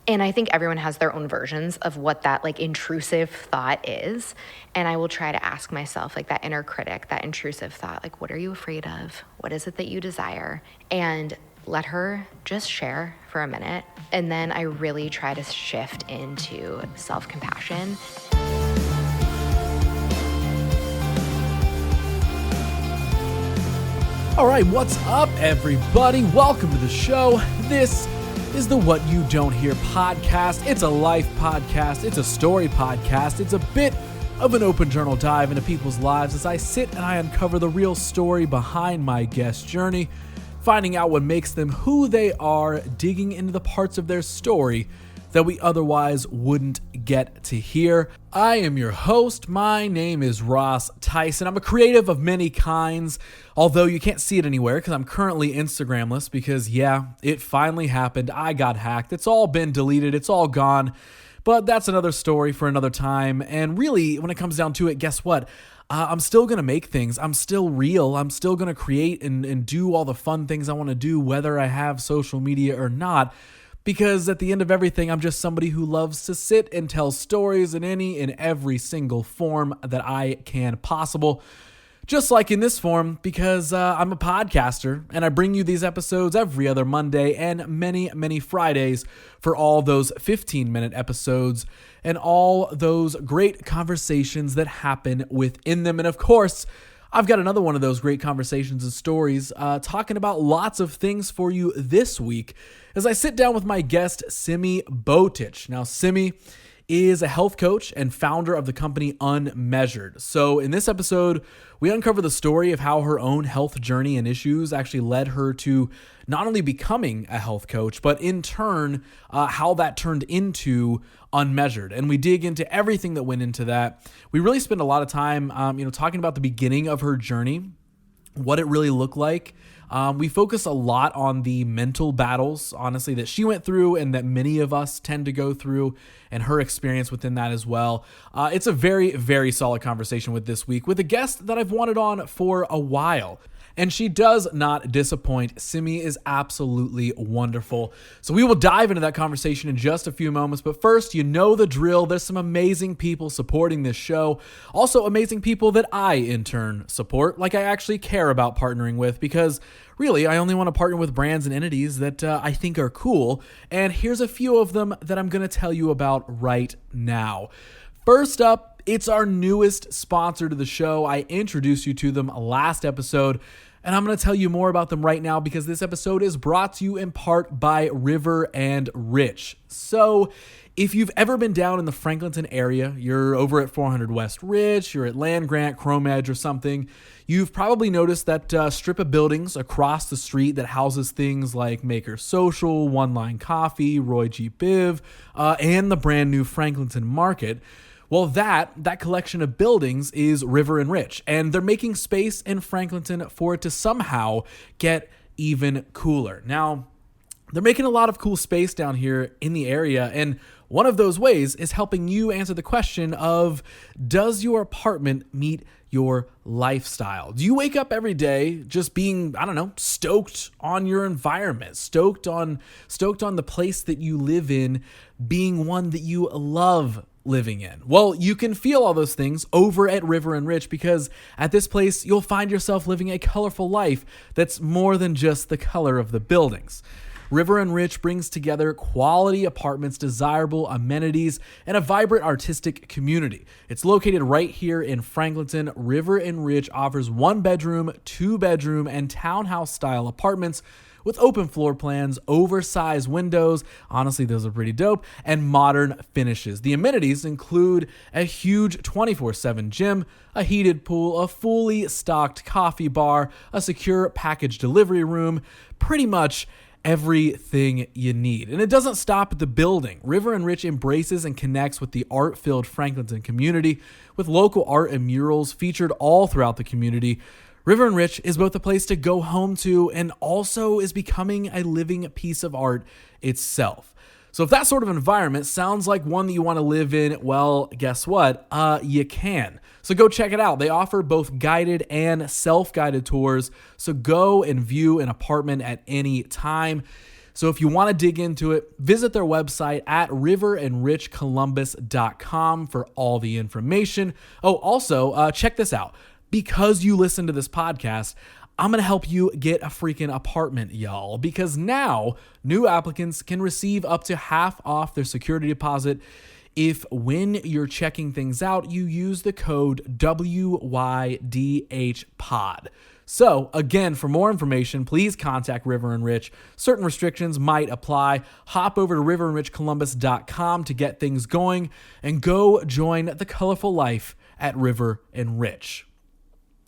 And I think everyone has their own versions of what that like intrusive thought is. And I will try to ask myself, like, that inner critic, that intrusive thought, like, what are you afraid of? What is it that you desire? And let her just share for a minute. And then I really try to shift into self-compassion. All right, what's up, everybody? Welcome to the show. This is the What You Don't Hear podcast. It's a life podcast. It's a story podcast. It's a bit of an open journal dive into people's lives as I sit and I uncover the real story behind my guest's journey, finding out what makes them who they are, digging into the parts of their story that we otherwise wouldn't get to hear. I am your host. My name is Ross Tyson. I'm a creative of many kinds, although you can't see it anywhere because I'm currently Instagramless because, yeah, it finally happened. I got hacked. It's all been deleted. It's all gone. But that's another story for another time. And really, when it comes down to it, guess what? I'm still going to make things. I'm still real. I'm still going to create and do all the fun things I want to do, whether I have social media or not. Because at the end of everything, I'm just somebody who loves to sit and tell stories in any and every single form that I can possible. Just like in this form, because I'm a podcaster and I bring you these episodes every other Monday and many, many Fridays for all those 15-minute episodes and all those great conversations that happen within them. And of course, I've got another one of those great conversations and stories talking about lots of things for you this week as I sit down with my guest, Simi Botic. Now, Simi is a health coach and founder of the company Unmeasured. So in this episode, we uncover the story of how her own health journey and issues actually led her to not only becoming a health coach, but in turn, how that turned into Unmeasured. And we dig into everything that went into that. We really spend a lot of time, talking about the beginning of her journey, what it really looked like. We focus a lot on the mental battles, honestly, that she went through and that many of us tend to go through and her experience within that as well. It's a very, very solid conversation with this week with a guest that I've wanted on for a while. And she does not disappoint. Simi is absolutely wonderful. So we will dive into that conversation in just a few moments. But first, you know the drill. There's some amazing people supporting this show. Also amazing people that I, in turn, support, like I actually care about partnering with, because really, I only want to partner with brands and entities that I think are cool. And here's a few of them that I'm going to tell you about right now. First up, it's our newest sponsor to the show. I introduced you to them last episode, and I'm going to tell you more about them right now because this episode is brought to you in part by River and Rich. So if you've ever been down in the Franklinton area, you're over at 400 West Rich, you're at Land Grant, Chrome Edge or something, you've probably noticed that strip of buildings across the street that houses things like Maker Social, One Line Coffee, Roy G. Biv, and the brand new Franklinton Market. Well, that collection of buildings is River and Rich, and they're making space in Franklinton for it to somehow get even cooler. Now, they're making a lot of cool space down here in the area, and one of those ways is helping you answer the question of, does your apartment meet your lifestyle? Do you wake up every day just being, stoked on your environment, stoked on the place that you live in being one that you love living in? Well, you can feel all those things over at River and Rich because at this place, you'll find yourself living a colorful life that's more than just the color of the buildings. River and Rich brings together quality apartments, desirable amenities, and a vibrant artistic community. It's located right here in Franklinton. River and Rich offers 1-bedroom, 2-bedroom, and townhouse-style apartments with open floor plans, oversized windows, honestly those are pretty dope, and modern finishes. The amenities include a huge 24/7 gym, a heated pool, a fully stocked coffee bar, a secure package delivery room, pretty much everything you need. And it doesn't stop at the building. River and Rich embraces and connects with the art-filled Franklinton community with local art and murals featured all throughout the community. River and Rich is both a place to go home to and also is becoming a living piece of art itself. So if that sort of environment sounds like one that you want to live in, well, guess what? You can. So go check it out. They offer both guided and self-guided tours. So go and view an apartment at any time. So if you want to dig into it, visit their website at riverandrichcolumbus.com for all the information. Oh, also, check this out. Because you listen to this podcast, I'm going to help you get a freaking apartment, y'all, because now new applicants can receive up to half off their security deposit if, when you're checking things out, you use the code WYDHPOD. So, again, for more information, please contact River and Rich. Certain restrictions might apply. Hop over to riverandrichcolumbus.com to get things going and go join the colorful life at River and Rich.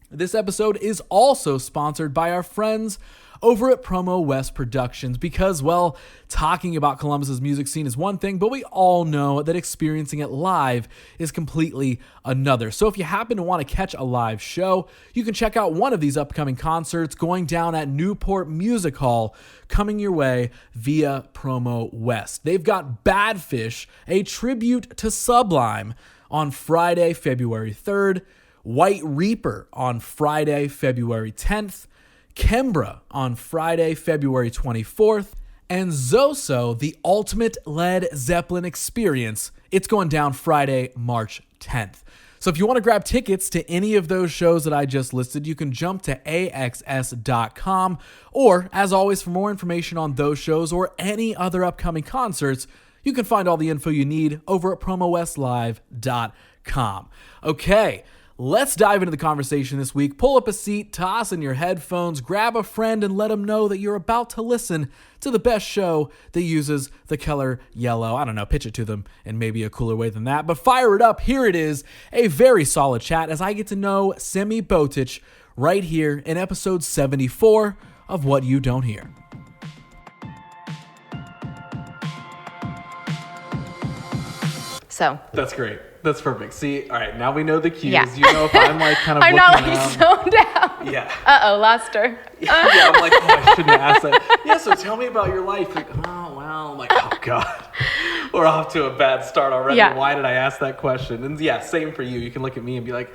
This episode is also sponsored by our friends over at Promo West Productions because, well, talking about Columbus's music scene is one thing, but we all know that experiencing it live is completely another. So if you happen to want to catch a live show, you can check out one of these upcoming concerts going down at Newport Music Hall, coming your way via Promo West. They've got Bad Fish, a tribute to Sublime, on Friday, February 3rd, White Reaper on Friday, February 10th, Kimbra on Friday, February 24th, and Zoso, the ultimate Led Zeppelin experience. It's going down Friday, March 10th. So if you want to grab tickets to any of those shows that I just listed, you can jump to axs.com, or, as always, for more information on those shows or any other upcoming concerts, you can find all the info you need over at promowestlive.com. Okay, let's dive into the conversation this week. Pull up a seat, toss in your headphones, grab a friend, and let them know that you're about to listen to the best show that uses the color yellow. I don't know, pitch it to them in maybe a cooler way than that, but fire it up. Here it is, a very solid chat as I get to know Simi Botic right here in episode 74 of What You Don't Hear. So That's great. That's perfect. See, all right, now we know the cues. Yeah. You know if I'm like kind of I'm looking not like around. zoned out. Yeah. Uh-oh, lost her. Yeah, I'm like, oh, I shouldn't have asked that. Yeah, so tell me about your life. Like, oh, well, I'm like, oh, God. We're off to a bad start already. Yeah. Why did I ask that question? And yeah, same for you. You can look at me and be like,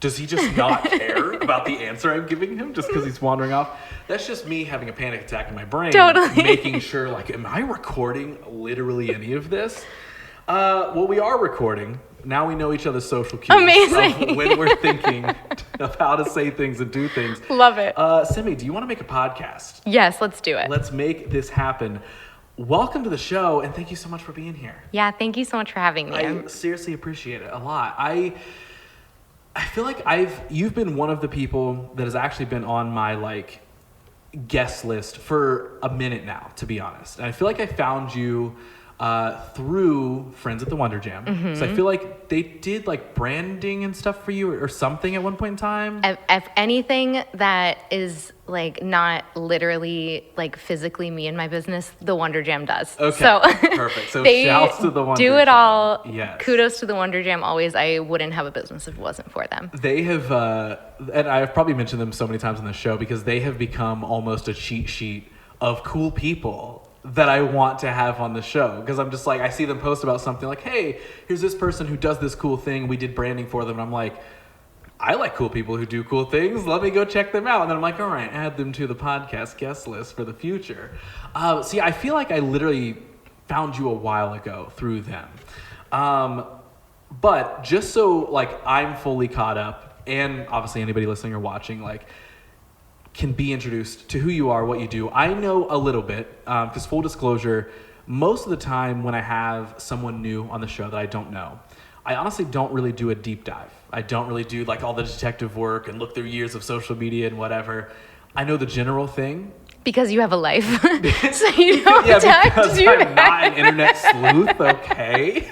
does he just not care about the answer I'm giving him just because he's wandering off? That's just me having a panic attack in my brain. Totally. Making sure, like, am I recording literally any of this? Well, we are recording. Now we know each other's social cues. Amazing. Of when we're thinking of how to say things and do things. Love it. Simi, do you want to make a podcast? Yes, let's do it. Let's make this happen. Welcome to the show, and thank you so much for being here. Yeah, thank you so much for having me. I seriously appreciate it a lot. I feel like you've been one of the people that has actually been on my like guest list for a minute now, to be honest. And I feel like I found you through friends at the Wonder Jam. Mm-hmm. So I feel like they did like branding and stuff for you or something at one point in time. If anything that is like not literally like physically me and my business, the Wonder Jam does. Okay, so perfect. So they shouts to the Wonder do it Jam. all. Yes. Kudos to the Wonder Jam always. I wouldn't have a business if it wasn't for them. They have, and I've probably mentioned them so many times on the show because they have become almost a cheat sheet of cool people that I want to have on the show. Because I'm just like, I see them post about something like, hey, here's this person who does this cool thing. We did branding for them. And I'm like, I like cool people who do cool things. Let me go check them out. And then I'm like, all right, add them to the podcast guest list for the future. See, I feel like I literally found you a while ago through them. But just so like I'm fully caught up, and obviously anybody listening or watching, like, can be introduced to who you are, what you do. I know a little bit, because full disclosure, most of the time when I have someone new on the show that I don't know, I honestly don't really do a deep dive. I don't really do like all the detective work and look through years of social media and whatever. I know the general thing. Because you have a life. So you don't have time to do I'm that. not an internet sleuth, okay?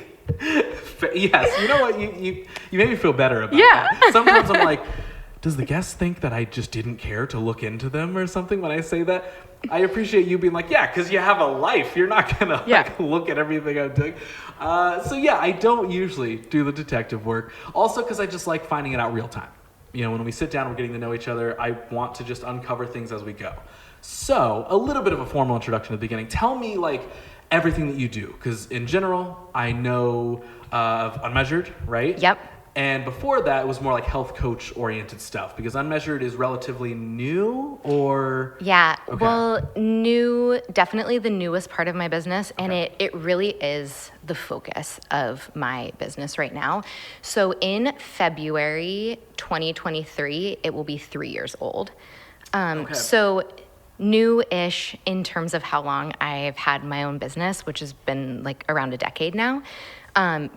Yes, you know what? You made me feel better about that. Sometimes I'm like, does the guest think that I just didn't care to look into them or something when I say that? I appreciate you being like, yeah, because you have a life. You're not going to like, look at everything I'm doing. So yeah, I don't usually do the detective work. Also because I just like finding it out real time. You know, when we sit down, we're getting to know each other. I want to just uncover things as we go. So a little bit of a formal introduction at the beginning. Tell me like everything that you do. Because in general, I know of Unmeasured, right? Yep. And before that, it was more like health coach oriented stuff, because Unmeasured is relatively new, or? Yeah, Okay. well, definitely the newest part of my business, and it really is the focus of my business right now. So in February 2023, it will be 3 years old. So new-ish in terms of how long I've had my own business, which has been like around a decade now.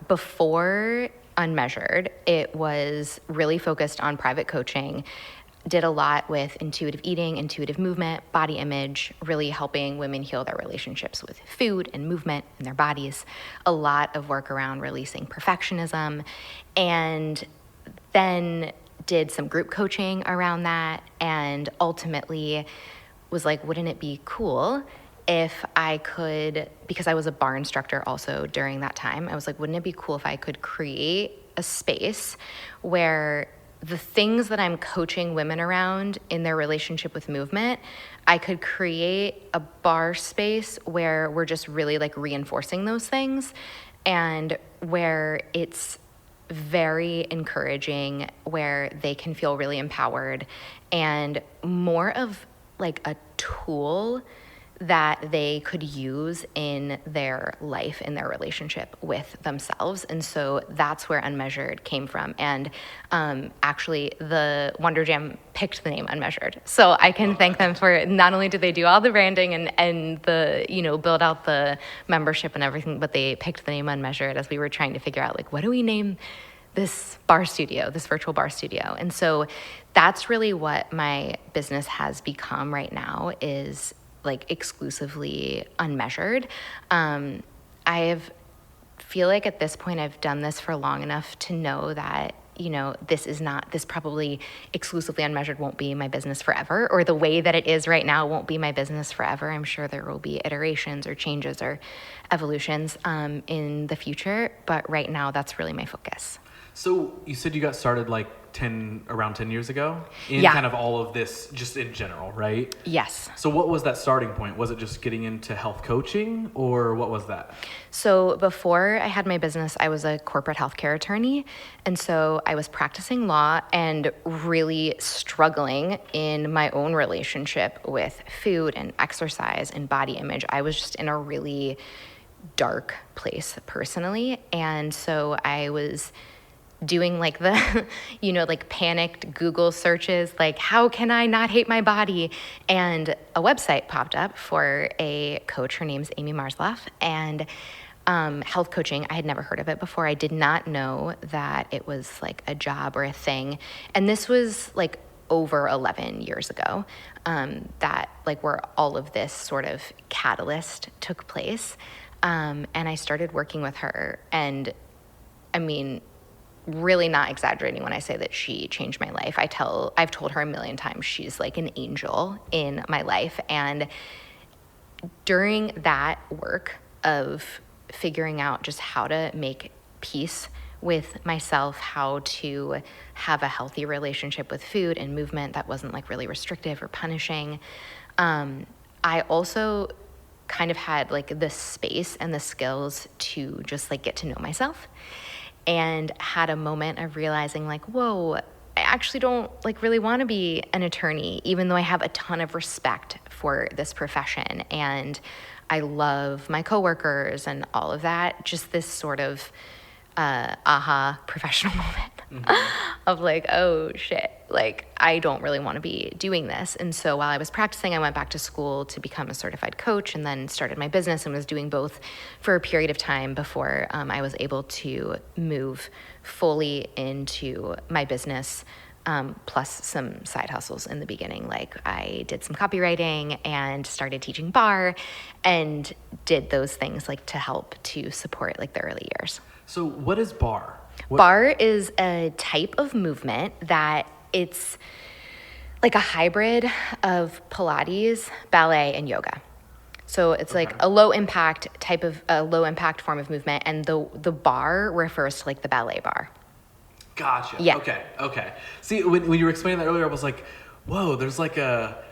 Before Unmeasured, it was really focused on private coaching, did a lot with intuitive eating, intuitive movement, body image, really helping women heal their relationships with food and movement in their bodies. A lot of work around releasing perfectionism, and then did some group coaching around that, and ultimately was like, wouldn't it be cool if I could, because I was a barre instructor also during that time, I was like, wouldn't it be cool if I could create a space where the things that I'm coaching women around in their relationship with movement, I could create a barre space where we're just really like reinforcing those things, and where it's very encouraging, where they can feel really empowered, and more of like a tool that they could use in their life, in their relationship with themselves. And so that's where Unmeasured came from. And actually, the Wonder Jam picked the name Unmeasured. So I can thank them for, not only did they do all the branding and the, build out the membership and everything, but they picked the name Unmeasured as we were trying to figure out, like, what do we name this barre studio, this virtual barre studio? And so that's really what my business has become right now, is like exclusively Unmeasured. Feel like at this point I've done this for long enough to know that, this probably exclusively Unmeasured won't be my business forever, or the way that it is right now won't be my business forever. I'm sure there will be iterations or changes or evolutions in the future, but right now that's really my focus. So you said you got started like around 10 years ago in Yeah. kind of all of this, just in general, right? Yes. So what was that starting point? Was it just getting into health coaching, or what was that? So before I had my business, I was a corporate healthcare attorney. And so I was practicing law and really struggling in my own relationship with food and exercise and body image. I was just in a really dark place personally. And so I was doing like the, like panicked Google searches, like, how can I not hate my body? And a website popped up for a coach. Her name's Amy Marsloff. And health coaching, I had never heard of it before. I did not know that it was like a job or a thing. And this was like over 11 years ago, that like where all of this sort of catalyst took place. And I started working with her. And I mean, really not exaggerating when I say that she changed my life. I've told her a million times she's like an angel in my life. And during that work of figuring out just how to make peace with myself, how to have a healthy relationship with food and movement that wasn't like really restrictive or punishing, I also kind of had like the space and the skills to just like get to know myself, and had a moment of realizing like, whoa, I actually don't like really want to be an attorney, even though I have a ton of respect for this profession and I love my coworkers and all of that. Just this sort of professional moment of like, oh shit, like I don't really want to be doing this. And so while I was practicing, I went back to school to become a certified coach, and then started my business and was doing both for a period of time before I was able to move fully into my business, plus some side hustles in the beginning. Like I did some copywriting and started teaching barre and did those things like to help to support like the early years. So what is barre? Barre is a type of movement that it's like a hybrid of Pilates, ballet, and yoga. So it's like a low impact form of movement, and the barre refers to like the ballet bar. Gotcha. Yeah. Okay. See, when you were explaining that earlier, I was like, whoa, there's like a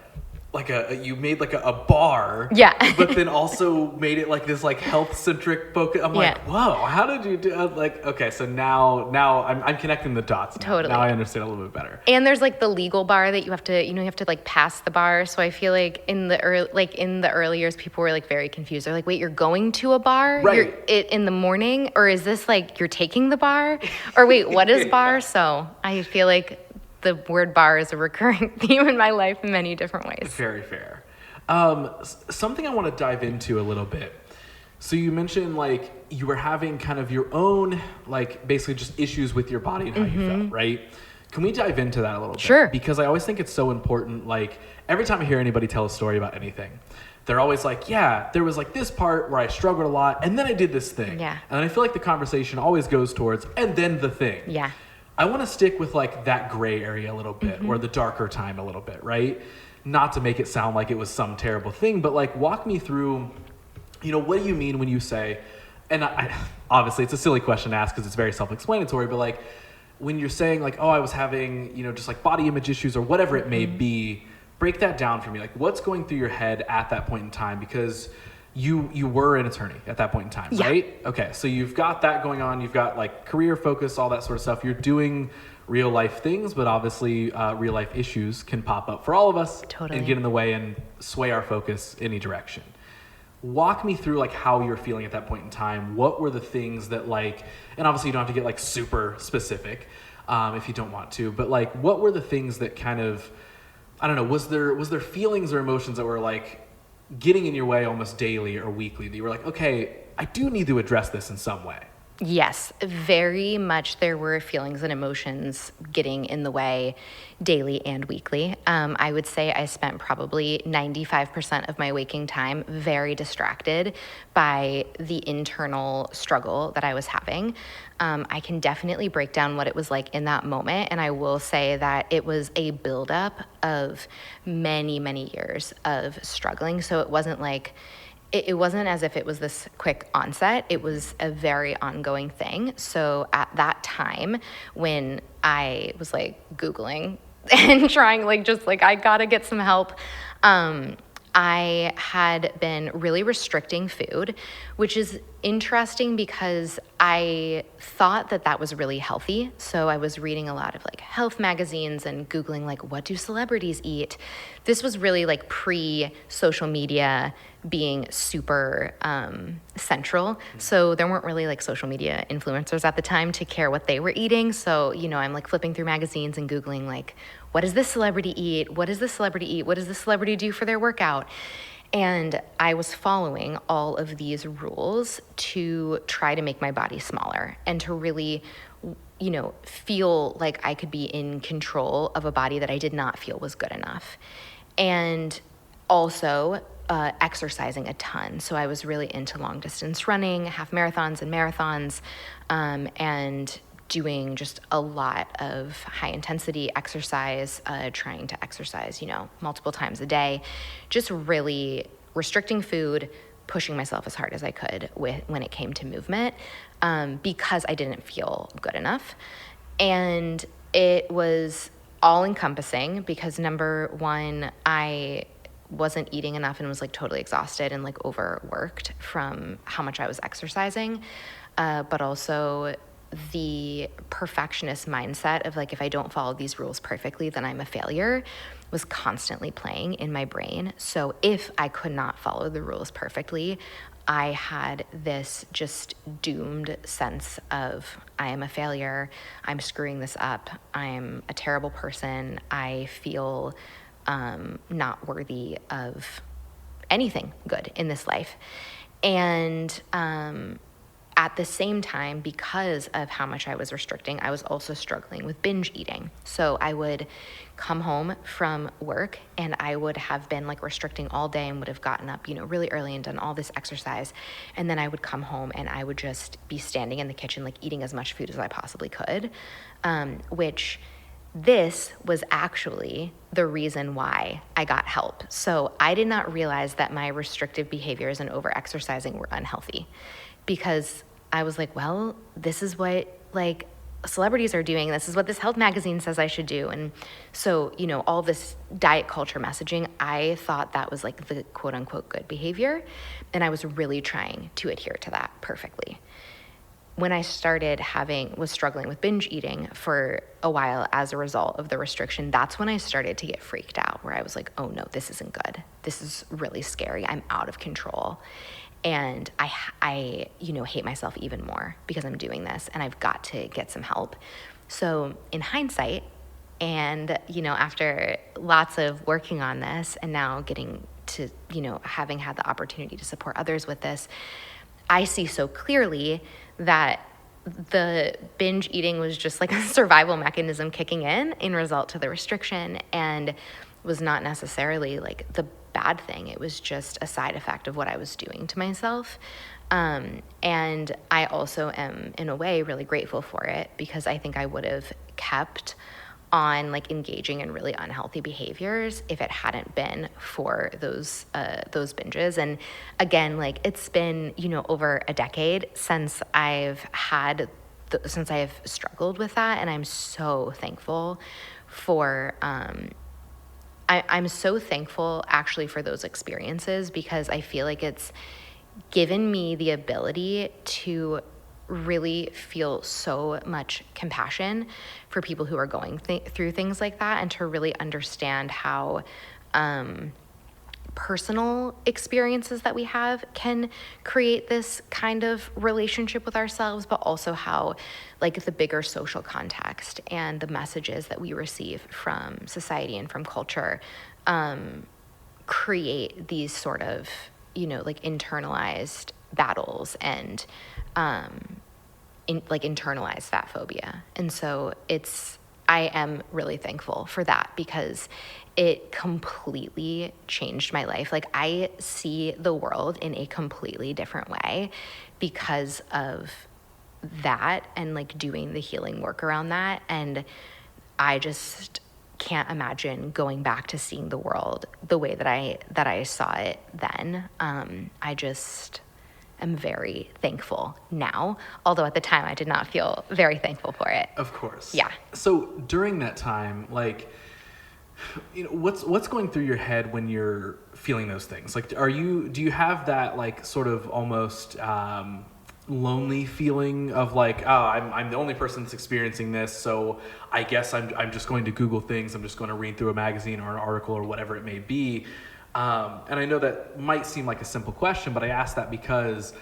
you made like a bar, Yeah. but then also made it like this like health centric focus. I'm like, whoa, how did you do? Like, okay, so now I'm connecting the dots. Now. Totally. Now I understand a little bit better. And there's like the legal bar that you have to like pass the bar. So I feel like in the early years, people were like very confused. They're like, wait, you're going to a bar? Right. In the morning, or is this like you're taking the bar, or wait, what is bar? So I feel like the word bar is a recurring theme in my life in many different ways. Very fair. Something I want to dive into a little bit. So you mentioned like you were having kind of your own, like basically just issues with your body and how you felt, right? Can we dive into that a little bit? Sure. Because I always think it's so important. Like every time I hear anybody tell a story about anything, they're always like, yeah, there was like this part where I struggled a lot and then I did this thing. Yeah. And I feel like the conversation always goes towards, and then the thing. Yeah. I want to stick with like that gray area a little bit, or the darker time a little bit, right? Not to make it sound like it was some terrible thing, but like walk me through, what do you mean when you say, and I obviously it's a silly question to ask because it's very self-explanatory, but like when you're saying like, oh, I was having, just like body image issues or whatever it may be, break that down for me. Like what's going through your head at that point in time? Because you were an attorney at that point in time, right? Okay, so you've got that going on. You've got like career focus, all that sort of stuff. You're doing real life things, but obviously real life issues can pop up for all of us and get in the way and sway our focus any direction. Walk me through like how you're feeling at that point in time. What were the things that like, and obviously you don't have to get like super specific if you don't want to, but like what were the things that kind of, I don't know, was there feelings or emotions that were like getting in your way almost daily or weekly that you were like, okay, I do need to address this in some way? Yes, very much there were feelings and emotions getting in the way daily and weekly. I would say I spent probably 95% of my waking time very distracted by the internal struggle that I was having. I can definitely break down what it was like in that moment, and I will say that it was a buildup of many, many years of struggling. So it wasn't like it wasn't as if it was this quick onset. It was a very ongoing thing. So at that time when I was like Googling and trying I gotta get some help, I had been really restricting food, which is interesting because I thought that was really healthy. So I was reading a lot of like health magazines and Googling like, what do celebrities eat? This was really like pre-social media being super central. So there weren't really like social media influencers at the time to care what they were eating. So, I'm like flipping through magazines and Googling like, what does this celebrity eat? What does this celebrity eat? What does this celebrity do for their workout? And I was following all of these rules to try to make my body smaller and to really, feel like I could be in control of a body that I did not feel was good enough. And also exercising a ton. So I was really into long distance running, half marathons and marathons, and doing just a lot of high intensity exercise, trying to exercise, multiple times a day, just really restricting food, pushing myself as hard as I could when it came to movement, because I didn't feel good enough. And it was all encompassing because number one, I wasn't eating enough and was like totally exhausted and like overworked from how much I was exercising, but also the perfectionist mindset of like, if I don't follow these rules perfectly, then I'm a failure was constantly playing in my brain. So if I could not follow the rules perfectly, I had this just doomed sense of I am a failure, I'm screwing this up, I'm a terrible person, I feel not worthy of anything good in this life. And at the same time, because of how much I was restricting, I was also struggling with binge eating. So I would come home from work and I would have been like restricting all day and would have gotten up, really early and done all this exercise. And then I would come home and I would just be standing in the kitchen, like eating as much food as I possibly could, which this was actually the reason why I got help. So I did not realize that my restrictive behaviors and over-exercising were unhealthy because I was like, well, this is what like celebrities are doing. This is what this health magazine says I should do. And so, all this diet culture messaging, I thought that was like the quote unquote good behavior. And I was really trying to adhere to that perfectly. When I was struggling with binge eating for a while as a result of the restriction, that's when I started to get freaked out, where I was like, oh no, this isn't good. This is really scary. I'm out of control. And I hate myself even more because I'm doing this, and I've got to get some help. So in hindsight, and, after lots of working on this and now getting to, having had the opportunity to support others with this, I see so clearly that the binge eating was just like a survival mechanism kicking in result to the restriction, and was not necessarily like the bad thing. It was just a side effect of what I was doing to myself. And I also am, in a way, really grateful for it, because I think I would have kept on like engaging in really unhealthy behaviors if it hadn't been for those binges. And again, like, it's been, over a decade since I've struggled with that. And I'm so thankful for, I'm so thankful actually for those experiences, because I feel like it's given me the ability to really feel so much compassion for people who are going through things like that, and to really understand how personal experiences that we have can create this kind of relationship with ourselves, but also how like the bigger social context and the messages that we receive from society and from culture create these sort of, like internalized battles and internalized fat phobia. And so I am really thankful for that, because it completely changed my life. Like, I see the world in a completely different way because of that, and like doing the healing work around that. And I just can't imagine going back to seeing the world the way that I saw it then. I just am very thankful now, although at the time I did not feel very thankful for it. Of course. Yeah. So during that time, like, what's going through your head when you're feeling those things? Like, do you have that like sort of almost lonely feeling of like, oh, I'm the only person that's experiencing this, so I guess I'm just going to Google things, I'm just going to read through a magazine or an article or whatever it may be. And I know that might seem like a simple question, but I ask that because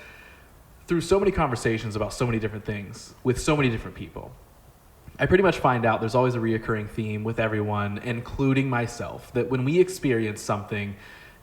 through so many conversations about so many different things with so many different people, I pretty much find out there's always a reoccurring theme with everyone, including myself, that when we experience something,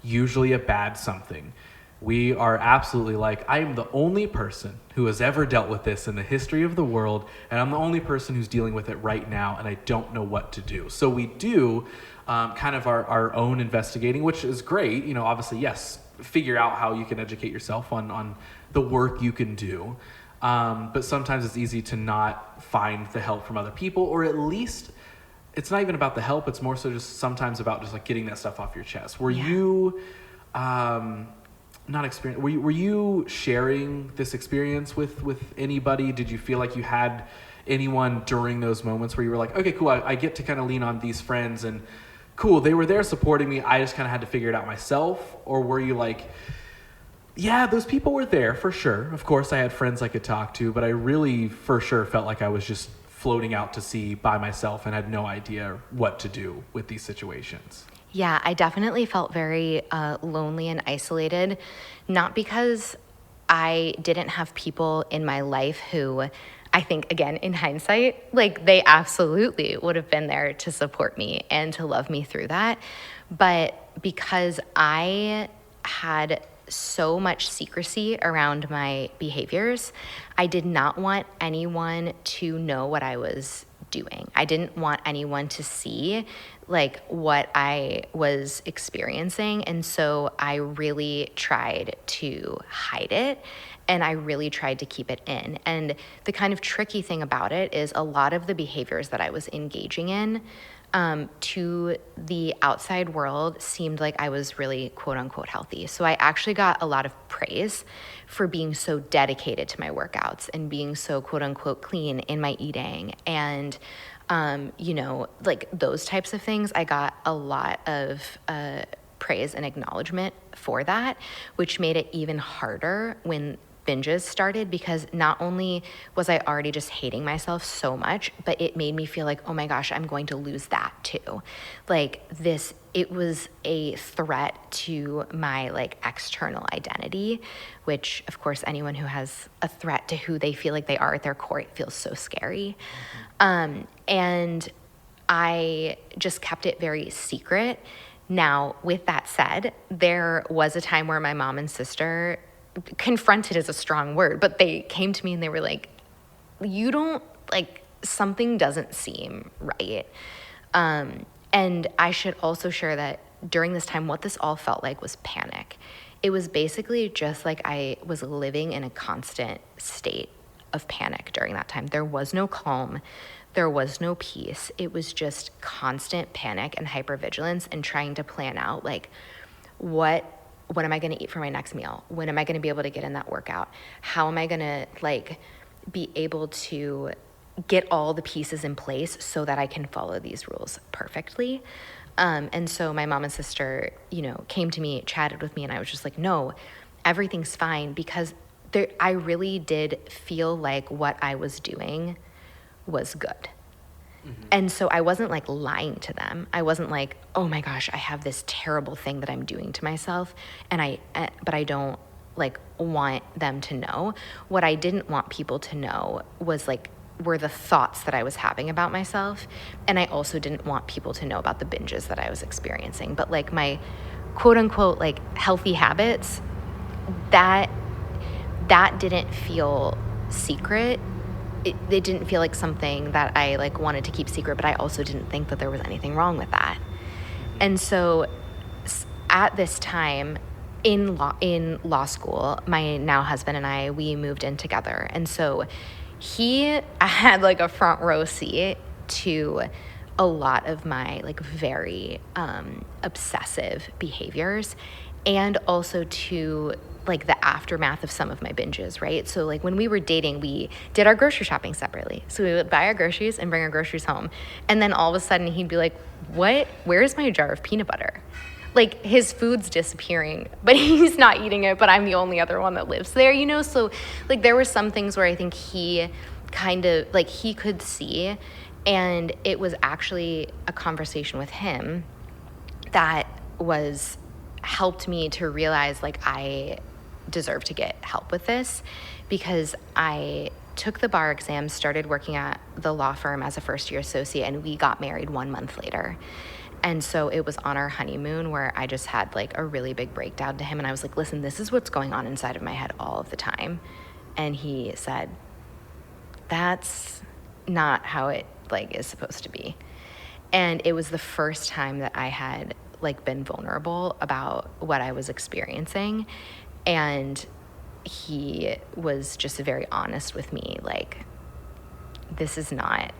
usually a bad something, we are absolutely like, I am the only person who has ever dealt with this in the history of the world, and I'm the only person who's dealing with it right now, and I don't know what to do. So we do kind of our own investigating, which is great. Obviously, yes, figure out how you can educate yourself on the work you can do. But sometimes it's easy to not find the help from other people, or at least it's not even about the help. It's more so just sometimes about just like getting that stuff off your chest. Were you were you sharing this experience with anybody? Did you feel like you had anyone during those moments where you were like, okay, cool, I get to kind of lean on these friends, and cool, they were there supporting me, I just kind of had to figure it out myself? Or were you like, yeah, those people were there for sure, of course I had friends I could talk to, but I really for sure felt like I was just floating out to sea by myself and had no idea what to do with these situations? Yeah, I definitely felt very lonely and isolated, not because I didn't have people in my life who, I think, again, in hindsight, like, they absolutely would have been there to support me and to love me through that, but because I had so much secrecy around my behaviors, I did not want anyone to know what I was doing. I didn't want anyone to see like what I was experiencing. And so I really tried to hide it And I really tried to keep it in. And the kind of tricky thing about it is a lot of the behaviors that I was engaging in to the outside world seemed like I was really quote unquote healthy. So I actually got a lot of praise for being so dedicated to my workouts and being so quote unquote clean in my eating. And, you know, like those types of things, I got a lot of praise and acknowledgement for that, which made it even harder when binges started, because not only was I already just hating myself so much, but it made me feel like, oh my gosh, I'm going to lose that too. Like this, it was a threat to my like external identity, which of course anyone who has a threat to who they feel like they are at their core, it feels so scary. And I just kept it very secret. Now, with that said, there was a time where my mom and sister, confronted is a strong word, but they came to me and they were like, you don't, like, something doesn't seem right. And I should also share that during this time, what this all felt like was panic. It was basically just like I was living in a constant state of panic during that time. There was no calm. There was no peace. It was just constant panic and hypervigilance and trying to plan out, like, what am I going to eat for my next meal? When am I going to be able to get in that workout? How am I going to like be able to get all the pieces in place so that I can follow these rules perfectly? And so my mom and sister, you know, came to me, chatted with me, and I was just like, no, everything's fine, because I really did feel like what I was doing was good. And so I wasn't like lying to them. I wasn't like, oh my gosh, I have this terrible thing that I'm doing to myself, but I don't like want them to know. What I didn't want people to know were the thoughts that I was having about myself. And I also didn't want people to know about the binges that I was experiencing. But like my quote unquote like healthy habits, that didn't feel secret. It didn't feel like something that I like wanted to keep secret, but I also didn't think that there was anything wrong with that. And so at this time in law school, my now husband and I, we moved in together. And so he had like a front row seat to a lot of my like very obsessive behaviors, and also to like the aftermath of some of my binges, right? So like when we were dating, we did our grocery shopping separately. So we would buy our groceries and bring our groceries home. And then all of a sudden he'd be like, where's my jar of peanut butter? Like his food's disappearing, but he's not eating it, but I'm the only other one that lives there, you know? So like there were some things where I think he kind of like he could see, and it was actually a conversation with him that helped me to realize like I deserve to get help with this, because I took the bar exam, started working at the law firm as a first-year associate, and we got married 1 month later. And so it was on our honeymoon where I just had like a really big breakdown to him, and I was like, listen, this is what's going on inside of my head all of the time. And he said, that's not how it like is supposed to be. And it was the first time that I had like been vulnerable about what I was experiencing. And he was just very honest with me, like, this is not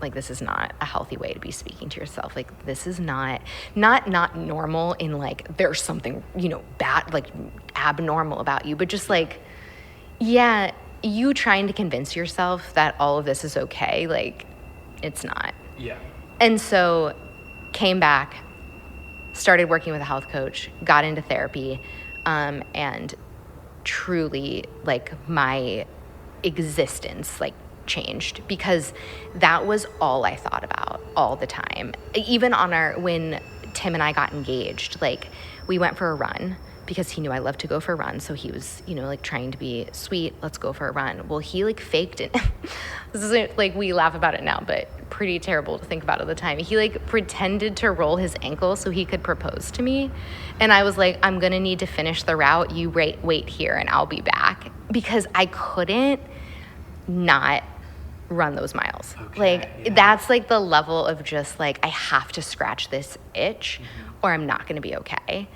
a healthy way to be speaking to yourself. Like, this is not normal in like, there's something, you know, bad, like abnormal about you, but just like, yeah, you trying to convince yourself that all of this is okay. Like, it's not. Yeah. And so came back, started working with a health coach, got into therapy, and truly like my existence like changed, because that was all I thought about all the time. Even when Tim and I got engaged, like we went for a run because he knew I loved to go for a run. So he was, you know, like trying to be sweet, let's go for a run. Well, he like faked it. This isn't like, we laugh about it now, but pretty terrible to think about at the time. He like pretended to roll his ankle so he could propose to me. And I was like, I'm gonna need to finish the route. You wait here and I'll be back. Because I couldn't not run those miles. Okay, like yeah. That's like the level of just like, I have to scratch this itch or I'm not gonna be okay.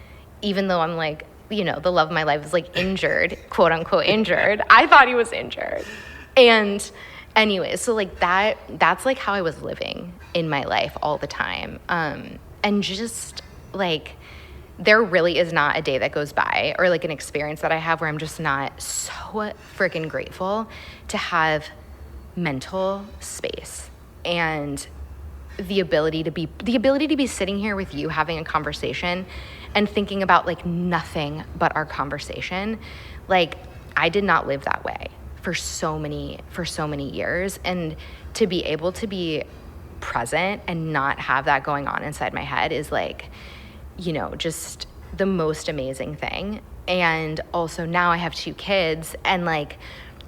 Even though I'm like the love of my life is like injured, quote unquote injured. I thought he was injured. And anyway, so like that's like how I was living in my life all the time. And just like, there really is not a day that goes by or like an experience that I have where I'm just not so freaking grateful to have mental space and the ability to be sitting here with you having a conversation and thinking about like nothing but our conversation. Like, I did not live that way for so many years, and to be able to be present and not have that going on inside my head is like, just the most amazing thing. And also now I have 2 kids, and like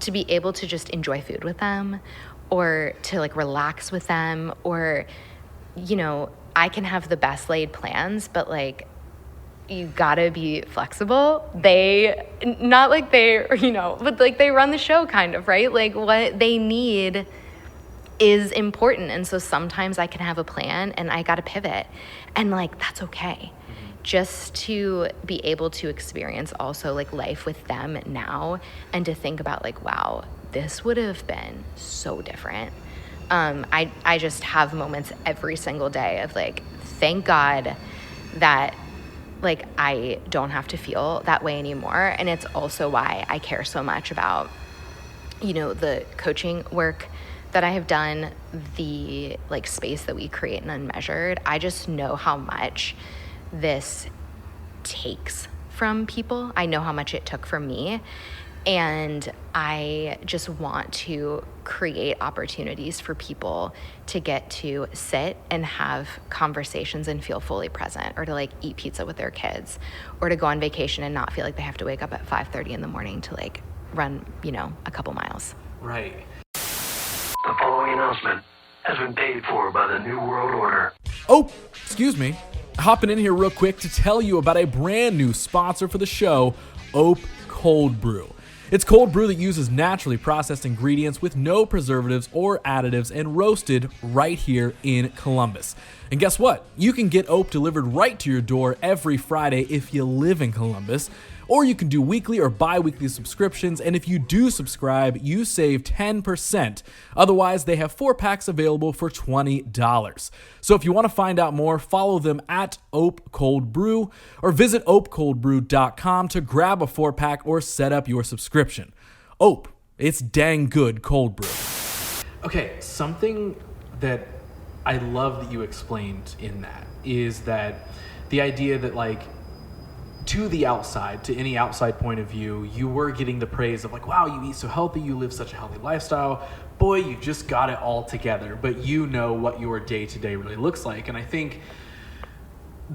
to be able to just enjoy food with them or to like relax with them, or I can have the best laid plans, but like you gotta be flexible. They not like they but like they run the show kind of, right? Like what they need is important. And so sometimes I can have a plan and I gotta pivot, and like that's okay. Just to be able to experience also like life with them now, and to think about like, wow, this would have been so different. I just have moments every single day of like, thank God that like I don't have to feel that way anymore. And it's also why I care so much about, the coaching work that I have done, the like space that we create in Unmeasured. I just know how much this takes from people. I know how much it took from me. And I just want to create opportunities for people to get to sit and have conversations and feel fully present, or to like eat pizza with their kids, or to go on vacation and not feel like they have to wake up at 5:30 in the morning to like run, a couple miles. Right. The following announcement has been paid for by the New World Order. Oh, excuse me. Hopping in here real quick to tell you about a brand new sponsor for the show, Ope Cold Brew. It's cold brew that uses naturally processed ingredients with no preservatives or additives, and roasted right here in Columbus. And guess what? You can get Ope delivered right to your door every Friday if you live in Columbus. Or you can do weekly or bi-weekly subscriptions, and if you do subscribe, you save 10%. Otherwise, they have 4 packs available for $20. So if you want to find out more, follow them at Ope Cold Brew, or visit opecoldbrew.com to grab a 4-pack or set up your subscription. Ope, it's dang good cold brew. Okay, something that I love that you explained in that is that the idea that like, to the outside, to any outside point of view, you were getting the praise of like, wow, you eat so healthy, you live such a healthy lifestyle, boy, you just got it all together. But what your day-to-day really looks like. And I think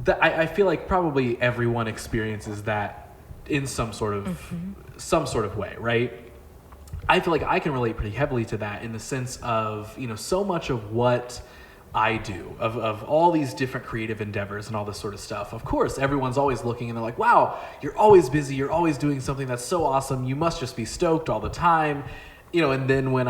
that I feel like probably everyone experiences that in some sort of way, right? I feel like I can relate pretty heavily to that, in the sense of, so much of what I do, of all these different creative endeavors and all this sort of stuff. Of course, everyone's always looking and they're like, wow, you're always busy, you're always doing something that's so awesome, you must just be stoked all the time. And then when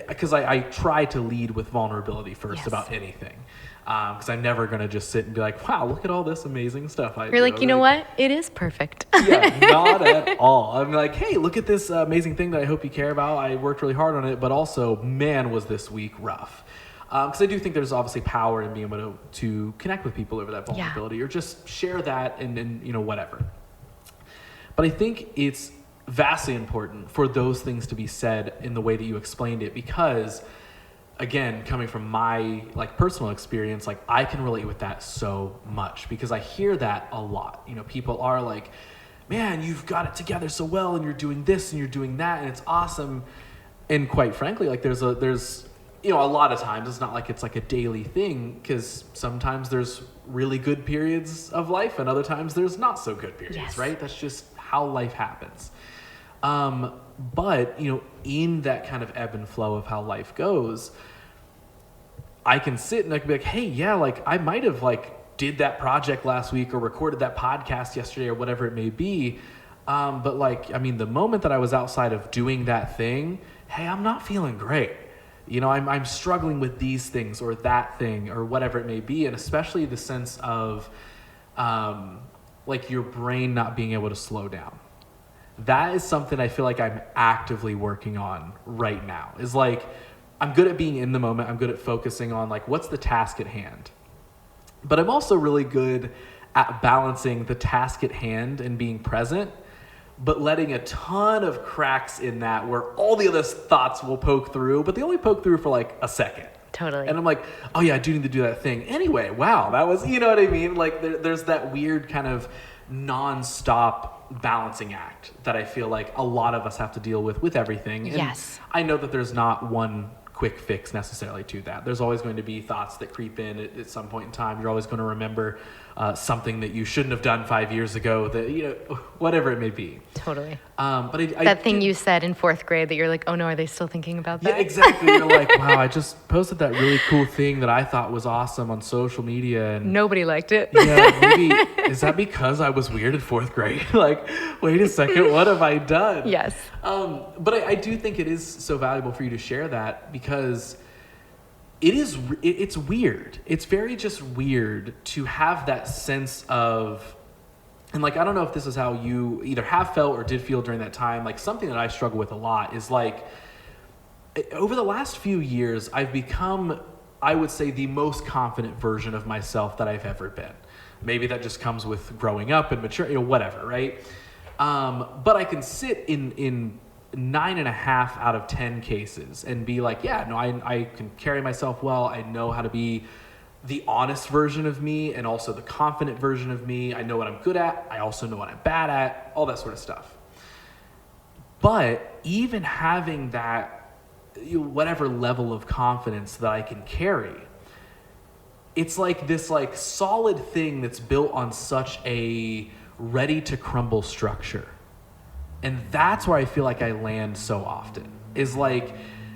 because I try to lead with vulnerability first. Yes. About anything. Because I'm never going to just sit and be like, wow, look at all this amazing stuff I do. You're like, you know what? It is perfect. Yeah, not at all. I'm like, hey, look at this amazing thing that I hope you care about. I worked really hard on it, but also, man, was this week rough. Because I do think there's obviously power in being able to connect with people over that vulnerability, or just share that and whatever. But I think it's vastly important for those things to be said in the way that you explained it, because again, coming from my like personal experience, like I can relate with that so much, because I hear that a lot. People are like, man, you've got it together so well, and you're doing this and you're doing that, and it's awesome. And quite frankly, like there's a lot of times it's not like it's like a daily thing, because sometimes there's really good periods of life and other times there's not so good periods. Yes. Right? That's just how life happens. But, in that kind of ebb and flow of how life goes, I can sit and I can be like, hey, yeah, like I might have like did that project last week or recorded that podcast yesterday or whatever it may be. But like, I mean, the moment that I was outside of doing that thing, hey, I'm not feeling great. I'm struggling with these things or that thing or whatever it may be. And especially the sense of, like your brain not being able to slow down. That is something I feel like I'm actively working on right now. Is like, I'm good at being in the moment. I'm good at focusing on like, what's the task at hand? But I'm also really good at balancing the task at hand and being present, but letting a ton of cracks in that where all the other thoughts will poke through, but they only poke through for like a second. Totally. And I'm like, oh yeah, I do need to do that thing. Anyway, wow, that was, you know what I mean? Like there's that weird kind of non-stop balancing act that I feel like a lot of us have to deal with everything. And yes. I know that there's not one quick fix necessarily to that. There's always going to be thoughts that creep in at some point in time. You're always going to remember something that you shouldn't have done 5 years ago, that, you know, whatever it may be. Totally. But that thing you said in 4th grade that you're like, oh no, are they still thinking about that? Yeah, exactly. You're like, wow, I just posted that really cool thing that I thought was awesome on social media, and nobody liked it. Yeah, maybe is that because I was weird in 4th grade? Like, wait a second, what have I done? Yes. But I do think it is so valuable for you to share that, because it's weird. It's very just weird to have that sense of, and like, I don't know if this is how you either have felt or did feel during that time. Like, something that I struggle with a lot is like, over the last few years, I've become, I would say, the most confident version of myself that I've ever been. Maybe that just comes with growing up and mature, you know, whatever, right? But I can sit in 9.5 out of 10 cases and be like, yeah, no, I can carry myself well. I know how to be the honest version of me and also the confident version of me. I know what I'm good at. I also know what I'm bad at, all that sort of stuff. But even having that, whatever level of confidence that I can carry, it's like this like solid thing that's built on such a ready to crumble structure. And that's where I feel like I land so often, is like,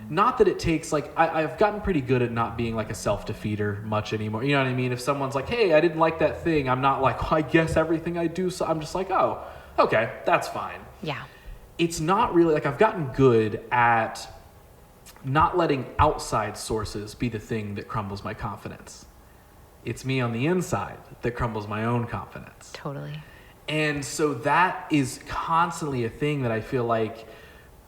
not that it takes, like, I've gotten pretty good at not being like a self-defeater much anymore. You know what I mean? If someone's like, hey, I didn't like that thing, I'm not like, well, I guess everything I do, so I'm just like, oh, okay, that's fine. Yeah. It's not really, like, I've gotten good at not letting outside sources be the thing that crumbles my confidence. It's me on the inside that crumbles my own confidence. Totally. And so that is constantly a thing that I feel like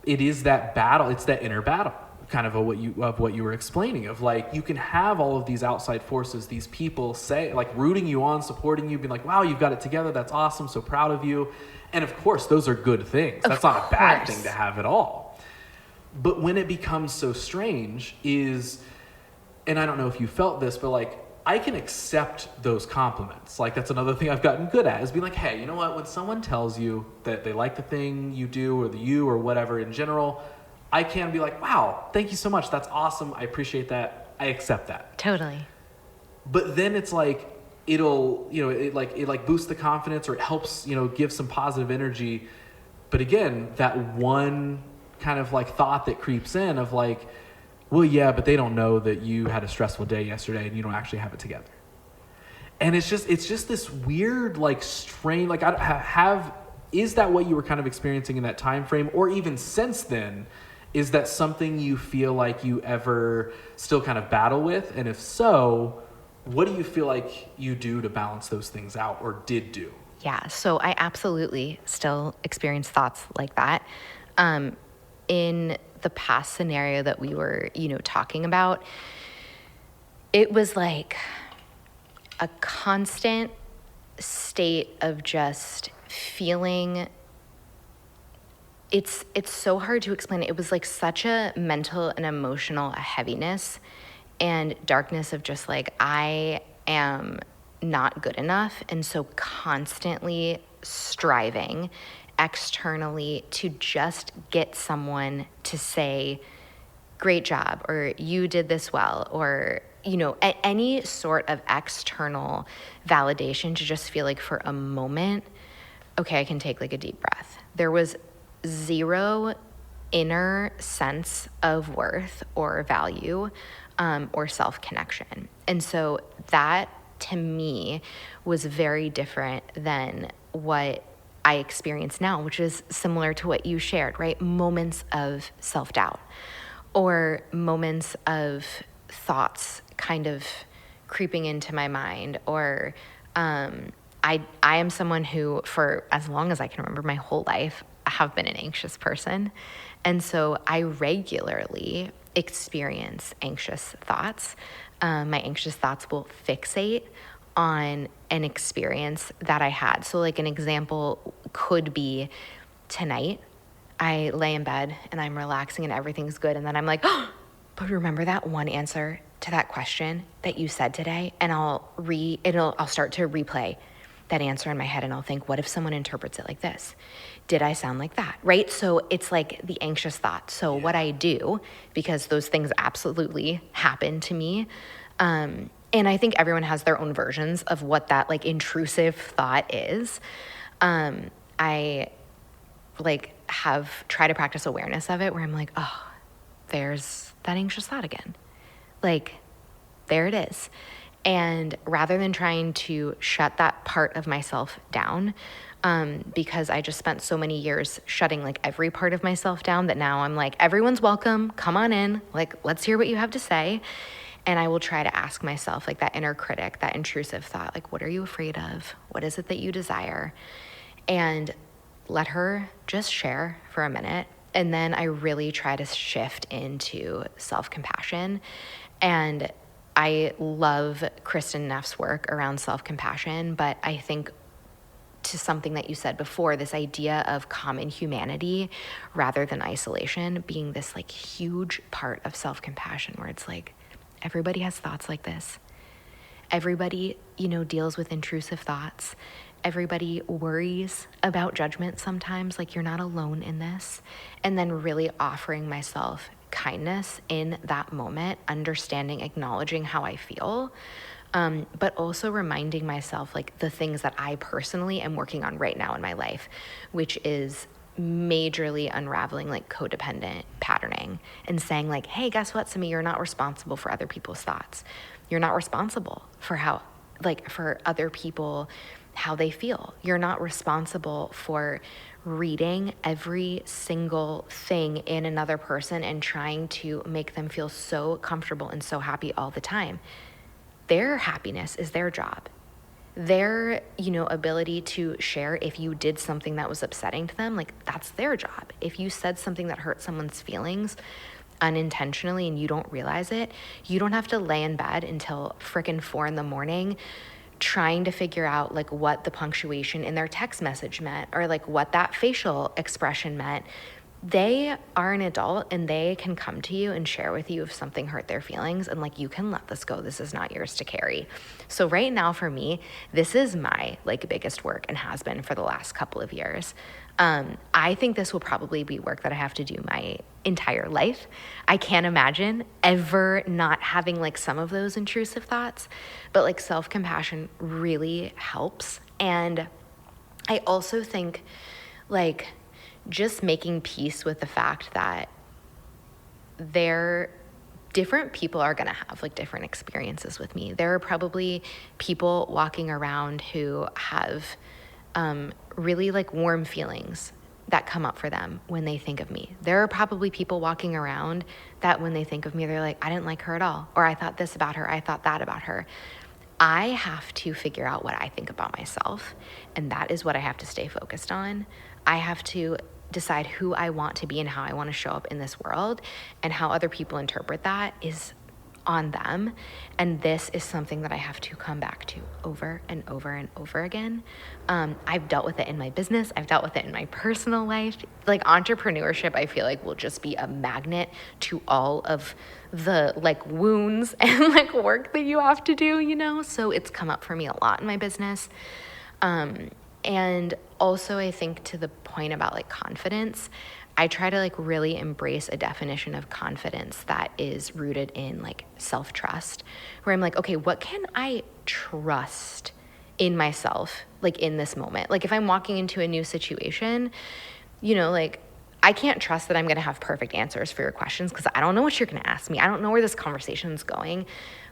it is that battle. It's that inner battle, kind of what you were explaining, of like, you can have all of these outside forces, these people say, like, rooting you on, supporting you, being like, wow, you've got it together. That's awesome. So proud of you. And of course, those are good things. That's not a bad thing to have at all. But when it becomes so strange is, and I don't know if you felt this, but like, I can accept those compliments. Like, that's another thing I've gotten good at, is being like, hey, you know what? When someone tells you that they like the thing you do, or or whatever in general, I can be like, wow, thank you so much. That's awesome. I appreciate that. I accept that. Totally. But then it's like, it'll, you know, it boosts the confidence, or it helps, you know, give some positive energy. But again, that one kind of like thought that creeps in of like, well, yeah, but they don't know that you had a stressful day yesterday and you don't actually have it together. And it's just this weird, like, strain. Like, is that what you were kind of experiencing in that time frame, or even since then? Is that something you feel like you ever still kind of battle with? And if so, what do you feel like you do to balance those things out, or did do? Yeah, so I absolutely still experience thoughts like that. In the past scenario that we were, you know, talking about, it was like a constant state of just feeling, it's so hard to explain it. It was like such a mental and emotional heaviness and darkness of just like, I am not good enough. And so constantly striving externally to just get someone to say, great job, or you did this well, or, you know, any sort of external validation to just feel like for a moment, okay, I can take like a deep breath. There was zero inner sense of worth or value, or self-connection. And so that to me was very different than what I experience now, which is similar to what you shared, right? Moments of self-doubt, or moments of thoughts kind of creeping into my mind, or I I am someone who, for as long as I can remember, my whole life, have been an anxious person. And so I regularly experience anxious thoughts. My anxious thoughts will fixate on an experience that I had. So like an example could be tonight, I lay in bed and I'm relaxing and everything's good. And then I'm like, oh, but remember that one answer to that question that you said today? And I'll start to replay that answer in my head and I'll think, what if someone interprets it like this? Did I sound like that? Right? So it's like the anxious thought. So what I do, because those things absolutely happen to me, and I think everyone has their own versions of what that like intrusive thought is. I like try to practice awareness of it where I'm like, oh, there's that anxious thought again. Like, there it is. And rather than trying to shut that part of myself down, because I just spent so many years shutting like every part of myself down that now I'm like, everyone's welcome, come on in, like, let's hear what you have to say. And I will try to ask myself like that inner critic, that intrusive thought, like, what are you afraid of? What is it that you desire? And let her just share for a minute. And then I really try to shift into self-compassion. And I love Kristen Neff's work around self-compassion, but I think to something that you said before, this idea of common humanity rather than isolation being this like huge part of self-compassion where it's like, everybody has thoughts like this. Everybody, deals with intrusive thoughts. Everybody worries about judgment sometimes, like you're not alone in this. And then really offering myself kindness in that moment, understanding, acknowledging how I feel, but also reminding myself like the things that I personally am working on right now in my life, which is majorly unraveling like codependent patterning and saying like, hey, guess what, Simi, you're not responsible for other people's thoughts. You're not responsible for for other people, how they feel. You're not responsible for reading every single thing in another person and trying to make them feel so comfortable and so happy all the time. Their happiness is their job. Their, ability to share if you did something that was upsetting to them, like that's their job. If you said something that hurt someone's feelings unintentionally and you don't realize it, you don't have to lay in bed until frickin' 4 a.m. trying to figure out like what the punctuation in their text message meant or like what that facial expression meant. They are an adult and they can come to you and share with you if something hurt their feelings and like, you can let this go. This is not yours to carry. So right now for me, this is my like biggest work and has been for the last couple of years. I think this will probably be work that I have to do my entire life. I can't imagine ever not having like some of those intrusive thoughts, but like self-compassion really helps. And I also think like just making peace with the fact that different people are going to have like different experiences with me. There are probably people walking around who have really like warm feelings that come up for them when they think of me. There are probably people walking around that when they think of me, they're like, I didn't like her at all. Or I thought this about her. I thought that about her. I have to figure out what I think about myself. And that is what I have to stay focused on. I have to decide who I want to be and how I want to show up in this world, and how other people interpret that is on them. And this is something that I have to come back to over and over and over again. I've dealt with it in my business. I've dealt with it in my personal life. Like entrepreneurship, I feel like will just be a magnet to all of the like wounds and like work that you have to do, So it's come up for me a lot in my business. And also I think to the point about like confidence, I try to like really embrace a definition of confidence that is rooted in like self-trust, where I'm like, okay, what can I trust in myself, like in this moment? Like if I'm walking into a new situation, like I can't trust that I'm going to have perfect answers for your questions because I don't know what you're going to ask me. I don't know where this conversation is going,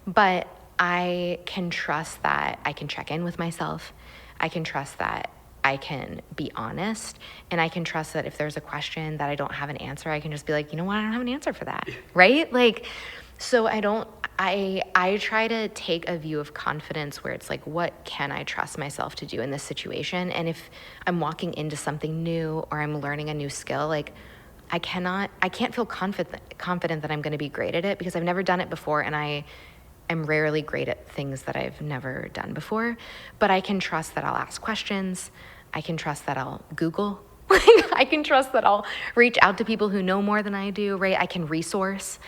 but I can trust that I can check in with myself. I can trust that I can be honest, and I can trust that if there's a question that I don't have an answer, I can just be like, you know what, I don't have an answer for that, right? Like, so I try to take a view of confidence where it's like, what can I trust myself to do in this situation? And if I'm walking into something new or I'm learning a new skill, like I can't feel confident that I'm going to be great at it because I've never done it before, and I am rarely great at things that I've never done before. But I can trust that I'll ask questions. I can trust that I'll Google. I can trust that I'll reach out to people who know more than I do, right? I can resource.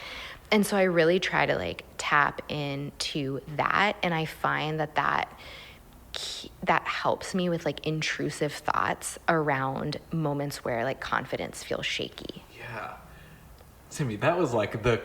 And so I really try to like tap into that. And I find that helps me with like intrusive thoughts around moments where like confidence feels shaky. Yeah. Simi, that was like the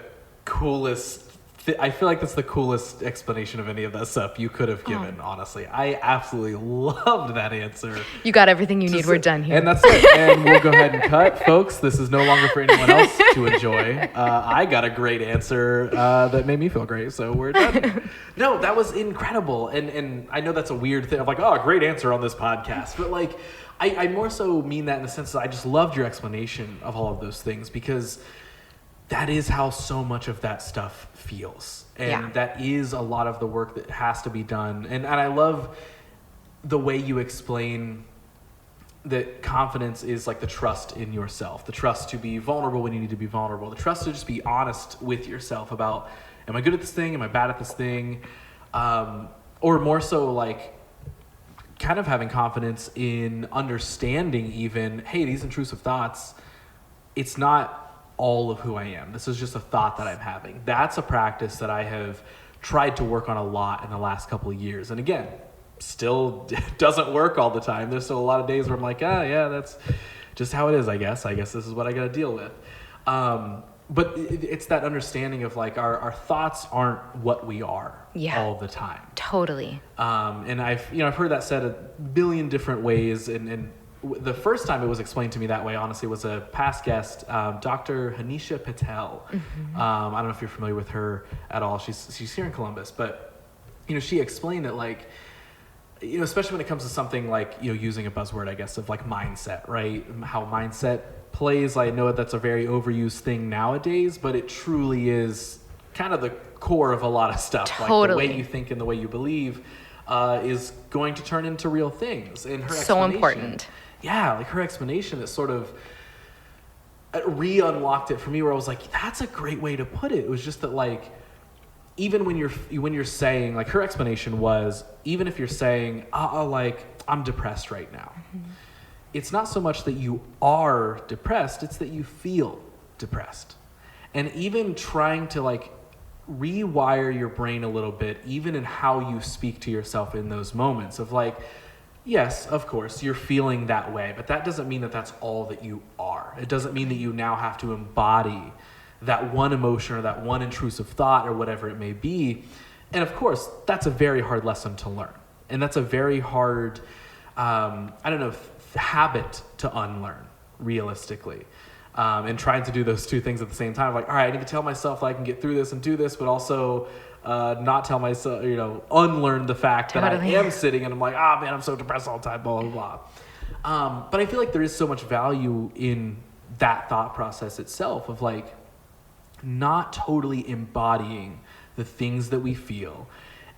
coolest. I feel like that's the coolest explanation of any of that stuff you could have given, honestly. I absolutely loved that answer. You got everything you need. We're done here. And that's it. And we'll go ahead and cut. Folks, this is no longer for anyone else to enjoy. I got a great answer that made me feel great, so we're done. No, that was incredible. And I know that's a weird thing. I'm like, oh, great answer on this podcast. But like, I more so mean that in the sense that I just loved your explanation of all of those things, because that is how so much of that stuff feels. And that is a lot of the work that has to be done. And I love the way you explain that confidence is like the trust in yourself, the trust to be vulnerable when you need to be vulnerable, the trust to just be honest with yourself about, am I good at this thing? Am I bad at this thing? Or more so like kind of having confidence in understanding even, hey, these intrusive thoughts, it's not all of who I am. This is just a thought that I'm having. That's a practice that I have tried to work on a lot in the last couple of years. And again, still doesn't work all the time. There's still a lot of days where I'm like, yeah, that's just how it is, I guess. I guess this is what I got to deal with. But it's that understanding of like our thoughts aren't what we are all the time. Totally. And I've heard that said a billion different ways, and the first time it was explained to me that way, honestly, was a past guest, Dr. Hanisha Patel. Mm-hmm. I don't know if you're familiar with her at all. She's here in Columbus, but she explained that like, especially when it comes to something like using a buzzword, I guess, of like mindset, right? How mindset plays. I know that's a very overused thing nowadays, but it truly is kind of the core of a lot of stuff. Totally. Like the way you think and the way you believe is going to turn into real things. And her so important. Yeah, like her explanation that sort of re-unlocked it for me, where I was like, that's a great way to put it. It was just that like, even when you're saying, like her explanation was, even if you're saying, like I'm depressed right now, mm-hmm. It's not so much that you are depressed, it's that you feel depressed. And even trying to like rewire your brain a little bit, even in how you speak to yourself in those moments of like, yes, of course, you're feeling that way, but that doesn't mean that that's all that you are. It doesn't mean that you now have to embody that one emotion or that one intrusive thought or whatever it may be. And of course, that's a very hard lesson to learn. And that's a very hard, habit to unlearn, realistically. And trying to do those two things at the same time. Like, all right, I need to tell myself that I can get through this and do this, but also not tell myself, unlearn the fact that I am sitting and I'm like, man, I'm so depressed all the time, blah, blah, blah. But I feel like there is so much value in that thought process itself of like not totally embodying the things that we feel.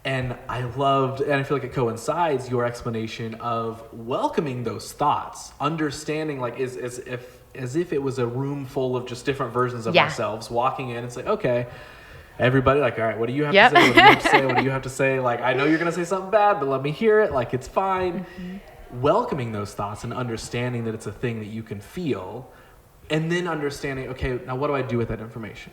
And I loved, and I feel like it coincides, your explanation of welcoming those thoughts, understanding like as if it was a room full of just different versions of ourselves walking in. It's like, okay, everybody, like, all right, what do you have to say? What do you have to say? What do you have to say? Like, I know you're going to say something bad, but let me hear it. Like, it's fine. Mm-hmm. Welcoming those thoughts and understanding that it's a thing that you can feel, and then understanding, okay, now what do I do with that information?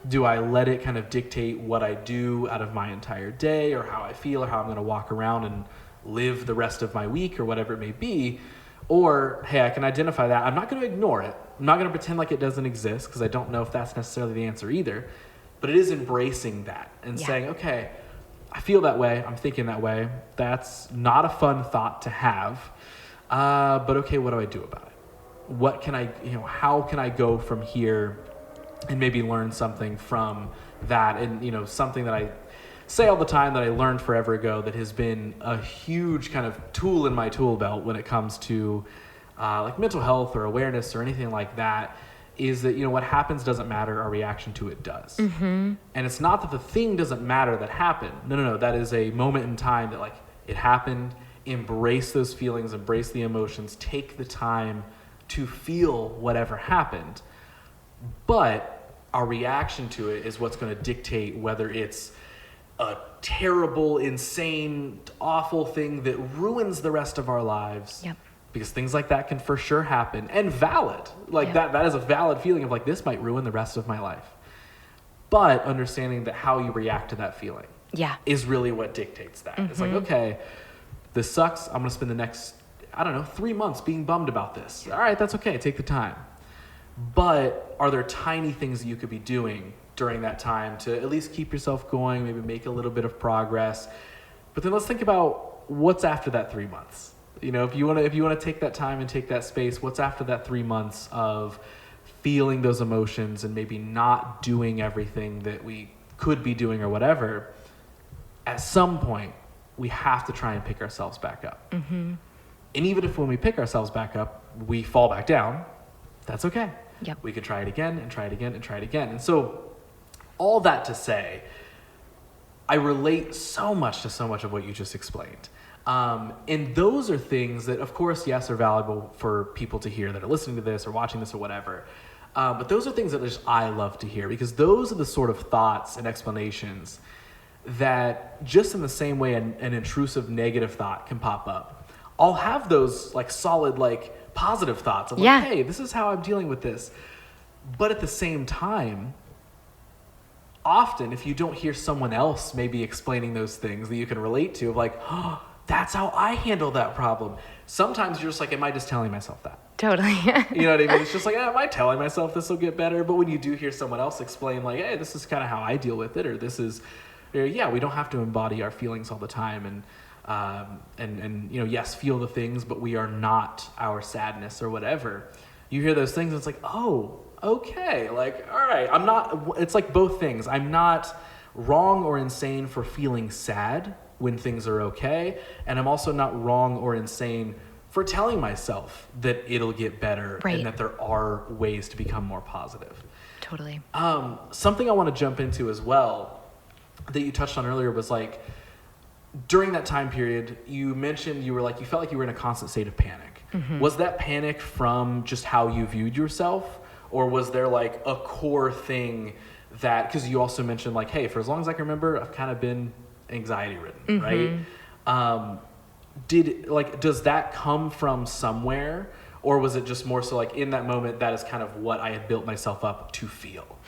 Do I let it kind of dictate what I do out of my entire day, or how I feel, or how I'm going to walk around and live the rest of my week, or whatever it may be? Or, hey, I can identify that. I'm not going to ignore it. I'm not going to pretend like it doesn't exist, because I don't know if that's necessarily the answer either. But it is embracing that and saying, okay, I feel that way. I'm thinking that way. That's not a fun thought to have. But okay, what do I do about it? What can I, how can I go from here and maybe learn something from that? And, something that I say all the time that I learned forever ago that has been a huge kind of tool in my tool belt when it comes to like mental health or awareness or anything like that is that, what happens doesn't matter, our reaction to it does. And it's not that the thing doesn't matter that happened. No. That is a moment in time that, like, it happened. Embrace those feelings, embrace the emotions, take the time to feel whatever happened. But our reaction to it is what's going to dictate whether it's a terrible, insane, awful thing that ruins the rest of our lives. Yep. Because things like that can for sure happen, and valid. Like, that is a valid feeling of, like, this might ruin the rest of my life. But understanding that how you react to that feeling is really what dictates that. It's like, okay, this sucks. I'm going to spend the next, 3 months being bummed about this. All right, that's okay. Take the time. But are there tiny things that you could be doing during that time to at least keep yourself going, maybe make a little bit of progress? But then let's think about what's after that 3 months. If you want to take that time and take that space, what's after that 3 months of feeling those emotions and maybe not doing everything that we could be doing or whatever? At some point, we have to try and pick ourselves back up. And even if when we pick ourselves back up, we fall back down, that's okay. Yep. We can try it again and try it again and try it again. And so all that to say, I relate so much to so much of what you just explained. And those are things that, of course, yes, are valuable for people to hear that are listening to this or watching this or whatever. But those are things that just I love to hear, because those are the sort of thoughts and explanations that, just in the same way an intrusive negative thought can pop up, I'll have those, like, solid, like, positive thoughts of, like, hey, this is how I'm dealing with this. But at the same time, often if you don't hear someone else maybe explaining those things that you can relate to, of like, oh, that's how I handle that problem. Sometimes you're just like, am I just telling myself that? Totally. You know what I mean? It's just like, am I telling myself this will get better? But when you do hear someone else explain, like, hey, this is kind of how I deal with it, or this is, we don't have to embody our feelings all the time, and yes, feel the things, but we are not our sadness or whatever. You hear those things, and it's like, oh, okay, like, all right, it's like both things. I'm not wrong or insane for feeling sad when things are okay, and I'm also not wrong or insane for telling myself that it'll get better, and that there are ways to become more positive. Totally. Something I want to jump into as well that you touched on earlier was, like, during that time period, you mentioned you felt like you were in a constant state of panic. Was that panic from just how you viewed yourself, or was there, like, a core thing that, because you also mentioned, like, hey, for as long as I can remember, I've kind of been anxiety ridden, right? Does that come from somewhere, or was it just more so, like, in that moment, that is kind of what I had built myself up to feel?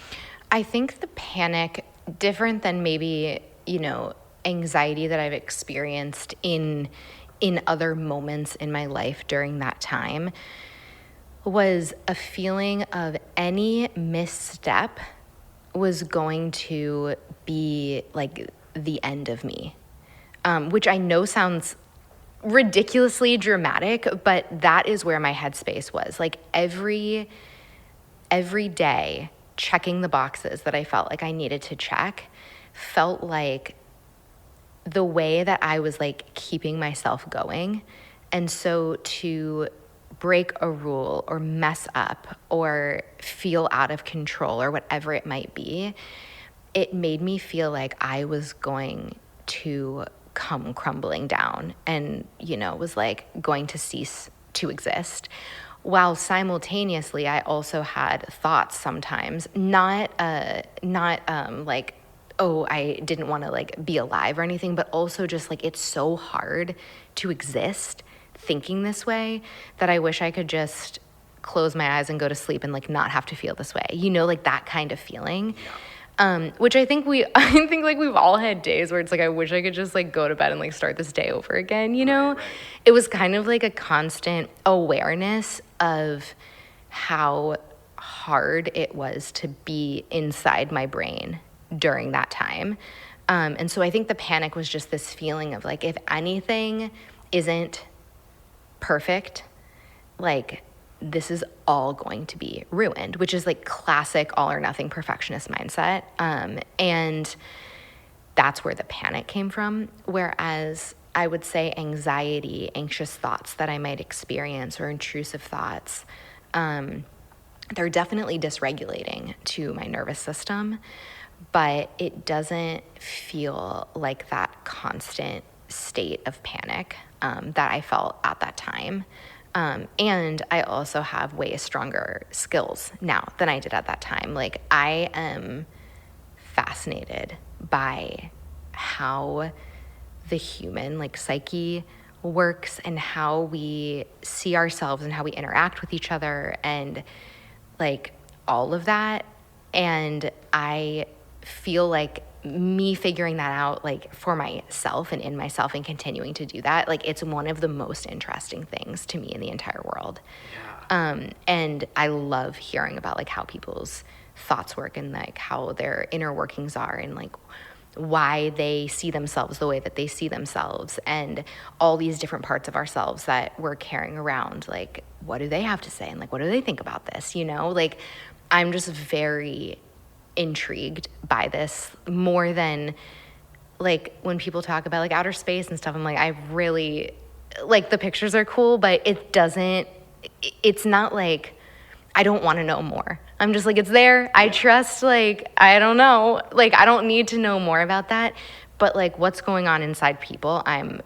I think the panic, different than maybe, anxiety that I've experienced in other moments in my life during that time, was a feeling of any misstep was going to be, like, the end of me, which I know sounds ridiculously dramatic, but that is where my headspace was. Like, every day, checking the boxes that I felt like I needed to check felt like the way that I was, like, keeping myself going. And so to break a rule or mess up or feel out of control or whatever it might be, it made me feel like I was going to come crumbling down and, was, like, going to cease to exist. While simultaneously, I also had thoughts sometimes, not like, oh, I didn't want to, like, be alive or anything, but also just, like, it's so hard to exist thinking this way that I wish I could just close my eyes and go to sleep and, like, not have to feel this way, like, that kind of feeling. Which I think like we've all had days where it's like, I wish I could just, like, go to bed and, like, start this day over again, Right. It was kind of like a constant awareness of how hard it was to be inside my brain during that time. And so I think the panic was just this feeling of, like, if anything isn't perfect, like, this is all going to be ruined, which is, like, classic all or nothing perfectionist mindset. And that's where the panic came from. Whereas I would say anxiety, anxious thoughts that I might experience, or intrusive thoughts, they're definitely dysregulating to my nervous system, but it doesn't feel like that constant state of panic that I felt at that time. And I also have way stronger skills now than I did at that time. Like, I am fascinated by how the human like psyche works and how we see ourselves and how we interact with each other and like all of that. And I feel like me figuring that out like for myself and in myself and continuing to do that, like it's one of the most interesting things to me in the entire world. And I love hearing about like how people's thoughts work and like how their inner workings are and like why they see themselves the way that they see themselves and all these different parts of ourselves that we're carrying around. Like, what do they have to say? And like, what do they think about this? You know, like I'm just very intrigued by this more than like when people talk about like outer space and stuff. I'm like, I really like the pictures are cool, but it's not like I don't want to know more. I'm just like, it's there. I trust, like, I don't know. Like, I don't need to know more about that. But like what's going on inside people, I'm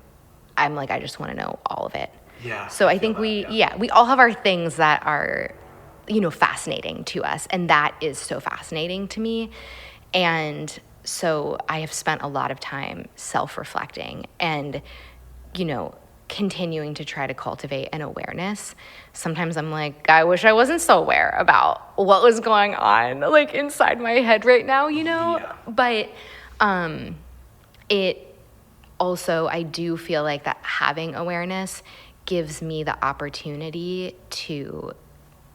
like, I just want to know all of it. Yeah. So I think we all have our things that are, you know, fascinating to us. And that is so fascinating to me. And so I have spent a lot of time self-reflecting and, you know, continuing to try to cultivate an awareness. Sometimes I'm like, I wish I wasn't so aware about what was going on like inside my head right now, you know? Yeah. But it also, I do feel like that having awareness gives me the opportunity to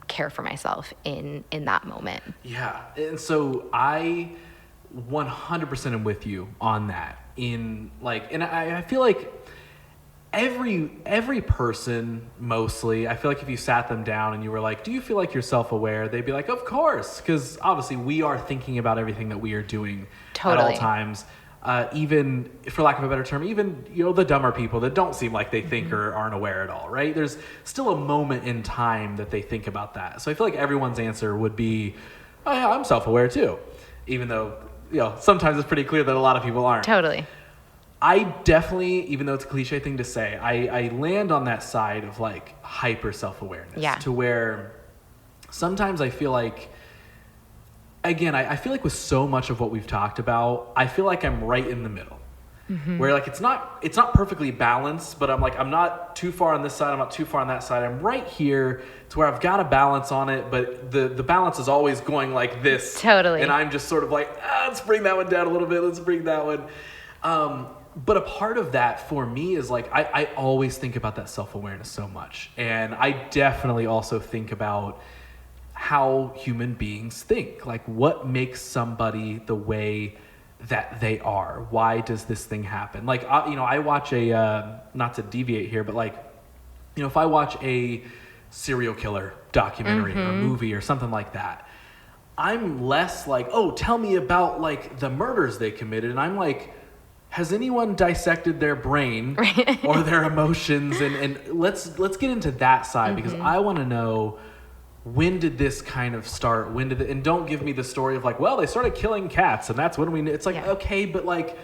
care for myself in that moment. Yeah. And so I 100% am with you on that in like, and I feel like every person mostly, I feel like if you sat them down and you were like, do you feel like you're self-aware? They'd be like, of course. Because obviously we are thinking about everything that we are doing at all times. Even, for lack of a better term, even, you know, the dumber people that don't seem like they think or aren't aware at all, right? There's still a moment in time that they think about that. So I feel like everyone's answer would be, oh yeah, I'm self-aware too. Even though, you know, sometimes it's pretty clear that a lot of people aren't. Totally. I definitely, even though it's a cliche thing to say, I land on that side of like hyper self-awareness. Yeah. To where sometimes I feel like, again, I feel like with so much of what we've talked about, I feel like I'm right in the middle. Mm-hmm. Where like it's not perfectly balanced, but I'm like, I'm not too far on this side, I'm not too far on that side. I'm right here to where I've got a balance on it, but the balance is always going like this. Totally. And I'm just sort of like, let's bring that one down a little bit, let's bring that one. But a part of that for me is like, I always think about that self-awareness so much. And I definitely also think about how human beings think. Like, what makes somebody the way that they are? Why does this thing happen? Like, you know, I watch not to deviate here, but like, you know, if I watch a serial killer documentary or movie or something like that, I'm less like, oh, tell me about like the murders they committed. And I'm like, has anyone dissected their brain or their emotions? And let's get into that side because I want to know, when did this kind of start? And don't give me the story of like, well, they started killing cats and that's when we knew. It's like, okay, but like,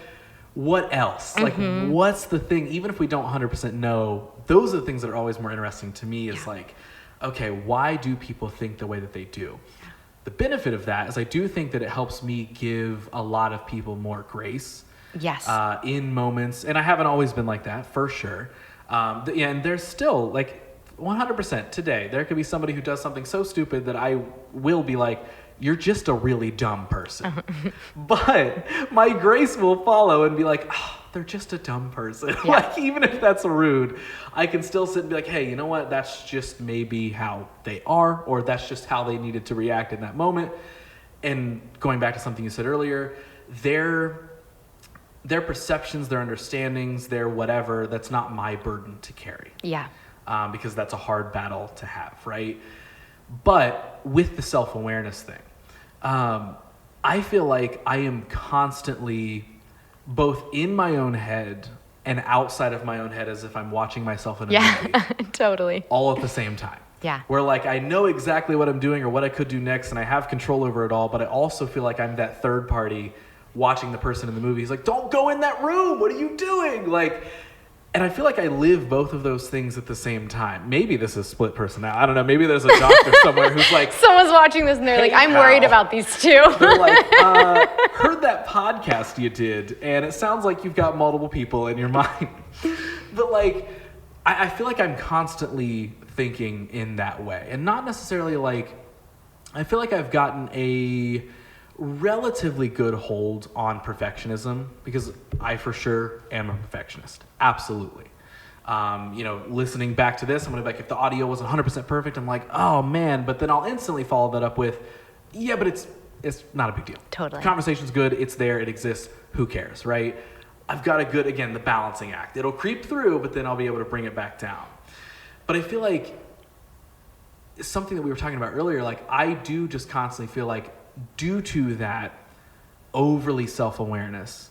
what else? Like, what's the thing? Even if we don't 100% know, those are the things that are always more interesting to me is like, okay, why do people think the way that they do? The benefit of that is I do think that it helps me give a lot of people more grace. Yes. In moments, and I haven't always been like that, for sure. And there's still, like, 100% today, there could be somebody who does something so stupid that I will be like, you're just a really dumb person. But my grace will follow and be like, oh, they're just a dumb person. Yeah. Like, even if that's rude, I can still sit and be like, hey, you know what? That's just maybe how they are, or that's just how they needed to react in that moment. And going back to something you said earlier, their perceptions, their understandings, their whatever, that's not my burden to carry. Yeah. Because that's a hard battle to have, right? But with the self-awareness thing, I feel like I am constantly both in my own head and outside of my own head as if I'm watching myself in a movie. Totally. All at the same time. Yeah. Where like I know exactly what I'm doing or what I could do next and I have control over it all, but I also feel like I'm that third party watching the person in the movie. He's like, don't go in that room. What are you doing? Like, and I feel like I live both of those things at the same time. Maybe this is split personality. I don't know. Maybe there's a doctor somewhere who's like, someone's watching this and they're "Hey, like, I'm pal." worried about these two. They're like, heard that podcast you did, and it sounds like you've got multiple people in your mind. But like, I feel like I'm constantly thinking in that way, and not necessarily like, I feel like I've gotten a relatively good hold on perfectionism because I for sure am a perfectionist. Absolutely. Listening back to this, I'm going to be like, if the audio wasn't 100% perfect, I'm like, oh man, but then I'll instantly follow that up with, yeah, but it's not a big deal. Totally. The conversation's good. It's there. It exists. Who cares, right? I've got a good, again, the balancing act. It'll creep through, but then I'll be able to bring it back down. But I feel like it's something that we were talking about earlier. Like I do just constantly feel like due to that overly self-awareness,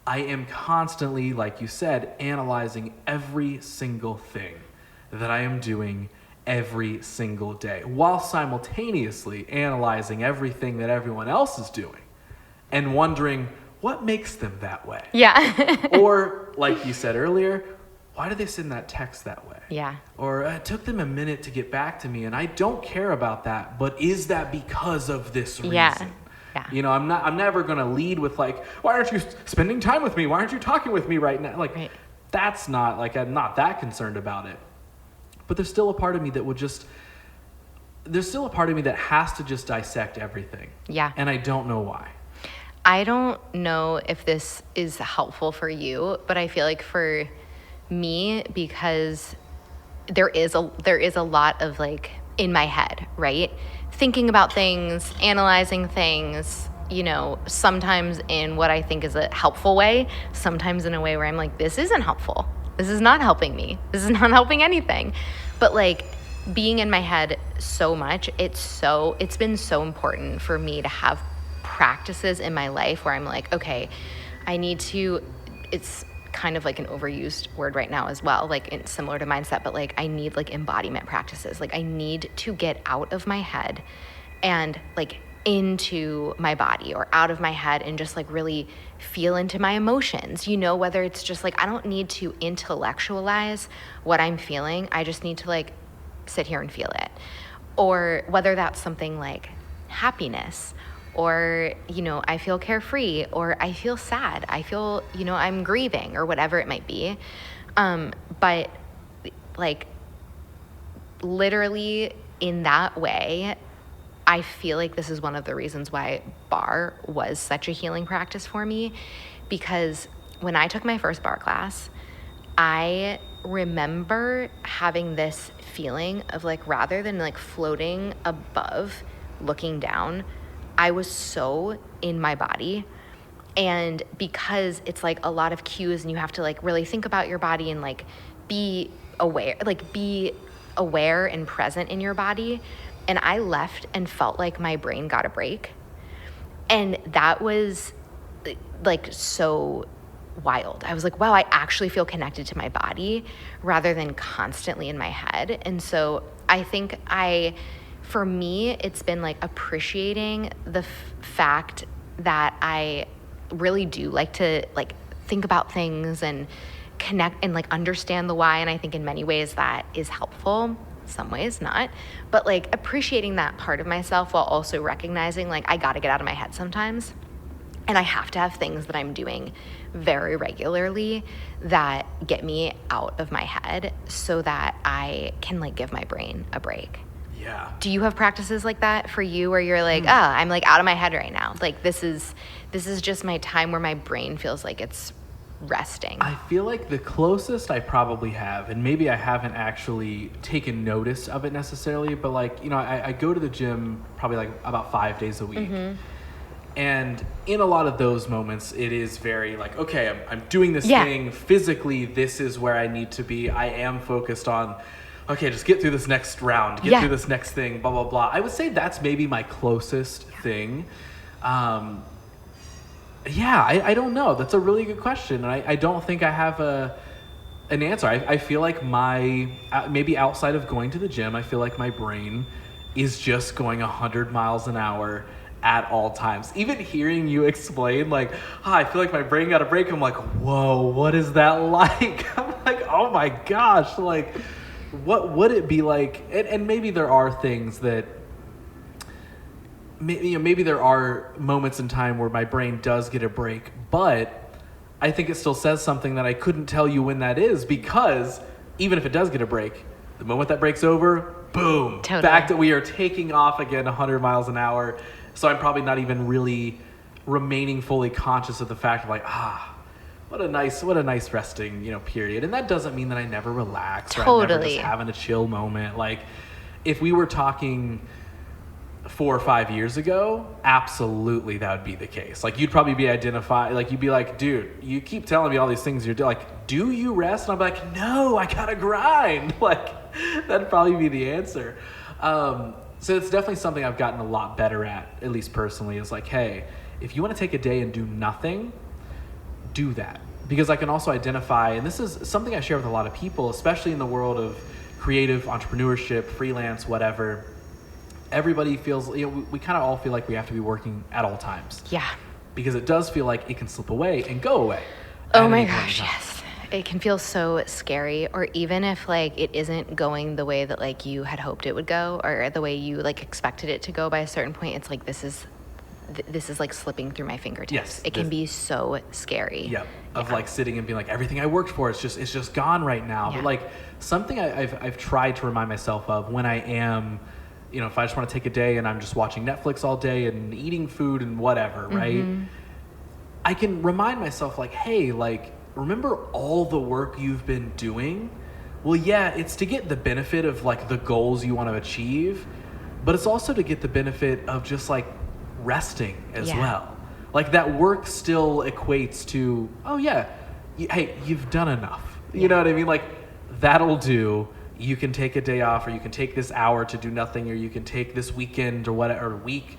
I am constantly, like you said, analyzing every single thing that I am doing every single day while simultaneously analyzing everything that everyone else is doing and wondering what makes them that way. Yeah. Or like you said earlier, why did they send that text that way? Yeah. Or it took them a minute to get back to me and I don't care about that, but is that because of this reason? Yeah. Yeah. I'm never going to lead with like, why aren't you spending time with me? Why aren't you talking with me right now? Like, right. That's not like, I'm not that concerned about it. But there's still a part of me that has to just dissect everything. Yeah. And I don't know why. I don't know if this is helpful for you, but I feel like for me, because there is a lot of like in my head, right? Thinking about things, analyzing things, sometimes in what I think is a helpful way, sometimes in a way where I'm like, this isn't helpful. This is not helping me. This is not helping anything. But like being in my head so much, it's been so important for me to have practices in my life where I'm like, okay, it's kind of like an overused word right now as well, like it's similar to mindset, but like I need like embodiment practices. Like I need to get out of my head and like into my body or out of my head and just like really feel into my emotions, whether it's just like, I don't need to intellectualize what I'm feeling. I just need to like sit here and feel it. Or whether that's something like happiness or, I feel carefree, or I feel sad, I feel, I'm grieving, or whatever it might be. But like literally in that way, I feel like this is one of the reasons why barre was such a healing practice for me, because when I took my first barre class, I remember having this feeling of like, rather than like floating above, looking down, I was so in my body. And because it's like a lot of cues and you have to like really think about your body and like be aware and present in your body. And I left and felt like my brain got a break. And that was like so wild. I was like, wow, I actually feel connected to my body rather than constantly in my head. And so I think for me, it's been like appreciating the fact that I really do like to like think about things and connect and like understand the why. And I think in many ways that is helpful, some ways not, but like appreciating that part of myself while also recognizing like I got to get out of my head sometimes. And I have to have things that I'm doing very regularly that get me out of my head so that I can like give my brain a break. Yeah. Do you have practices like that for you where you're like, I'm like out of my head right now. Like this is just my time where my brain feels like it's resting. I feel like the closest I probably have, and maybe I haven't actually taken notice of it necessarily, but like, I go to the gym probably like about 5 days a week. Mm-hmm. And in a lot of those moments, it is very like, okay, I'm doing this thing physically. This is where I need to be. I am focused on, okay, just get through this next round, get through this next thing, blah, blah, blah. I would say that's maybe my closest thing. I don't know. That's a really good question. And I don't think I have an answer. I feel like maybe outside of going to the gym, I feel like my brain is just going 100 miles an hour at all times. Even hearing you explain, like, I feel like my brain got a break. I'm like, whoa, what is that like? I'm like, oh my gosh, like, what would it be like? And maybe there are things that, maybe there are moments in time where my brain does get a break, but I think it still says something that I couldn't tell you when that is, because even if it does get a break, the moment that break's over, boom, Totally. back that we are taking off again 100 miles an hour. So I'm probably not even really remaining fully conscious of the fact of like, what a nice resting, period. And that doesn't mean that I never relax or I'm never Totally. just having a chill moment. Like, if we were talking 4 or 5 years ago, absolutely that would be the case. Like, you'd probably be you'd be like, dude, you keep telling me all these things you're doing. Like, do you rest? And I'm like, no, I gotta grind. Like, that'd probably be the answer. So it's definitely something I've gotten a lot better at least personally, is like, hey, if you want to take a day and do nothing, do that. Because I can also identify, and this is something I share with a lot of people, especially in the world of creative entrepreneurship, freelance, whatever. Everybody feels, we kind of all feel like we have to be working at all times. Yeah. Because it does feel like it can slip away and go away. Oh my gosh, yes. It can feel so scary. Or even if like it isn't going the way that like you had hoped it would go, or the way you like expected it to go by a certain point, it's like this is like slipping through my fingertips. Yes, it can be so scary. Yeah. Of like sitting and being like, everything I worked for, it's just gone right now. Yeah. But like something I've tried to remind myself of when I am, if I just want to take a day and I'm just watching Netflix all day and eating food and whatever, right? I can remind myself like, hey, like, remember all the work you've been doing? Well, yeah, it's to get the benefit of like the goals you want to achieve, but it's also to get the benefit of just like resting as well. Like, that work still equates to, oh yeah, hey, you've done enough. You know what I mean? Like, that'll do. You can take a day off, or you can take this hour to do nothing, or you can take this weekend or whatever, or week,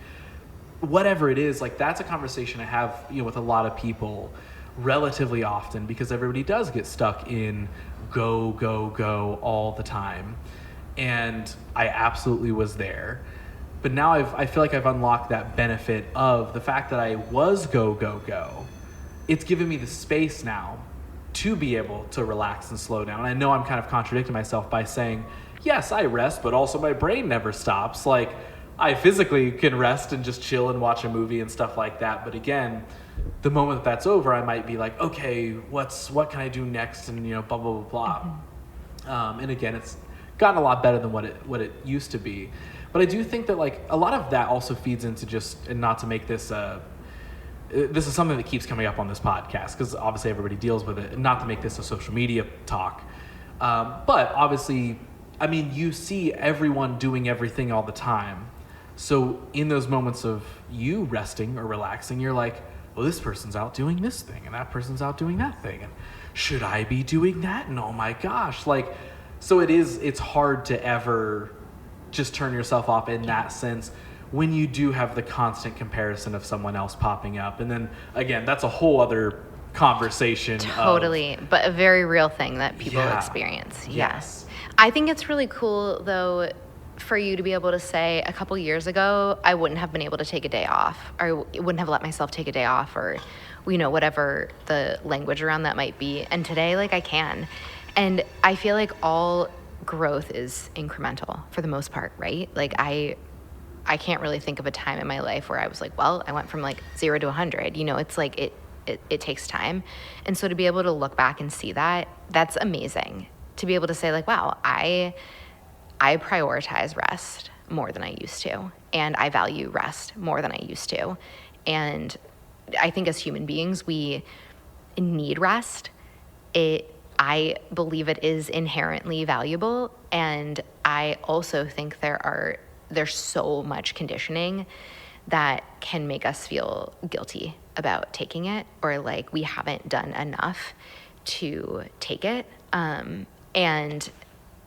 whatever it is. Like, that's a conversation I have, with a lot of people relatively often, because everybody does get stuck in go, go, go all the time. And I absolutely was there. But now I feel like I've unlocked that benefit of the fact that I was go, go, go. It's given me the space now to be able to relax and slow down. I know I'm kind of contradicting myself by saying, yes, I rest, but also my brain never stops. Like, I physically can rest and just chill and watch a movie and stuff like that. But again, the moment that's over, I might be like, okay, what can I do next? And, blah, blah, blah, blah. And again, it's gotten a lot better than what it used to be. But I do think that like a lot of that also feeds into just, and not to make this, this is something that keeps coming up on this podcast, because obviously everybody deals with it, and not to make this a social media talk. But obviously, I mean, you see everyone doing everything all the time. So in those moments of you resting or relaxing, you're like, well, this person's out doing this thing, and that person's out doing that thing. And should I be doing that? And oh my gosh, like, so it's hard to ever just turn yourself off in that sense when you do have the constant comparison of someone else popping up. And then again, that's a whole other conversation. Totally. But a very real thing that people experience. Yes. I think it's really cool though, for you to be able to say, a couple years ago, I wouldn't have been able to take a day off, or wouldn't have let myself take a day off, or, whatever the language around that might be. And today, like, I can. And I feel like all growth is incremental for the most part, right? Like, I can't really think of a time in my life where I was like, well, I went from like 0 to 100. It's like it takes time. And so to be able to look back and see that, that's amazing. To be able to say like, wow, I prioritize rest more than I used to, and I value rest more than I used to. And I think as human beings, we need rest. I believe it is inherently valuable, and I also think there's so much conditioning that can make us feel guilty about taking it, or like we haven't done enough to take it. And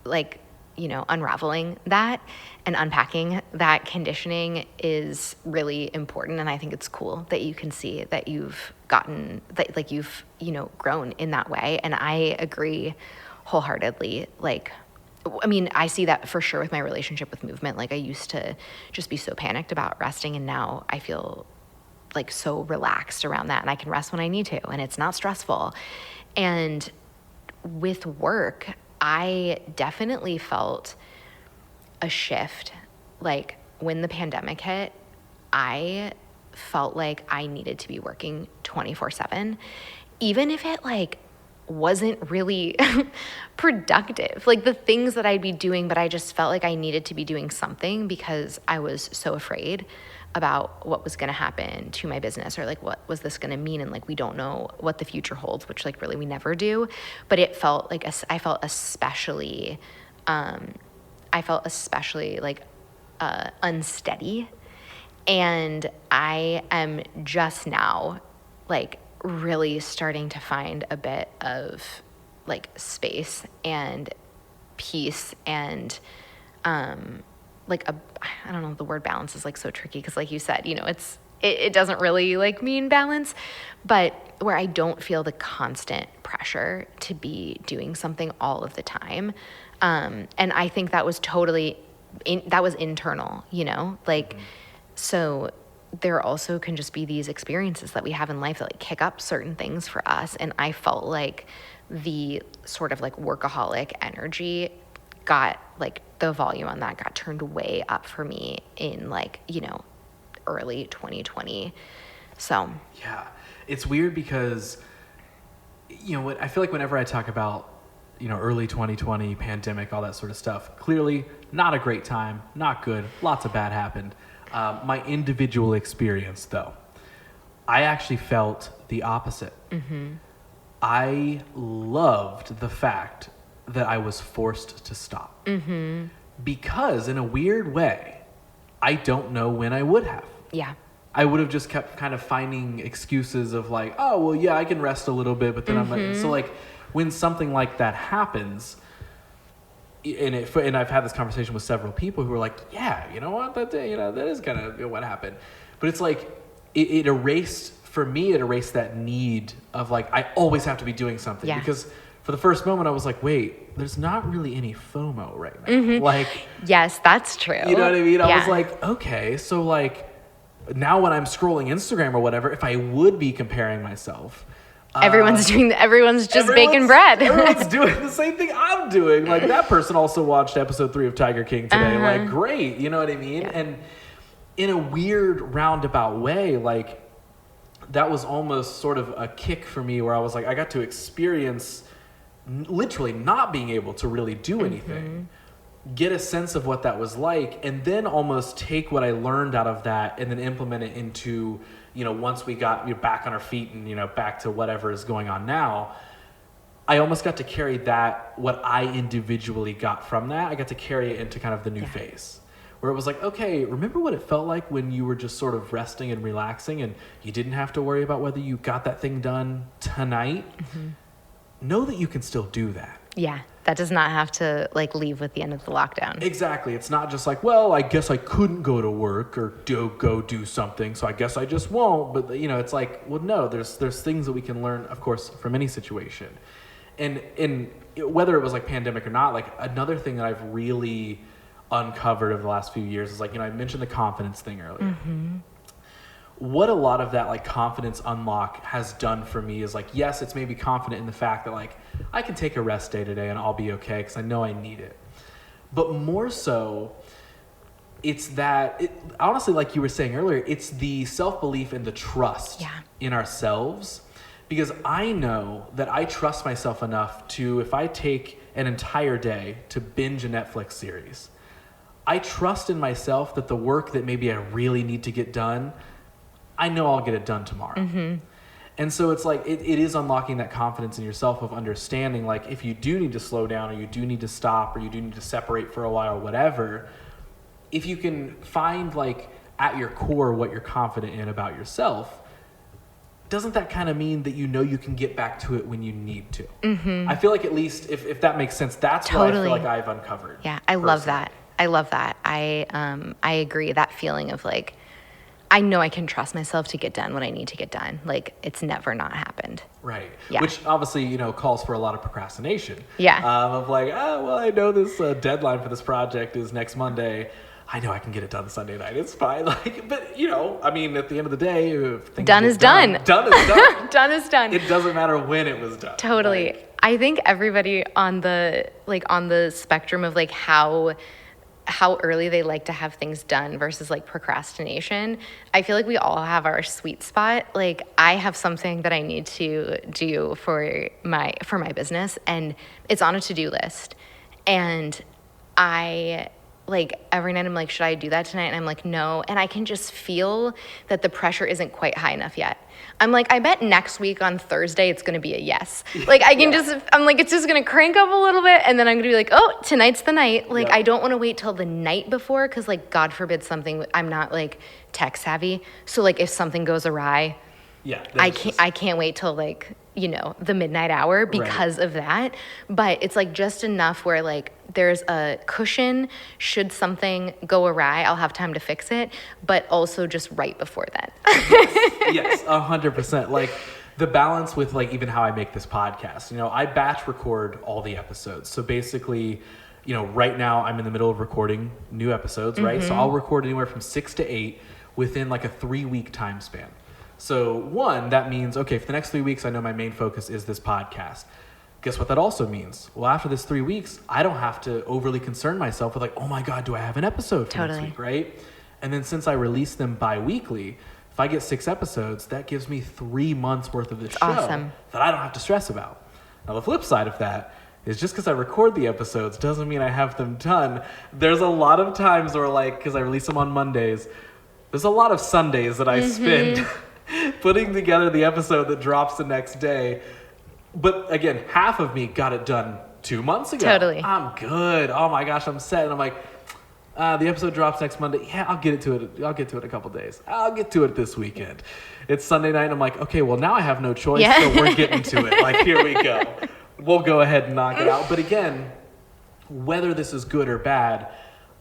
like, unraveling that and unpacking that conditioning is really important. And I think it's cool that you can see that you've gotten that, like you've, grown in that way. And I agree wholeheartedly. I see that for sure with my relationship with movement. Like I used to just be so panicked about resting, and now I feel like so relaxed around that, and I can rest when I need to, and it's not stressful. And with work, I definitely felt a shift. Like when the pandemic hit, I felt like I needed to be working 24/7, even if it wasn't really productive, like the things that I'd be doing, but I just felt like I needed to be doing something because I was so afraid about what was going to happen to my business, or what was this going to mean. And we don't know what the future holds, which really we never do. But it felt like I felt especially unsteady. And I am just now really starting to find a bit of space and peace and I don't know, the word balance is so tricky because you said, it doesn't really mean balance, but where I don't feel the constant pressure to be doing something all of the time. And I think that was totally that was internal, so there also can just be these experiences that we have in life that kick up certain things for us. And I felt like the sort of workaholic energy got the volume on that got turned way up for me in early 2020. So yeah, it's weird because I feel like whenever I talk about early 2020 pandemic, all that sort of stuff, clearly not a great time, not good, lots of bad happened. My individual experience though, I actually felt the opposite. Mm-hmm. I loved the fact that I was forced to stop. Mm-hmm. Because in a weird way, I don't know when I would have. Yeah. I would have just kept kind of finding excuses of oh, well, yeah, I can rest a little bit, but then Mm-hmm. so when something like that happens, and I've had this conversation with several people who are like, yeah, you know what, that is kind of what happened. But it's it erased that need of I always have to be doing something. Yeah. Because for the first moment I was wait, there's not really any FOMO right now. Mm-hmm. Yes, that's true. You know what I mean? Yeah. I was okay, so now when I'm scrolling Instagram or whatever, if I would be comparing myself, everyone's just baking bread. Everyone's doing the same thing I'm doing. That person also watched episode 3 of Tiger King today. Uh-huh. Great. You know what I mean? Yeah. And in a weird roundabout way, that was almost sort of a kick for me where I was I got to experience literally not being able to really do anything, get a sense of what that was like, and then almost take what I learned out of that and then implement it into, once we got back on our feet and, back to whatever is going on now, I almost got to carry that, what I individually got from that, I got to carry it into kind of the new phase. Where it was okay, remember what it felt like when you were just sort of resting and relaxing and you didn't have to worry about whether you got that thing done tonight? Mm-hmm. Know that you can still do that. Yeah, that does not have to leave with the end of the lockdown. Exactly. It's not just well, I guess I couldn't go to work or go do something, so I guess I just won't. But it's well, no, there's things that we can learn, of course, from any situation. And whether it was pandemic or not, another thing that I've really uncovered over the last few years is I mentioned the confidence thing earlier. Mm-hmm. What a lot of that confidence unlock has done for me is yes, it's made me confident in the fact that I can take a rest day today and I'll be okay because I know I need it. But more so, it's that honestly, like you were saying earlier, it's the self-belief and the trust in ourselves, because I know that I trust myself enough to, if I take an entire day to binge a Netflix series, I trust in myself that the work that maybe I really need to get done, I know I'll get it done tomorrow. Mm-hmm. And so it's it is unlocking that confidence in yourself of understanding, if you do need to slow down or you do need to stop or you do need to separate for a while or whatever, if you can find at your core what you're confident in about yourself, doesn't that kind of mean that you can get back to it when you need to? I feel like, at least if that makes sense, that's what I feel like I've uncovered. Yeah, I love that. I love that. I agree. That feeling of like, I know I can trust myself to get done what I need to get done. Like, it's never not happened. Right. Yeah. Which obviously, calls for a lot of procrastination. Yeah. Of like, well, I know this deadline for this project is next Monday. I know I can get it done Sunday night. It's fine. Like, but I mean, at the end of the day, if things Done is done. Done is done. Done is done. It doesn't matter when it was done. Totally. Like, I think everybody on the spectrum of like how early they like to have things done versus like procrastination, I feel like we all have our sweet spot. Like, I have something that I need to do for my business, and it's on a to-do list. And I, like, every night I'm like, should I do that tonight? And I'm like, no. And I can just feel that the pressure isn't quite high enough yet. I'm like, I bet next week on Thursday it's going to be a yes. Like, I can I'm like, it's just going to crank up a little bit. And then I'm going to be like, oh, tonight's the night. Like, I don't want to wait till the night before, because, like, God forbid something, I'm not, like, tech savvy. So, like, if something goes awry, I can't wait till, like, the midnight hour because of that. But it's like just enough where, like, there's a cushion should something go awry, I'll have time to fix it, but also just right before then. Yes, 100%. Like, the balance with, like, even how I make this podcast, I batch record all the episodes. So basically, right now I'm in the middle of recording new episodes, right? So I'll record anywhere from 6 to 8 within like a 3-week time span. So one, that means, okay, for the next 3 weeks, I know my main focus is this podcast. Guess what that also means? Well, after this 3 weeks, I don't have to overly concern myself with like, oh my God, do I have an episode for next week, right? And then since I release them bi-weekly, if I get 6 episodes, that gives me 3 months worth of the show that I don't have to stress about. Now, the flip side of that is just because I record the episodes doesn't mean I have them done. There's a lot of times where, like, because I release them on Mondays, there's a lot of Sundays that I spend putting together the episode that drops the next day. But again, half of me got it done 2 months ago. Totally. I'm good. Oh my gosh, I'm set. And I'm like, the episode drops next Monday. Yeah, I'll get to it in a couple days. I'll get to it this weekend. It's Sunday night, and I'm like, okay, well, now I have no choice, so we're getting to it. Like, here we go. We'll go ahead and knock it out. But again, whether this is good or bad,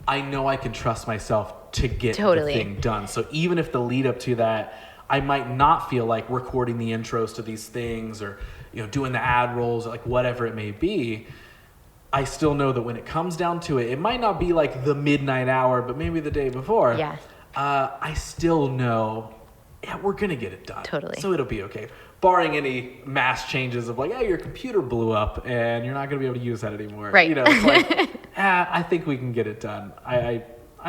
I know I can trust myself to get the thing done. So even if the lead up to that, I might not feel like recording the intros to these things or doing the ad rolls, like whatever it may be, I still know that when it comes down to it, it might not be like the midnight hour, but maybe the day before. Yeah. I still know, we're going to get it done. Totally. So it'll be okay. Barring any mass changes of like, your computer blew up and you're not going to be able to use that anymore. Right. It's like, I think we can get it done. I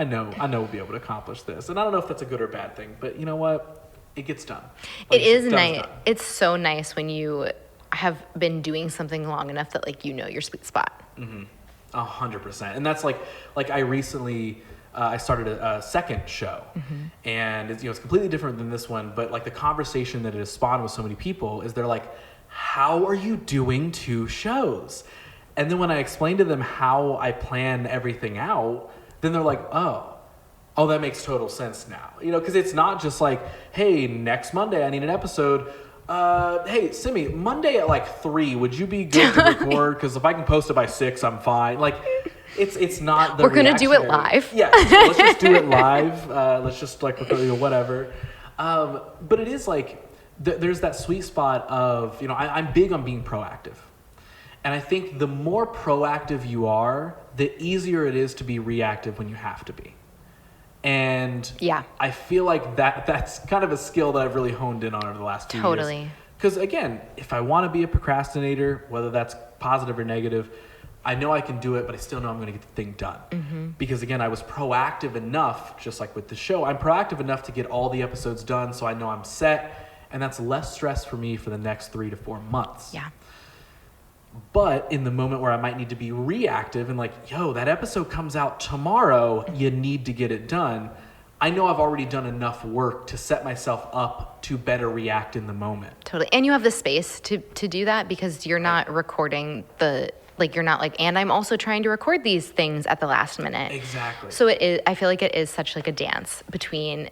know we'll be able to accomplish this. And I don't know if that's a good or bad thing, but you know what? It gets done. Like, it is nice. It's so nice when you have been doing something long enough that like your sweet spot. 100%. And that's like I recently I started a second show, and it's completely different than this one. But like the conversation that it has spawned with so many people is they're like, "How are you doing 2 shows?" And then when I explained to them how I plan everything out, then they're like, Oh, that makes total sense now. Because it's not just like, hey, next Monday I need an episode. Hey, Simi, Monday at like 3, would you be good to record? Because if I can post it by 6, I'm fine. Like, it's not the We're going to do it live. Yeah, so let's just do it live. Let's just like record, whatever. But it is like, there's that sweet spot of, I'm big on being proactive. And I think the more proactive you are, the easier it is to be reactive when you have to be. And I feel like that's kind of a skill that I've really honed in on over the last 2 years. Totally. Because again, if I want to be a procrastinator, whether that's positive or negative, I know I can do it, but I still know I'm going to get the thing done. Because again, I was proactive enough, just like with the show, I'm proactive enough to get all the episodes done so I know I'm set. And that's less stress for me for the next 3 to 4 months. Yeah. But in the moment where I might need to be reactive and like, that episode comes out tomorrow, you need to get it done. I know I've already done enough work to set myself up to better react in the moment. Totally. And you have the space to do that because you're not recording the like you're not like, and I'm also trying to record these things at the last minute. Exactly. So it is, I feel like it is such like a dance between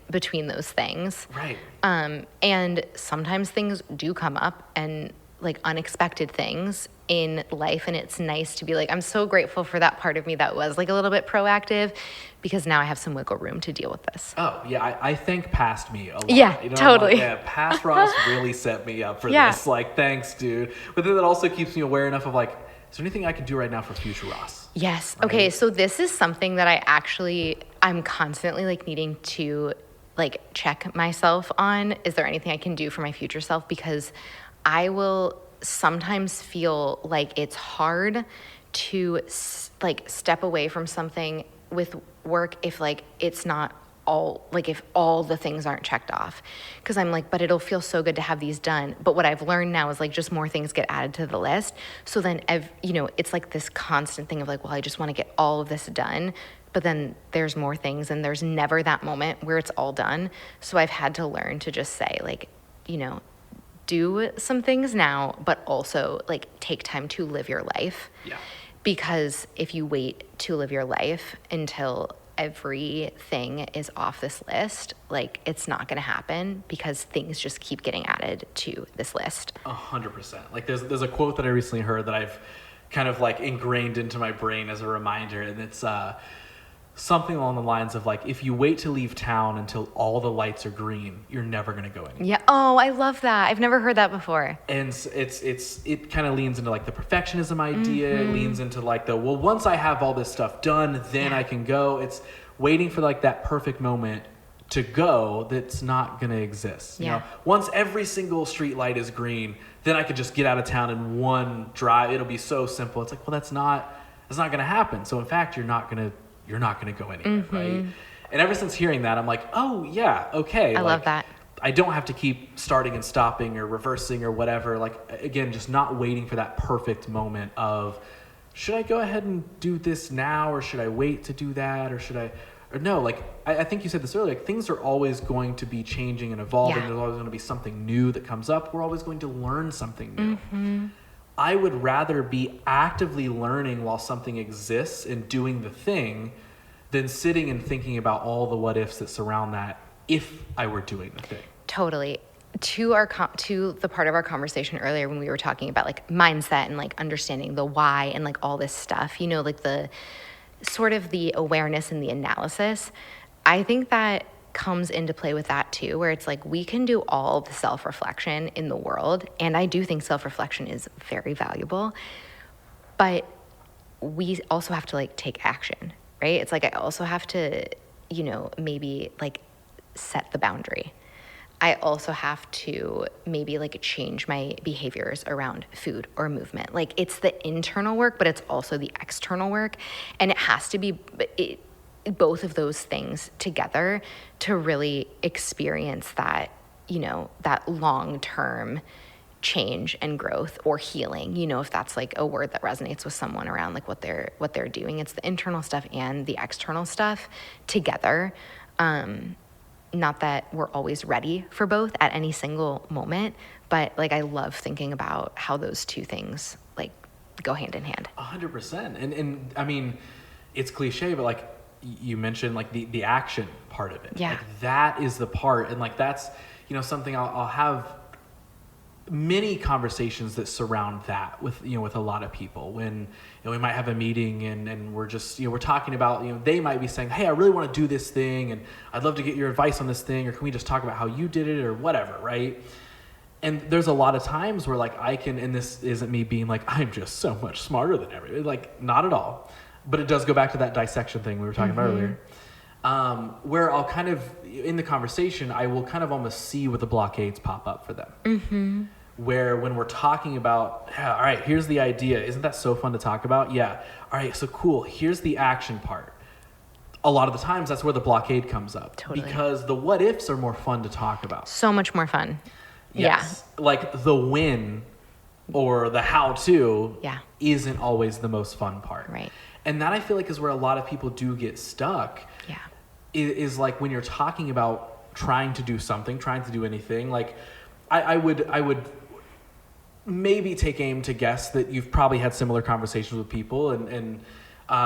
those things. Right. And sometimes things do come up and like unexpected things in life. And it's nice to be like, I'm so grateful for that part of me that was like a little bit proactive, because now I have some wiggle room to deal with this. Oh, yeah, I thank past me a lot. Yeah, totally. Like, yeah, past Ross really set me up for this. Like, thanks, dude. But then that also keeps me aware enough of like, is there anything I can do right now for future Ross? Yes. Right? Okay, so this is something that I'm constantly like needing to like check myself on. Is there anything I can do for my future self? Because I will sometimes feel like it's hard to like step away from something with work if like it's not all, like if all the things aren't checked off, because I'm like, but it'll feel so good to have these done. But what I've learned now is like just more things get added to the list. So then it's like this constant thing of like, well, I just want to get all of this done, but then there's more things and there's never that moment where it's all done. So I've had to learn to just say like, do some things now, but also like take time to live your life. Yeah. Because if you wait to live your life until everything is off this list, like it's not going to happen, because things just keep getting added to this list. 100%. Like there's a quote that I recently heard that I've kind of like ingrained into my brain as a reminder, and it's something along the lines of like, if you wait to leave town until all the lights are green, you're never going to go anywhere. Yeah. Oh, I love that. I've never heard that before. And it kind of leans into like the perfectionism idea. It leans into like well, once I have all this stuff done, then I can go. It's waiting for like that perfect moment to go that's not going to exist. You know, once every single street light is green, then I could just get out of town in one drive. It'll be so simple. It's like, well, that's not going to happen. So in fact, you're not going to go anywhere, right? And ever since hearing that, I'm like, oh yeah, okay. I love that. I don't have to keep starting and stopping or reversing or whatever. Like, again, just not waiting for that perfect moment of, should I go ahead and do this now, or should I wait to do that, or no, like, I think you said this earlier, like, things are always going to be changing and evolving. Yeah. There's always going to be something new that comes up. We're always going to learn something new. I would rather be actively learning while something exists and doing the thing than sitting and thinking about all the what ifs that surround that if I were doing the thing. Totally. To the part of our conversation earlier when we were talking about like mindset and like understanding the why and like all this stuff, like the sort of the awareness and the analysis, I think that comes into play with that too, where it's like we can do all the self-reflection in the world, and I do think self-reflection is very valuable, but we also have to like take action, right? It's like I also have to, maybe like set the boundary. I also have to maybe like change my behaviors around food or movement. Like it's the internal work, but it's also the external work, and it has to be both of those things together to really experience that, that long-term change and growth or healing, if that's like a word that resonates with someone around like what they're doing. It's the internal stuff and the external stuff together. Not that we're always ready for both at any single moment, but like I love thinking about how those two things like go hand in hand. 100%. And I mean, it's cliche, but like you mentioned like the action part of it. Yeah. Like that is the part. And like that's, something I'll have many conversations that surround that with a lot of people when we might have a meeting and we're just we're talking about they might be saying, hey, I really want to do this thing and I'd love to get your advice on this thing, or can we just talk about how you did it or whatever, right? And there's a lot of times where like I can, and this isn't me being like I'm just so much smarter than everybody, like not at all, but it does go back to that dissection thing we were talking about earlier, where I'll kind of in the conversation I will kind of almost see what the blockades pop up for them. Where when we're talking about, all right, here's the idea. Isn't that so fun to talk about? Yeah. All right, so cool. Here's the action part. A lot of the times that's where the blockade comes up. Totally. Because the what ifs are more fun to talk about. So much more fun. Yes. Yeah. Like the when or the how to isn't always the most fun part. Right. And that I feel like is where a lot of people do get stuck. Yeah. Is like when you're talking about trying to do something, trying to do anything, like I would maybe take aim to guess that you've probably had similar conversations with people, and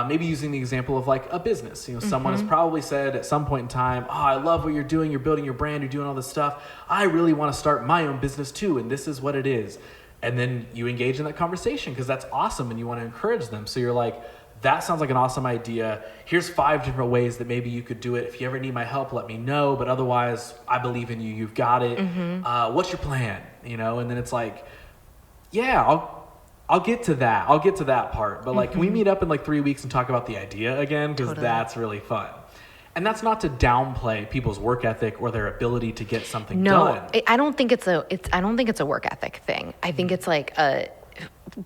maybe using the example of like a business. Someone has probably said at some point in time, oh, I love what you're doing. You're building your brand. You're doing all this stuff. I really want to start my own business too. And this is what it is. And then you engage in that conversation because that's awesome and you want to encourage them. So you're like, that sounds like an awesome idea. Here's 5 different ways that maybe you could do it. If you ever need my help, let me know. But otherwise, I believe in you. You've got it. What's your plan? And then it's like, yeah, I'll get to that. I'll get to that part. But like, can we meet up in like 3 weeks and talk about the idea again? Because that's really fun. And that's not to downplay people's work ethic or their ability to get something done. I don't think it's a work ethic thing. I think it's like a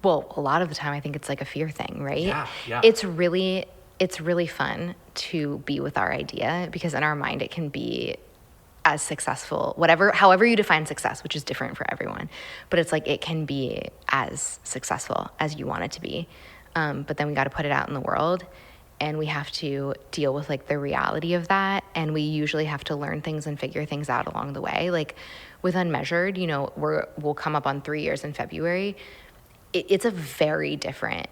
lot of the time I think it's like a fear thing, right? Yeah. It's really fun to be with our idea because in our mind it can be as successful, however you define success, which is different for everyone. But it's like it can be as successful as you want it to be. But then we got to put it out in the world. And we have to deal with like the reality of that. And we usually have to learn things and figure things out along the way. Like with Unmeasured, we'll come up on 3 years in February. It's a very different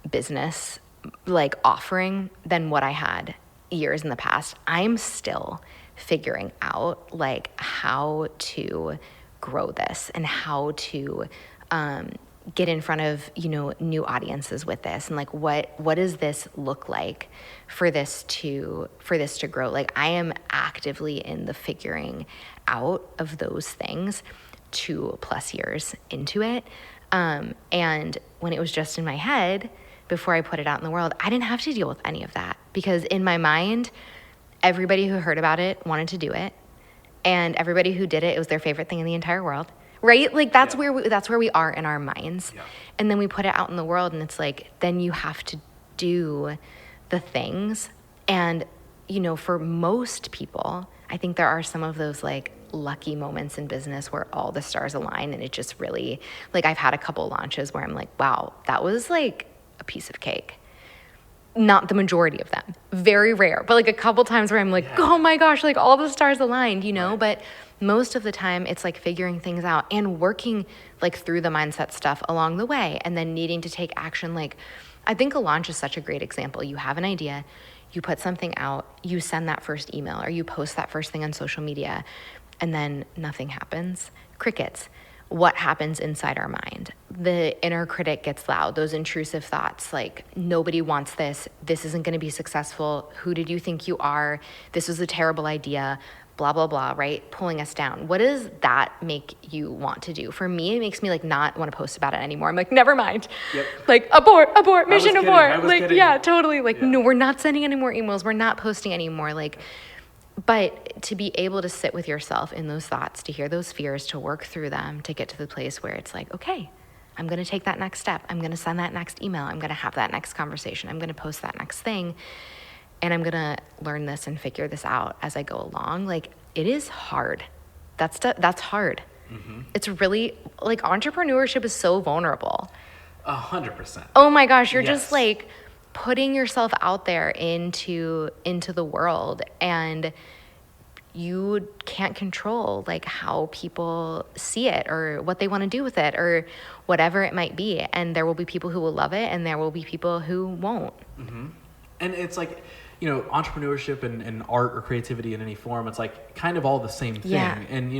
business like offering than what I had years in the past. I'm still figuring out like how to grow this and how to, get in front of, new audiences with this and like what does this look like for this to grow? Like I am actively in the figuring out of those things 2+ years into it. And when it was just in my head before I put it out in the world, I didn't have to deal with any of that because in my mind, everybody who heard about it wanted to do it. And everybody who did it was their favorite thing in the entire world. Right? Like that's where we are in our minds. Yeah. And then we put it out in the world and it's like, then you have to do the things. And, for most people, I think there are some of those like lucky moments in business where all the stars align and it just really, like I've had a couple launches where I'm like, wow, that was like a piece of cake. Not the majority of them, very rare, but like a couple times where I'm like, oh my gosh, like all the stars aligned, right. But most of the time it's like figuring things out and working like through the mindset stuff along the way and then needing to take action. Like I think a launch is such a great example. You have an idea, you put something out, you send that first email or you post that first thing on social media and then nothing happens. Crickets. What happens inside our mind? The inner critic gets loud, those intrusive thoughts like nobody wants this isn't going to be successful, who did you think you are, this was a terrible idea, blah, blah, blah, right? Pulling us down. What does that make you want to do? For me, it makes me like not want to post about it anymore. I'm like, never mind. Yep. Like abort, mission abort. Like, kidding. Yeah, totally. Like, no, we're not sending any more emails. We're not posting anymore. Like, but to be able to sit with yourself in those thoughts, to hear those fears, to work through them, to get to the place where it's like, okay, I'm going to take that next step. I'm going to send that next email. I'm going to have that next conversation. I'm going to post that next thing. And I'm going to learn this and figure this out as I go along. Like, it is hard. That's hard. Mm-hmm. It's really, like, entrepreneurship is so vulnerable. 100%. Oh my gosh, you're just like putting yourself out there into the world, and you can't control like how people see it or what they want to do with it or whatever it might be. And there will be people who will love it and there will be people who won't. Mm-hmm. And it's like, entrepreneurship and art or creativity in any form, it's like kind of all the same thing. Yeah. And,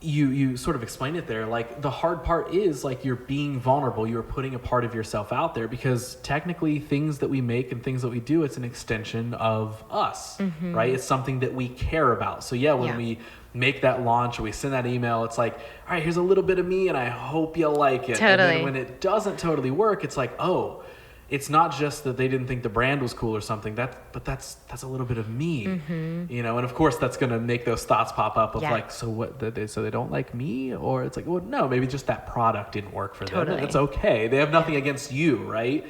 you sort of explained it there. Like the hard part is like you're being vulnerable. You're putting a part of yourself out there because technically things that we make and things that we do, it's an extension of us, mm-hmm. right? It's something that we care about. So when we make that launch or we send that email, it's like, all right, here's a little bit of me and I hope you like it. Totally. And then when it doesn't totally work, it's like, oh, it's not just that they didn't think the brand was cool or something. But that's a little bit of me, mm-hmm. And of course that's going to make those thoughts pop up of like, so what? So they don't like me, or it's like, well, no, maybe just that product didn't work for them. It's okay. They have nothing against you, right?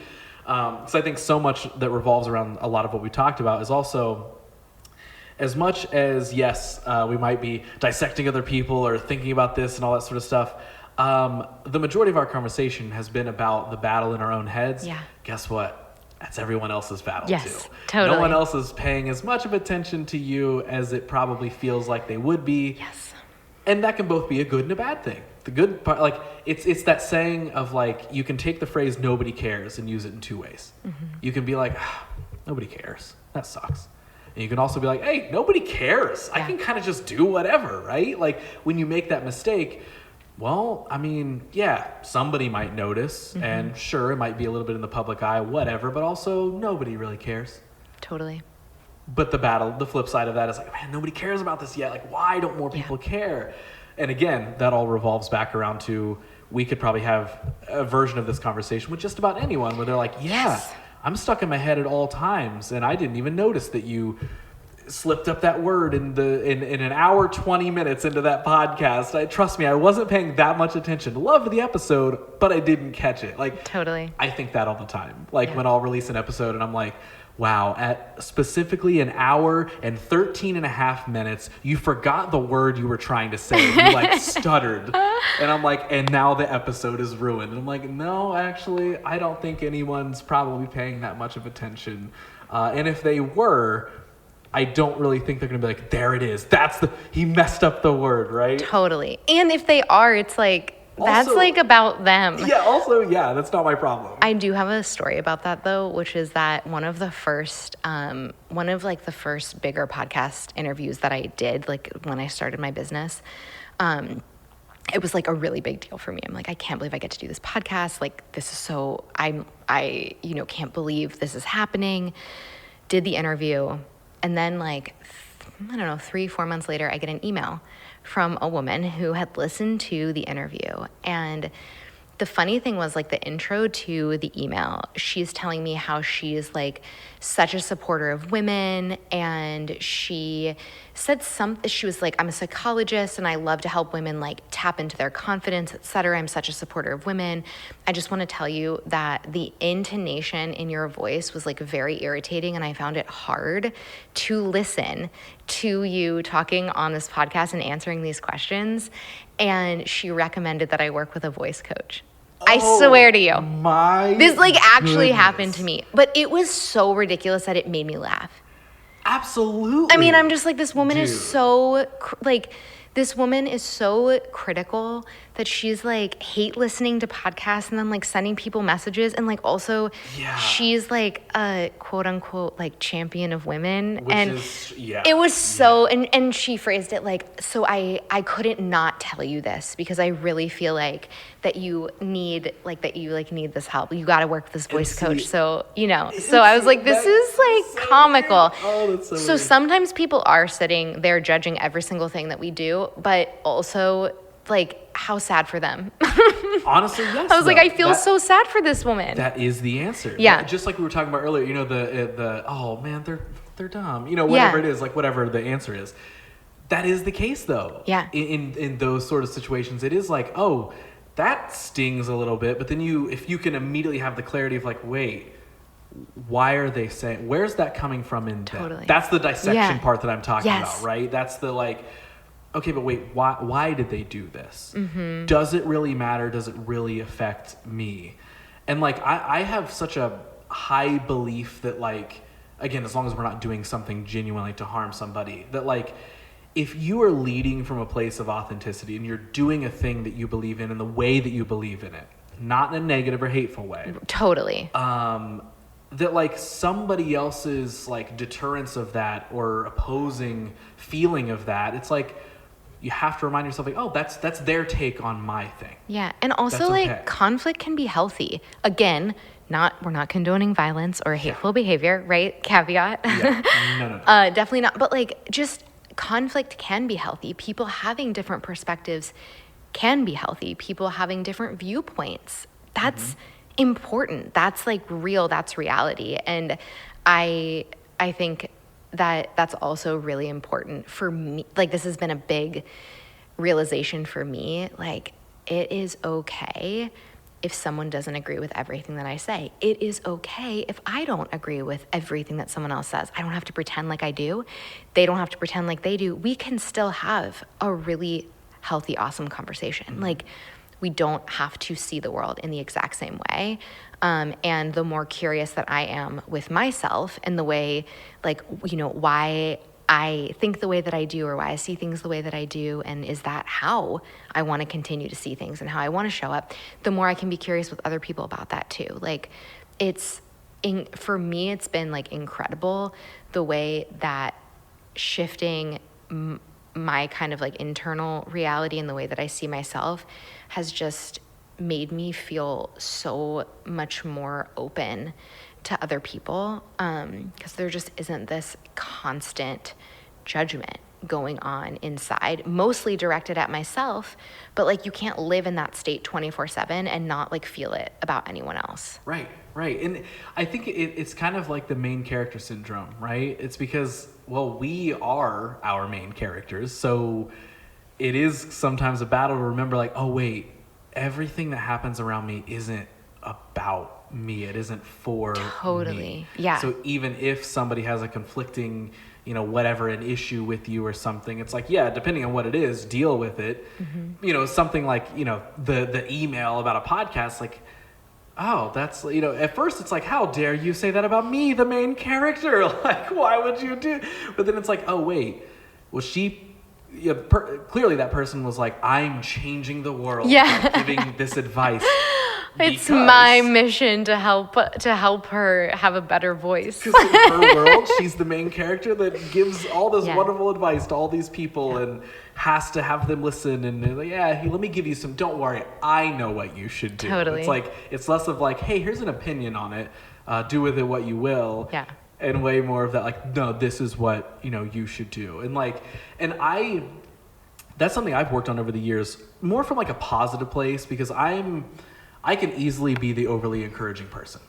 So I think so much that revolves around a lot of what we talked about is also, as much as we might be dissecting other people or thinking about this and all that sort of stuff. The majority of our conversation has been about the battle in our own heads. Yeah. Guess what? That's everyone else's battle too. Totally. No one else is paying as much of attention to you as it probably feels like they would be. Yes. And that can both be a good and a bad thing. The good part, like, it's that saying of, like, you can take the phrase nobody cares and use it in two ways. You can be like, nobody cares. That sucks. And you can also be like, hey, nobody cares. I can kind of just do whatever, right? Like, when you make that mistake, well, I mean, yeah, somebody might notice. And sure, it might be a little bit in the public eye, whatever. But also, nobody really cares. Totally. But the flip side of that is like, man, nobody cares about this yet. Like, why don't more people care? And again, that all revolves back around to, we could probably have a version of this conversation with just about anyone where they're like, I'm stuck in my head at all times. And I didn't even notice that you slipped up that word in an hour, 20 minutes into that podcast. Trust me, I wasn't paying that much attention. Loved the episode, but I didn't catch it. Like, totally. I think that all the time. Like when I'll release an episode and I'm like, wow, at specifically an hour and 13 and a half minutes, you forgot the word you were trying to say. You like stuttered. And I'm like, and now the episode is ruined. And I'm like, no, actually, I don't think anyone's probably paying that much of attention. And if they were, I don't really think they're going to be like, there it is. He messed up the word, right? Totally. And if they are, it's like, that's Also, like about them. Yeah, that's not my problem. I do have a story about that though, which is that one of the first bigger podcast interviews that I did, like when I started my business, it was like a really big deal for me. I'm like, I can't believe I get to do this podcast. Like, this is so, I can't believe this is happening. Did the interview. And then like, I don't know, 3-4 months later, I get an email from a woman who had listened to the interview. And the funny thing was, like, the intro to the email, she's telling me how she's like such a supporter of women. And she said she was like, I'm a psychologist and I love to help women like tap into their confidence, etc. I'm such a supporter of women. I just want to tell you that the intonation in your voice was like very irritating, and I found it hard to listen to you talking on this podcast and answering these questions. And she recommended that I work with a voice coach. I swear to you. This like actually happened to me. But it was so ridiculous that it made me laugh. Absolutely. I mean, I'm just like, this woman is so critical that she's like hate listening to podcasts and then like sending people messages, and like also she's like a quote unquote like champion of women. It was so, and she phrased it like, so I couldn't not tell you this because I really feel like that you need this help. You got to work with this voice coach. So, so I was like, this is like comical. Oh, that's so sometimes people are sitting there judging every single thing that we do, but also like, how sad for them. Honestly, yes. I was like, I feel so sad for this woman. That is the answer. Yeah. Just like we were talking about earlier, oh man, they're dumb. Whatever it is, like whatever the answer is. That is the case though. Yeah. In those sort of situations, it is like, oh, that stings a little bit, but then if you can immediately have the clarity of like, wait, why are they saying, where's that coming from in Totally. them? That's the dissection part that I'm talking about, right? That's the like, okay, but wait, why did they do this? Mm-hmm. Does it really matter? Does it really affect me? And like, I have such a high belief that like, again, as long as we're not doing something genuinely to harm somebody, that like, if you are leading from a place of authenticity and you're doing a thing that you believe in the way that you believe in it, not in a negative or hateful way. Totally. That like somebody else's like deterrence of that or opposing feeling of that, it's like you have to remind yourself like, oh, that's their take on my thing. Yeah. And also like conflict can be healthy. Again, we're not condoning violence or hateful behavior, right? Caveat. Yeah. No. Definitely not. But like just conflict can be healthy. People having different perspectives can be healthy. People having different viewpoints. That's important. That's like real. That's reality. And I think that that's also really important for me. Like this has been a big realization for me. Like it is okay if someone doesn't agree with everything that I say. It is okay if I don't agree with everything that someone else says. I don't have to pretend like I do. They don't have to pretend like they do. We can still have a really healthy, awesome conversation. Like we don't have to see the world in the exact same way. And the more curious that I am with myself and the way, like, why I think the way that I do, or why I see things the way that I do, and is that how I want to continue to see things and how I want to show up, the more I can be curious with other people about that too. Like for me, it's been like incredible the way that shifting my kind of like internal reality and the way that I see myself has just made me feel so much more open to other people, because there just isn't this constant judgment going on inside, mostly directed at myself, but like you can't live in that state 24/7 and not like feel it about anyone else. Right. And I think it's kind of like the main character syndrome, right? It's because, well, we are our main characters. So it is sometimes a battle to remember like, oh, wait, everything that happens around me isn't about me. It isn't for me. Yeah. So even if somebody has a conflicting, whatever, an issue with you or something, it's like, yeah, depending on what it is, deal with it. Something like, the email about a podcast, like, oh, that's, at first it's like, how dare you say that about me, the main character? Like, why would you do? But then it's like, oh, wait, well, clearly that person was like, I'm changing the world by giving this advice. It's my mission to help her have a better voice. Because in her world, she's the main character that gives all this wonderful advice to all these people and has to have them listen. And they're like, hey, let me give you some. Don't worry, I know what you should do. Totally. It's like, it's less of like, hey, here's an opinion on it. Do with it what you will. Yeah. And way more of that, like, no, this is what you should do. And that's something I've worked on over the years, more from like a positive place, because I can easily be the overly encouraging person.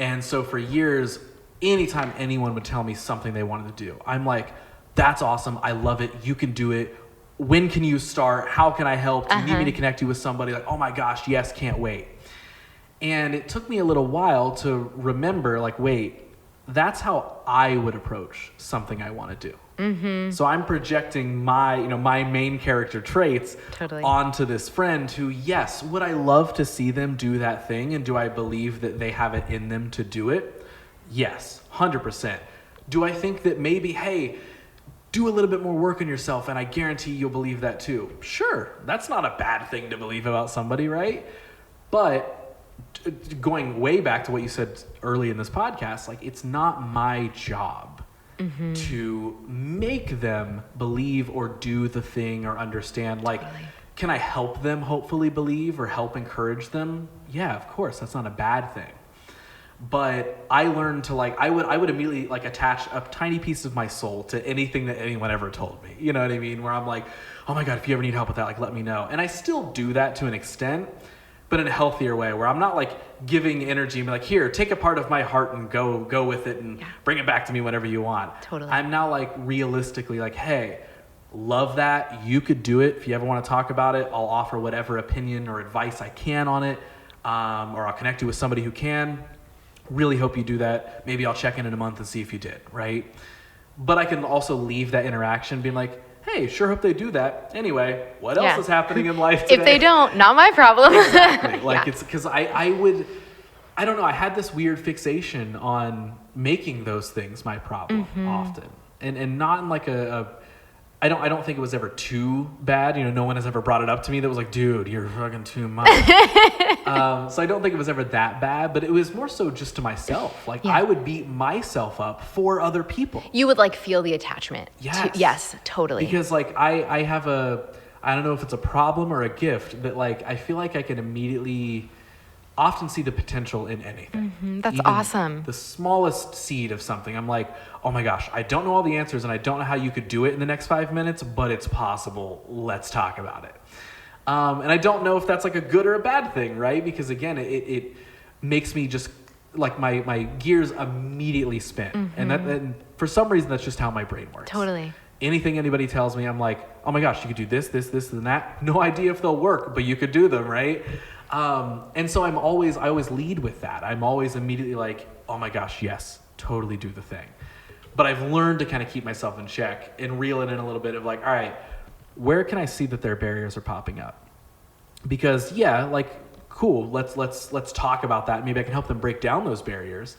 And so for years, anytime anyone would tell me something they wanted to do, I'm like, that's awesome. I love it. You can do it. When can you start? How can I help? Do you need me to connect you with somebody? Like, oh my gosh, yes, can't wait. And it took me a little while to remember, like, wait, that's how I would approach something I want to do. So I'm projecting my main character traits onto this friend who, yes, would I love to see them do that thing? And do I believe that they have it in them to do it? Yes, 100%. Do I think that maybe, hey, do a little bit more work on yourself and I guarantee you'll believe that too? Sure, that's not a bad thing to believe about somebody, right? But going way back to what you said early in this podcast, like, it's not my job to make them believe or do the thing or understand. Like, can I help them hopefully believe or help encourage them? Yeah, of course, that's not a bad thing. But I learned to, like, I would immediately like attach a tiny piece of my soul to anything that anyone ever told me. You know what I mean? Where I'm like, oh my God, if you ever need help with that, like, let me know. And I still do that to an extent, but in a healthier way, where I'm not like giving energy and be like, here, take a part of my heart and go with it and bring it back to me whenever you want. Totally. I'm now like realistically like, hey, love that. You could do it. If you ever want to talk about it, I'll offer whatever opinion or advice I can on it. Or I'll connect you with somebody who can. Really hope you do that. Maybe I'll check in a month and see if you did, right? But I can also leave that interaction being like, hey, sure hope they do that. Anyway, what else is happening in life today? If they don't, not my problem. Exactly. Like, it's because I don't know, I had this weird fixation on making those things my problem often. And not in like I don't think it was ever too bad. No one has ever brought it up to me that was like, dude, you're fucking too much. So I don't think it was ever that bad, but it was more so just to myself. Like, I would beat myself up for other people. You would like feel the attachment. Yes. Yes, totally. Because like I have I don't know if it's a problem or a gift, but like I feel like I can immediately often see the potential in anything. That's Even awesome. The smallest seed of something, I'm like, oh my gosh, I don't know all the answers and I don't know how you could do it in the next 5 minutes, but it's possible. Let's talk about it. And I don't know if that's like a good or a bad thing, right? Because again, it makes me just like my gears immediately spin. And for some reason, that's just how my brain works. Totally. Anything anybody tells me, I'm like, oh my gosh, you could do this, and that. No idea if they'll work, but you could do them, right? And so I always lead with that. I'm always immediately like, oh my gosh, yes, totally do the thing. But I've learned to kind of keep myself in check and reel it in a little bit of like, all right, where can I see that their barriers are popping up? Because like, cool, let's talk about that. Maybe I can help them break down those barriers.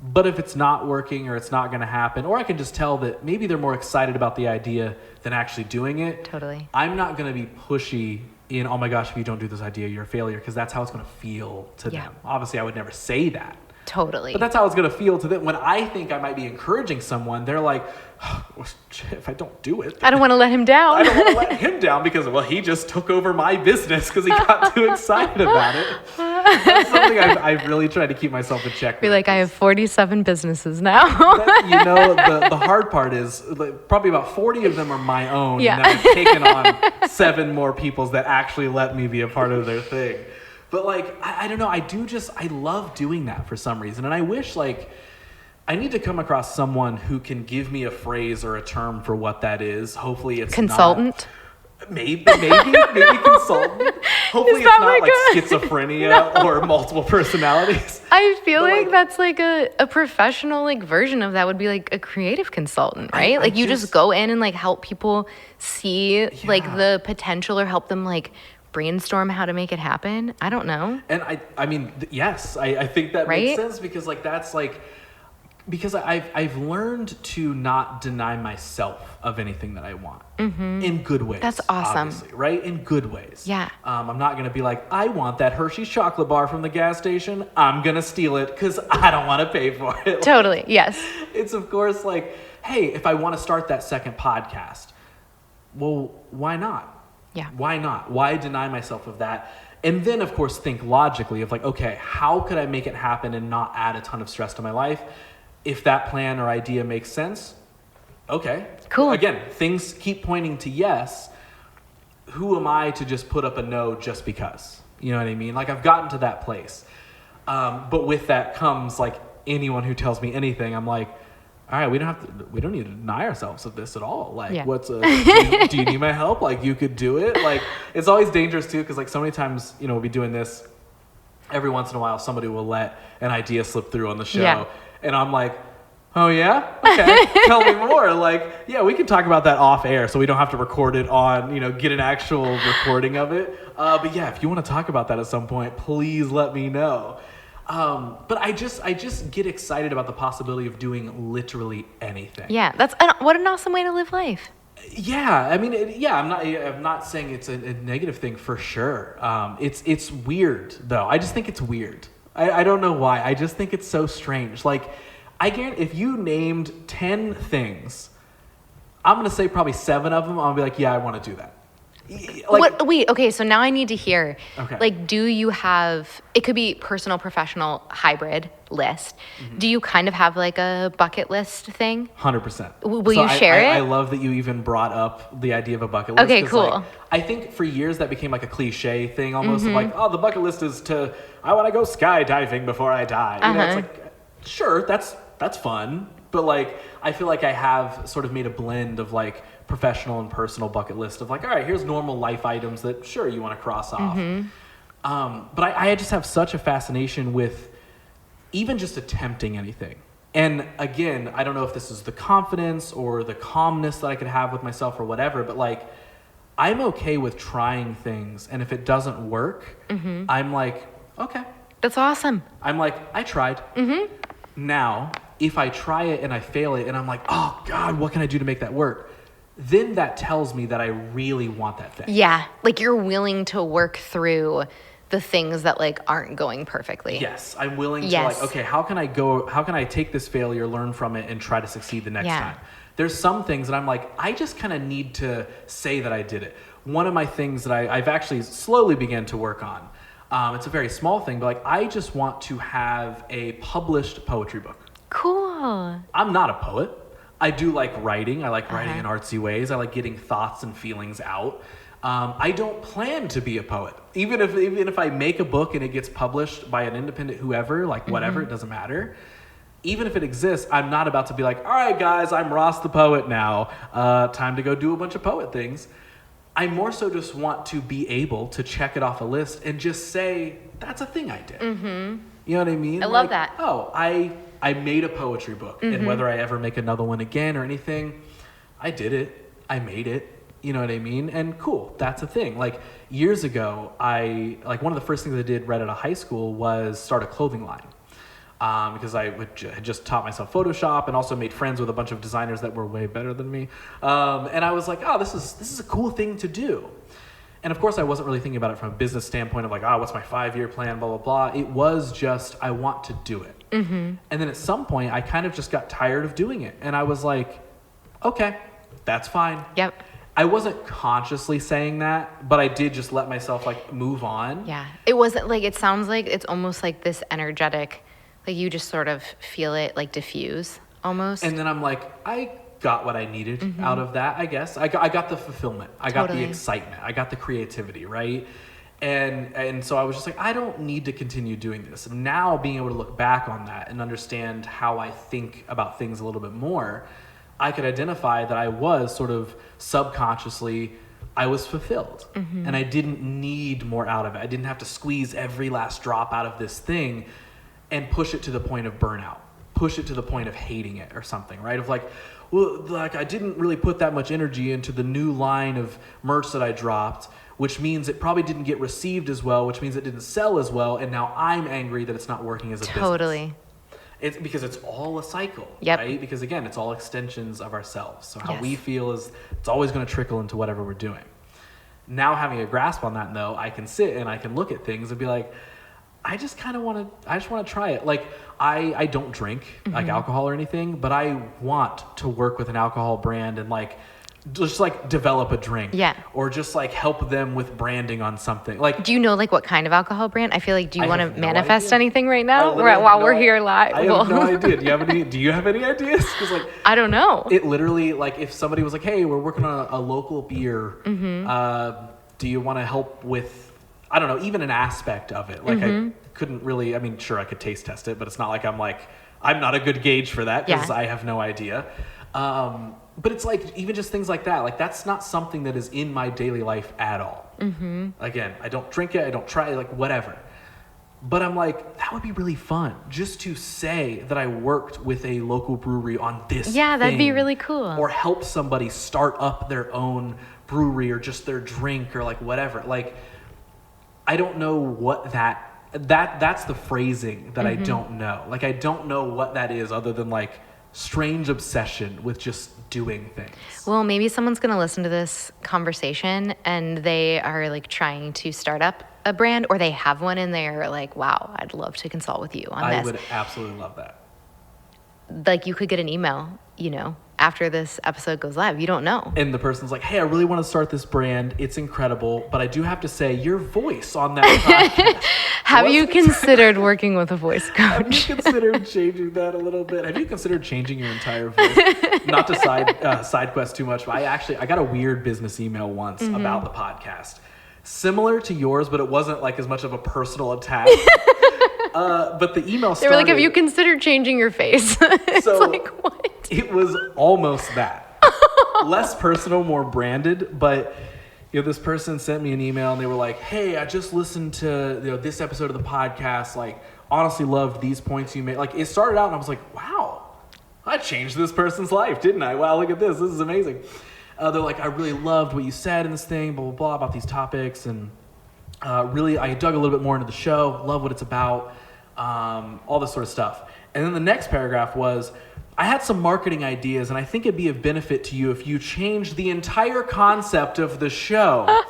But if it's not working or it's not going to happen, or I can just tell that maybe they're more excited about the idea than actually doing it. Totally. I'm not going to be pushy in, oh my gosh, if you don't do this idea, you're a failure, because that's how it's going to feel to them. Obviously, I would never say that. Totally. But that's how it's going to feel to them. When I think I might be encouraging someone, they're like, oh, well, shit, if I don't do it. I don't want to let him down. I don't want to let him down because, well, he just took over my business because he got too excited about it. That's something I've really tried to keep myself in check. Be like, I have 47 businesses now. The hard part is probably about 40 of them are my own. Yeah. And then I've taken on 7 more people's that actually let me be a part of their thing. But like, I don't know. I love doing that for some reason. And I wish I need to come across someone who can give me a phrase or a term for what that is. Hopefully it's Consultant. Maybe consultant. Hopefully it's not like schizophrenia or multiple personalities. I feel like that's like a professional like version of that would be like a creative consultant, right? You just go in and like help people see like the potential or help them like brainstorm how to make it happen. I don't know. And I mean, yes, I think that makes sense because like that's like, because I've learned to not deny myself of anything that I want in good ways. That's awesome. Right? In good ways. Yeah. I'm not going to be like, I want that Hershey's chocolate bar from the gas station. I'm going to steal it because I don't want to pay for it. Totally. Yes. It's of course like, hey, if I want to start that second podcast, well, why not? Yeah. Why not? Why deny myself of that? And then, of course, think logically of like, okay, how could I make it happen and not add a ton of stress to my life? If that plan or idea makes sense, okay. Cool. Again, things keep pointing to yes. Who am I to just put up a no just because? You know what I mean? Like I've gotten to that place. But with that comes like anyone who tells me anything, I'm like, all right, we don't need to deny ourselves of this at all. Like, do you need my help? Like, you could do it. Like, it's always dangerous too, because like so many times, we'll be doing this. Every once in a while, somebody will let an idea slip through on the show, and I'm like, oh yeah, okay, tell me more. Like, yeah, we can talk about that off air, so we don't have to record it on, get an actual recording of it. But yeah, if you want to talk about that at some point, please let me know. But I just get excited about the possibility of doing literally anything. Yeah, what an awesome way to live life. Yeah, I mean, I'm not saying it's a negative thing for sure. It's weird though. I just think it's weird. I don't know why. I just think it's so strange. Like, I guarantee if you named 10 things, I'm gonna say probably 7 of them. I'm gonna be like, yeah, I want to do that. Like, okay, so now I need to hear, okay. Do you have, it could be personal, professional, hybrid list. Do you kind of have like a bucket list thing? 100%. Will you share it? I love that you even brought up the idea of a bucket list. Okay, cool. Like, I think for years that became like a cliche thing almost of like, oh, the bucket list is I want to go skydiving before I die. It's like, sure, that's fun. But like, I feel like I have sort of made a blend of like professional and personal bucket list of like, all right, here's normal life items that sure you want to cross off. But I just have such a fascination with even just attempting anything. And again, I don't know if this is the confidence or the calmness that I could have with myself or whatever, but like, I'm okay with trying things. And if it doesn't work, I'm like, okay. That's awesome. I'm like, I tried. Now, if I try it and I fail it and I'm like, oh God, what can I do to make that work? Then that tells me that I really want that thing. Yeah. Like you're willing to work through the things that like aren't going perfectly. Yes. I'm willing to like, okay, how can I take this failure, learn from it and try to succeed the next time? There's some things that I'm like, I just kind of need to say that I did it. One of my things that I've actually slowly began to work on, it's a very small thing, but like I just want to have a published poetry book. Cool. I'm not a poet. I do like writing. I like writing in artsy ways. I like getting thoughts and feelings out. I don't plan to be a poet. Even if I make a book and it gets published by an independent whoever, like whatever, it doesn't matter. Even if it exists, I'm not about to be like, all right, guys, I'm Ross the poet now. Time to go do a bunch of poet things. I more so just want to be able to check it off a list and just say, that's a thing I did. You know what I mean? I love that. Oh, I made a poetry book, and whether I ever make another one again or anything, I did it. I made it. You know what I mean? And cool, that's a thing. Like years ago, one of the first things I did right out of high school was start a clothing line. because I had just taught myself Photoshop and also made friends with a bunch of designers that were way better than me. And I was like, oh, this is a cool thing to do. And of course, I wasn't really thinking about it from a business standpoint of like, what's my 5-year plan, blah, blah, blah. It was just, I want to do it. And then at some point, I kind of just got tired of doing it. And I was like, okay, that's fine. Yep. I wasn't consciously saying that, but I did just let myself like move on. Yeah. It wasn't like, it sounds like it's almost like this energetic, like you just sort of feel it like diffuse almost. And then I'm like, I got what I needed out of that, I guess. I got the fulfillment. I got the excitement. I got the creativity, right? And so I was just like, I don't need to continue doing this. Now being able to look back on that and understand how I think about things a little bit more, I could identify that I was sort of subconsciously, I was fulfilled. And I didn't need more out of it. I didn't have to squeeze every last drop out of this thing and push it to the point of burnout, push it to the point of hating it or something, right? Of like, well, like I didn't really put that much energy into the new line of merch that I dropped, which means it probably didn't get received as well, which means it didn't sell as well. And now I'm angry that it's not working as a business. Totally. It's because it's all a cycle, right? Because again, it's all extensions of ourselves. So how we feel is it's always going to trickle into whatever we're doing. Now having a grasp on that though, I can sit and I can look at things and be like, I just want to try it. Like I don't drink like alcohol or anything, but I want to work with an alcohol brand and like just like develop a drink, or just like help them with branding on something. Like, do you know like what kind of alcohol brand? I feel like, do you want to manifest anything right now while we're here live? I have no idea. Do you have any ideas? Because like I don't know. It literally, like if somebody was like, hey, we're working on a local beer, do you want to help with, I don't know, even an aspect of it? Like I couldn't really, I mean, sure, I could taste test it, but it's not like I'm not a good gauge for that because I have no idea. But it's like, even just things like that, like that's not something that is in my daily life at all. Again, I don't drink it, I don't try it, like whatever. But I'm like, that would be really fun just to say that I worked with a local brewery on this that'd be really cool. Or help somebody start up their own brewery or just their drink or like whatever. Like, I don't know what that's the phrasing that I don't know. Like, I don't know what that is other than like strange obsession with just doing things. Well, maybe someone's going to listen to this conversation and they are like trying to start up a brand, or they have one and they're like, wow, I'd love to consult with you on this. I would absolutely love that. Like you could get an email, after this episode goes live. You don't know. And the person's like, hey, I really want to start this brand. It's incredible. But I do have to say, your voice on that podcast. Have you considered working with a voice coach? Have you considered changing that a little bit? Have you considered changing your entire voice? Not to side quest too much, but I got a weird business email once about the podcast. Similar to yours, but it wasn't like as much of a personal attack. But the email started... They were like, have you considered changing your face? It's so like, what? It was almost that. Less personal, more branded, but this person sent me an email and they were like, hey, I just listened to this episode of the podcast, like honestly loved these points you made. Like it started out and I was like, wow, I changed this person's life, didn't I? Wow, look at this. This is amazing. They're like, I really loved what you said in this thing, blah, blah, blah, about these topics. And really, I dug a little bit more into the show, love what it's about, all this sort of stuff. And then the next paragraph was, I had some marketing ideas and I think it'd be of benefit to you if you changed the entire concept of the show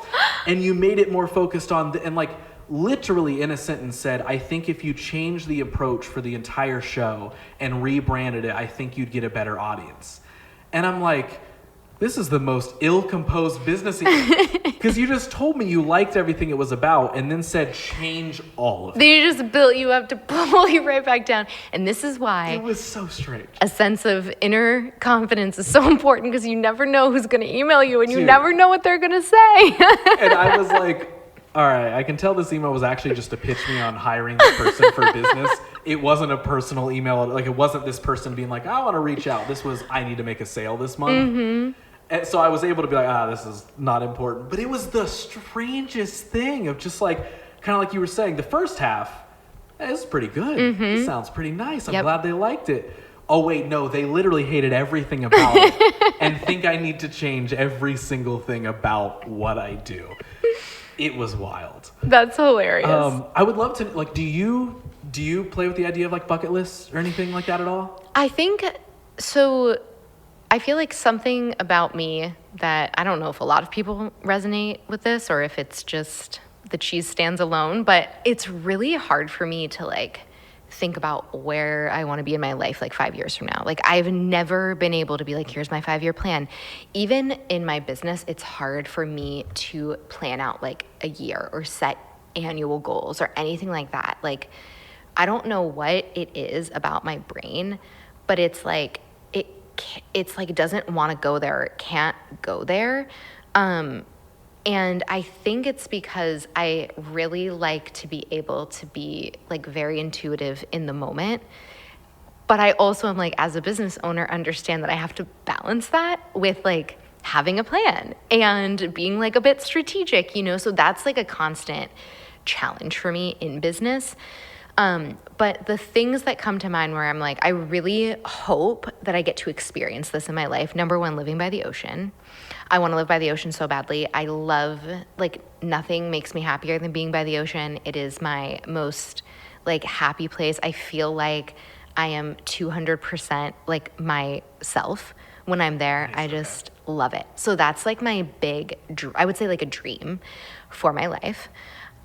and you made it more focused on, and like literally in a sentence said, I think if you change the approach for the entire show and rebranded it, I think you'd get a better audience. And I'm like, this is the most ill-composed business because you just told me you liked everything it was about and then said change all of it. They just built you up to pull you right back down. And this is why it was so strange. A sense of inner confidence is so important because you never know who's going to email you and you never know what they're going to say. And I was like, all right, I can tell this email was actually just to pitch me on hiring this person for business. It wasn't a personal email. Like it wasn't this person being like, I want to reach out. This was, I need to make a sale this month. And so I was able to be like, this is not important. But it was the strangest thing of just like, kind of like you were saying, the first half, it's pretty good. This sounds pretty nice. I'm glad they liked it. Oh, wait, no, they literally hated everything about it and think I need to change every single thing about what I do. It was wild. That's hilarious. I would love to, like, do you Do you play with the idea of like bucket lists or anything like that at all? I think so. I feel like something about me that I don't know if a lot of people resonate with this or if it's just the cheese stands alone, but it's really hard for me to like think about where I want to be in my life like 5 years from now. Like I've never been able to be like, here's my 5-year plan. Even in my business, it's hard for me to plan out like a year or set annual goals or anything like that. Like I don't know what it is about my brain, but it's like it doesn't want to go there. It can't go there. And I think it's because I really like to be able to be like very intuitive in the moment. But I also am like, as a business owner, understand that I have to balance that with like having a plan and being like a bit strategic, you know? So that's like a constant challenge for me in business. But the things that come to mind where I'm like, I really hope that I get to experience this in my life. Number one, living by the ocean. I want to live by the ocean so badly. I love, like, nothing makes me happier than being by the ocean. It is my most, like, happy place. I feel like I am 200% like myself when I'm there. Nice, I just love it. So that's like my big, I would say like a dream for my life.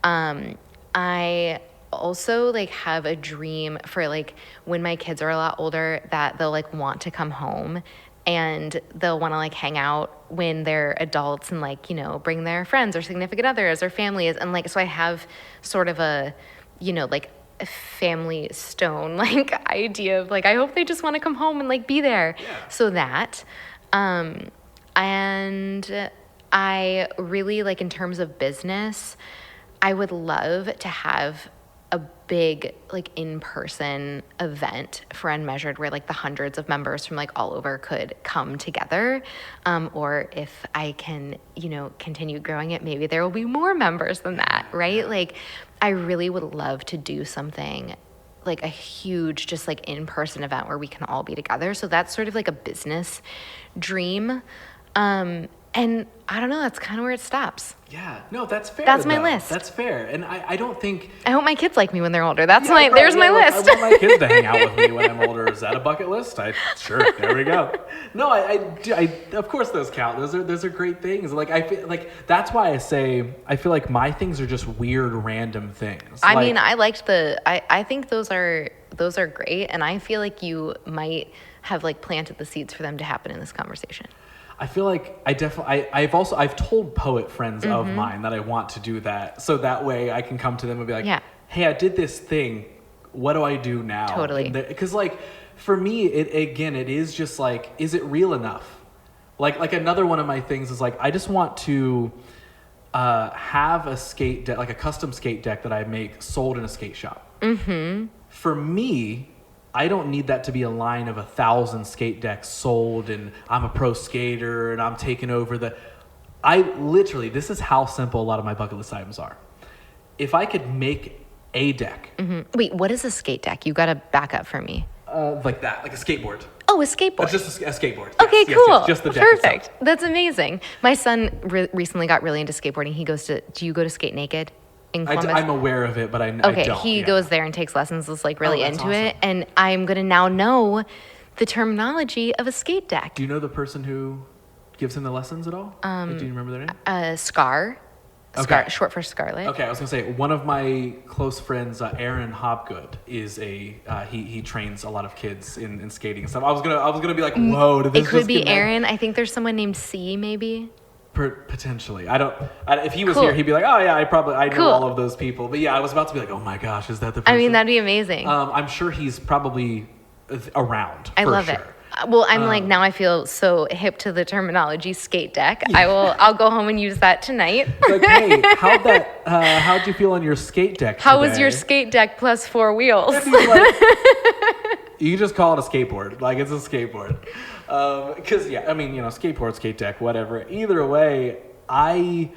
I also like have a dream for like when my kids are a lot older that they'll like want to come home and they'll want to like hang out when they're adults and like, you know, bring their friends or significant others or families. And like, so I have sort of a, you know, like a family stone like idea of like, I hope they just want to come home and like be there. Yeah. So that, and I really like in terms of business, I would love to have a big like in-person event for Unmeasured where like the hundreds of members from like all over could come together. Or if I can, you know, continue growing it, maybe there will be more members than that, right? Like I really would love to do something like a huge just like in-person event where we can all be together. So that's sort of like a business dream. And I don't know, that's kind of where it stops. Yeah, no, that's fair. That's my list. That's fair. And I don't think... I hope my kids like me when they're older. That's there's my list. I want my kids to hang out with me when I'm older. Is that a bucket list? Sure, there we go. No, I of course those count. Those are great things. Like I feel like that's why I say I feel like my things are just weird random things. I mean, I liked I think those are great, and I feel like you might have like planted the seeds for them to happen in this conversation. I feel like I've told poet friends of mine that I want to do that. So that way I can come to them and be like, hey, I did this thing. What do I do now? Totally. Because like for me, it is just like, is it real enough? Like another one of my things is like, I just want to have a skate deck, like a custom skate deck that I make sold in a skate shop. Mm-hmm. For me, I don't need that to be a line of 1,000 skate decks sold and I'm a pro skater and I'm taking over this is how simple a lot of my bucket list items are. If I could make a deck. Mm-hmm. Wait, what is a skate deck? You got to back up for me. Like that, like a skateboard. Oh, a skateboard. Just a skateboard. Okay, yes, cool. Yes, just the deck Perfect. itself. That's amazing. My son recently got really into skateboarding. Do you go to Skate Naked? I'm aware of it, but I don't. Okay, he goes there and takes lessons, is like really into it. And I'm going to now know the terminology of a skate deck. Do you know the person who gives him the lessons at all? Do you remember their name? Scar. Okay. Short for Scarlet. Okay, I was going to say, one of my close friends, Aaron Hopgood, is he trains a lot of kids in skating and stuff. I was gonna be like, whoa, did this It could be Aaron. I think there's someone named C, maybe. Potentially. If he was here, he'd be like, oh yeah, I know all of those people. But yeah, I was about to be like, oh my gosh, is that the person? I mean, that'd be amazing. I'm sure he's probably around. I love it. Well, I'm like, now I feel so hip to the terminology skate deck. Yeah. I'll go home and use that tonight. Like, hey, how'd you feel on your skate deck How today? Was your skate deck plus 4 wheels? Like, you just call it a skateboard. Like, it's a skateboard. Because, I mean, you know, skateboard, skate deck, whatever. Either way, I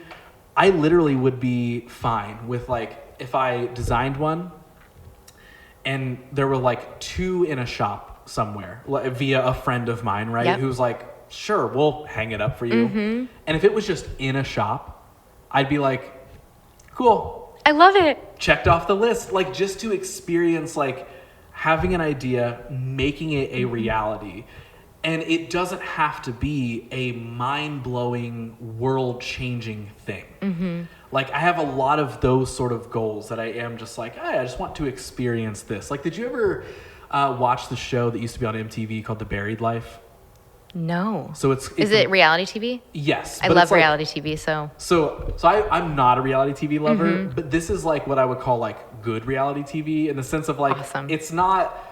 literally would be fine with, like, if I designed one and there were, like, 2 in a shop somewhere via a friend of mine, right? Yep. Who's like, sure, we'll hang it up for you. Mm-hmm. And if it was just in a shop, I'd be like, cool. I love it. Checked off the list. Like, just to experience, like, having an idea, making it a reality. And it doesn't have to be a mind-blowing, world-changing thing. Like, I have a lot of those sort of goals that I am just like, hey, I just want to experience this. Like, did you ever watch the show that used to be on MTV called The Buried Life? No. So Is it reality TV? Yes. I love reality TV, so. So I'm not a reality TV lover, but this is like what I would call like good reality TV in the sense of like, Awesome. It's not,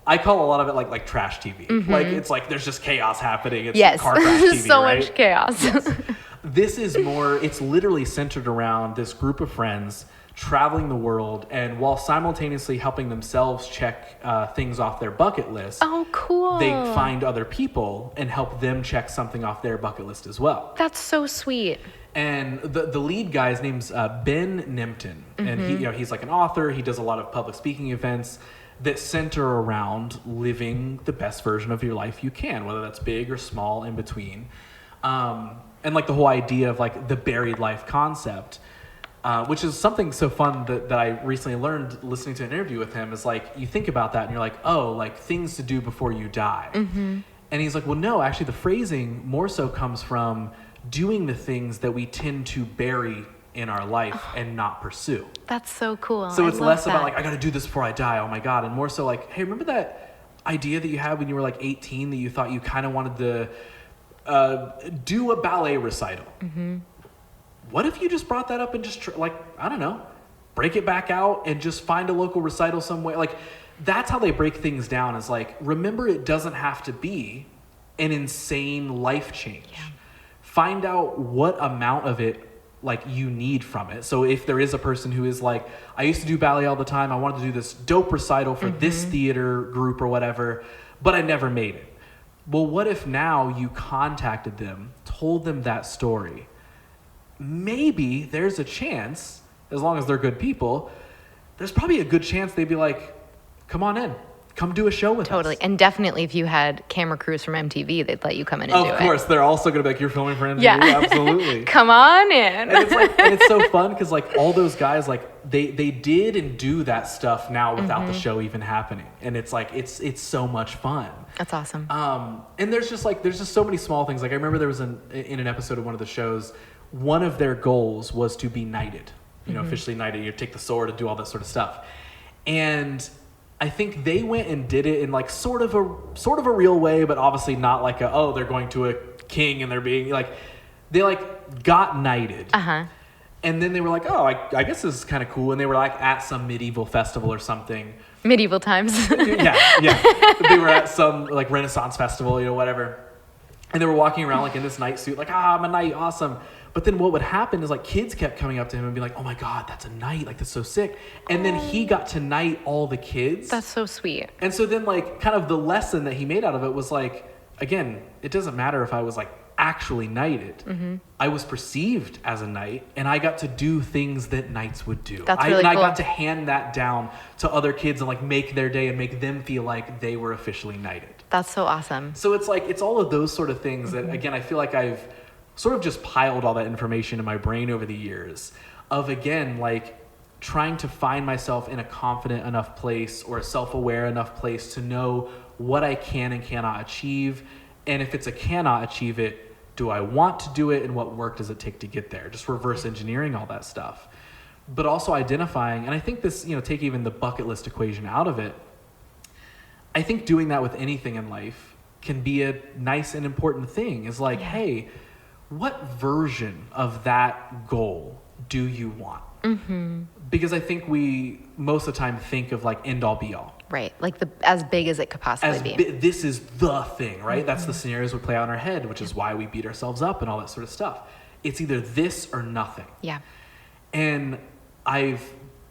I call a lot of it like trash TV. Like, it's like there's just chaos happening. It's Yes. car crash TV, So right? much chaos. Yes. This is more, it's literally centered around this group of friends traveling the world, and while simultaneously helping themselves check things off their bucket list, Oh, cool. they find other people and help them check something off their bucket list as well. That's so sweet. And the lead guy's name's Ben Nimpton, and he, he's like an author. He does a lot of public speaking events that center around living the best version of your life you can, whether that's big or small, in between. And like the whole idea of like the buried life concept, which is something so fun that I recently learned listening to an interview with him, is like, you think about that and you're like, oh, like things to do before you die. And he's like, well, no, actually the phrasing more so comes from doing the things that we tend to bury in our life and not pursue. That's so cool. So it's I love less that. about like, I got to do this before I die. Oh my God. And more so like, hey, remember that idea that you had when you were like 18 that you thought you kind of wanted to do a ballet recital? What if you just brought that up and just I don't know, break it back out and just find a local recital somewhere? Like, that's how they break things down, is like, remember, it doesn't have to be an insane life change. Find out what amount of it like you need from it. So if there is a person who is like, I used to do ballet all the time, I wanted to do this dope recital for this theater group or whatever, but I never made it. Well, what if now you contacted them, told them that story? Maybe there's a chance, as long as they're good people, there's probably a good chance they'd be like, come on in, come do a show with us. Totally. And definitely if you had camera crews from MTV, they'd let you come in and do it. Of course, they're also going to be like, you're filming for MTV? Yeah. Absolutely. Come on in. And it's like, and it's so fun because like all those guys, like they did and do that stuff now without the show even happening. And it's like, it's so much fun. That's awesome. And there's just so many small things. Like I remember there was in an episode of one of the shows, one of their goals was to be knighted, officially knighted. You take the sword and do all that sort of stuff. And I think they went and did it in like sort of a real way, but obviously not like they're going to a king and they're being like, they like got knighted. And then they were like, oh, I guess this is kind of cool. And they were like at some medieval festival or something. Medieval times. Yeah. They were at some like Renaissance festival, whatever. And they were walking around like in this knight suit, like, I'm a knight, awesome. But then what would happen is like kids kept coming up to him and be like, oh my God, that's a knight, like that's so sick. And then he got to knight all the kids. That's so sweet. And so then like kind of the lesson that he made out of it was like, again, it doesn't matter if I was like actually knighted. I was perceived as a knight and I got to do things that knights would do. That's really I cool. got to hand that down to other kids and like make their day and make them feel like they were officially knighted. That's so awesome. So it's like, it's all of those sort of things that, again, I feel like I've sort of just piled all that information in my brain over the years of, again, like trying to find myself in a confident enough place or a self-aware enough place to know what I can and cannot achieve. And if it's a cannot achieve it, do I want to do it? And what work does it take to get there? Just reverse engineering all that stuff. But also identifying, and I think this, take even the bucket list equation out of it. I think doing that with anything in life can be a nice and important thing. Is like, hey, what version of that goal do you want? Because I think we most of the time think of like end all be all. Right. Like as big as it could possibly be. This is the thing, right? That's the scenarios we play out in our head, which is why we beat ourselves up and all that sort of stuff. It's either this or nothing. Yeah. And I've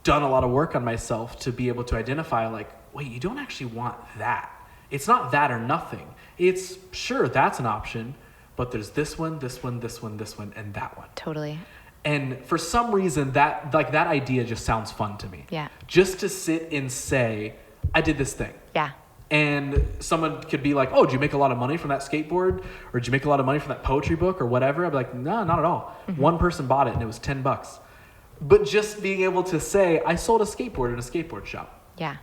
done a lot of work on myself to be able to identify like, wait, you don't actually want that. It's not that or nothing. It's sure that's an option, but there's this one, this one, this one, this one, and that one. Totally. And for some reason that idea just sounds fun to me. Yeah. Just to sit and say, I did this thing. Yeah. And someone could be like, oh, did you make a lot of money from that skateboard? Or did you make a lot of money from that poetry book or whatever? I'd be like, no, not at all. One person bought it and it was $10. But just being able to say, I sold a skateboard in a skateboard shop. Yeah.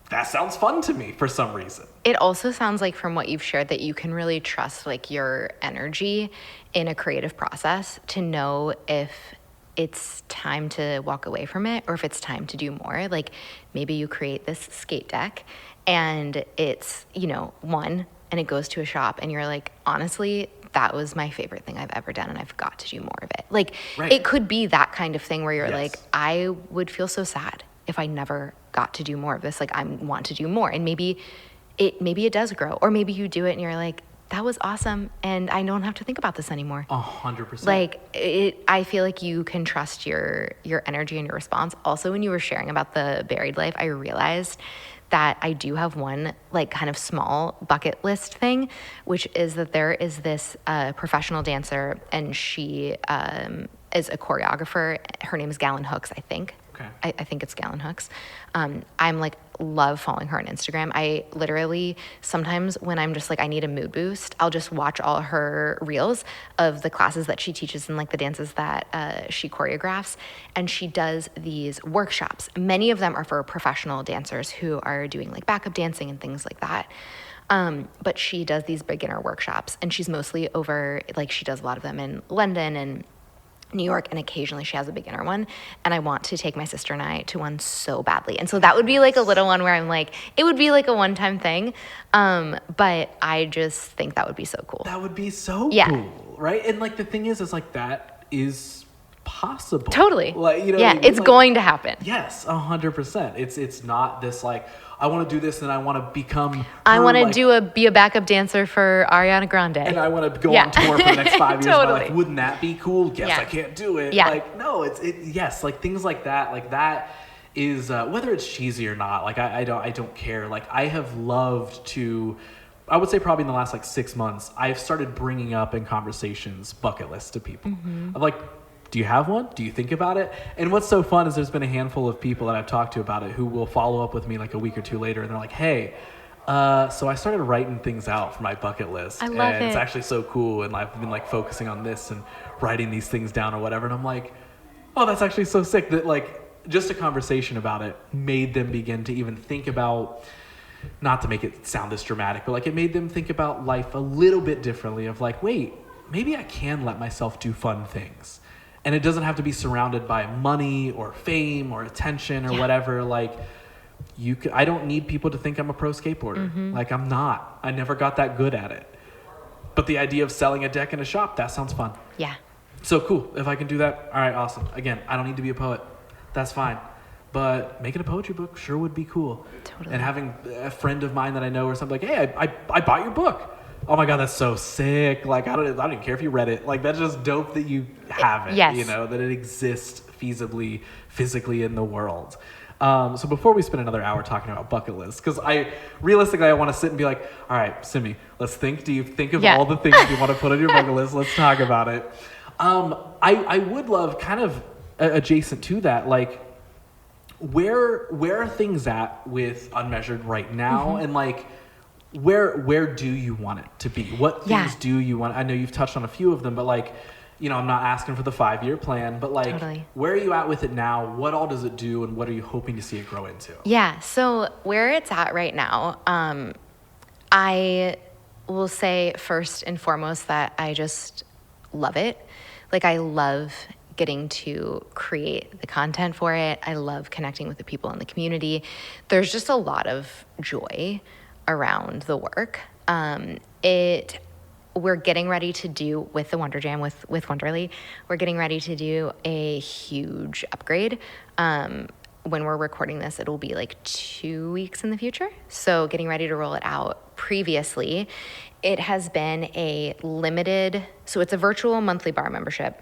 That sounds fun to me for some reason. It also sounds like from what you've shared that you can really trust like your energy in a creative process to know if it's time to walk away from it or if it's time to do more. Like maybe you create this skate deck and it's, one, and it goes to a shop and you're like, honestly, that was my favorite thing I've ever done and I've got to do more of it. Like It could be that kind of thing where you're like, I would feel so sad if I never got to do more of this. Like I want to do more. And maybe it does grow, or maybe you do it and you're like, that was awesome and I don't have to think about this anymore. 100%. Like I feel like you can trust your energy and your response. Also, when you were sharing about the buried life, I realized that I do have one like kind of small bucket list thing, which is that there is this professional dancer and she is a choreographer. Her name is Gallon Hooks, I think. Okay. I think it's Gallon Hooks. I'm like love following her on Instagram. I literally sometimes when I'm just like I need a mood boost, I'll just watch all her reels of the classes that she teaches and like the dances that she choreographs. And she does these workshops. Many of them are for professional dancers who are doing like backup dancing and things like that. But she does these beginner workshops and she's mostly over, like she does a lot of them in London and New York, and occasionally she has a beginner one, and I want to take my sister and I to one so badly. And so that would be like a little one where I'm like, it would be like a one-time thing, but I just think that would be so cool. That would be so cool, right? And like the thing is like that is possible. Totally. Like, it's like, going to happen. Yes, 100%. It's not this like, I want to do this and I want to become. I want to be a backup dancer for Ariana Grande. And I want to go on tour for the next 5 years. Totally. Like, wouldn't that be cool? Yes, I can't do it. Yeah. Like, no, yes, like things like that is, whether it's cheesy or not, like I don't care. Like I have loved to, I would say probably in the last like 6 months, I've started bringing up in conversations bucket lists to people. Mm-hmm. I'm like, do you have one? Do you think about it? And what's so fun is there's been a handful of people that I've talked to about it who will follow up with me like a week or two later and they're like, hey, so I started writing things out for my bucket list. I love and it. It's actually so cool. And I've been like focusing on this and writing these things down or whatever. And I'm like, oh, that's actually so sick that like just a conversation about it made them begin to even think about, not to make it sound this dramatic, but like it made them think about life a little bit differently of like, wait, maybe I can let myself do fun things. And it doesn't have to be surrounded by money or fame or attention or whatever. Like I don't need people to think I'm a pro skateboarder. Mm-hmm. Like I'm not. I never got that good at it. But the idea of selling a deck in a shop, that sounds fun. Yeah. So cool. If I can do that, all right, awesome. Again, I don't need to be a poet. That's fine. But making a poetry book sure would be cool. Totally. And having a friend of mine that I know or something like, hey, I bought your book. Oh my God, that's so sick. Like, I don't even care if you read it. Like, that's just dope that you have it, Yes. that it exists feasibly, physically in the world. So before we spend another hour talking about bucket lists, because I want to sit and be like, all right, Simi, let's think. Do you think of all the things you want to put on your bucket list? Let's talk about it. I would love kind of adjacent to that, like, where are things at with Unmeasured right now? Mm-hmm. And like, where do you want it to be? What things do you want? I know you've touched on a few of them, but like, I'm not asking for the 5-year plan, but like, where are you at with it now? What all does it do? And what are you hoping to see it grow into? Yeah. So where it's at right now, I will say first and foremost that I just love it. Like I love getting to create the content for it. I love connecting with the people in the community. There's just a lot of joy around the work. We're getting ready to do with the Wonder Jam with Wonderly, we're getting ready to do a huge upgrade. When we're recording this, it'll be like 2 weeks in the future. So getting ready to roll it out. Previously, it has been a limited, so it's a virtual monthly bar membership.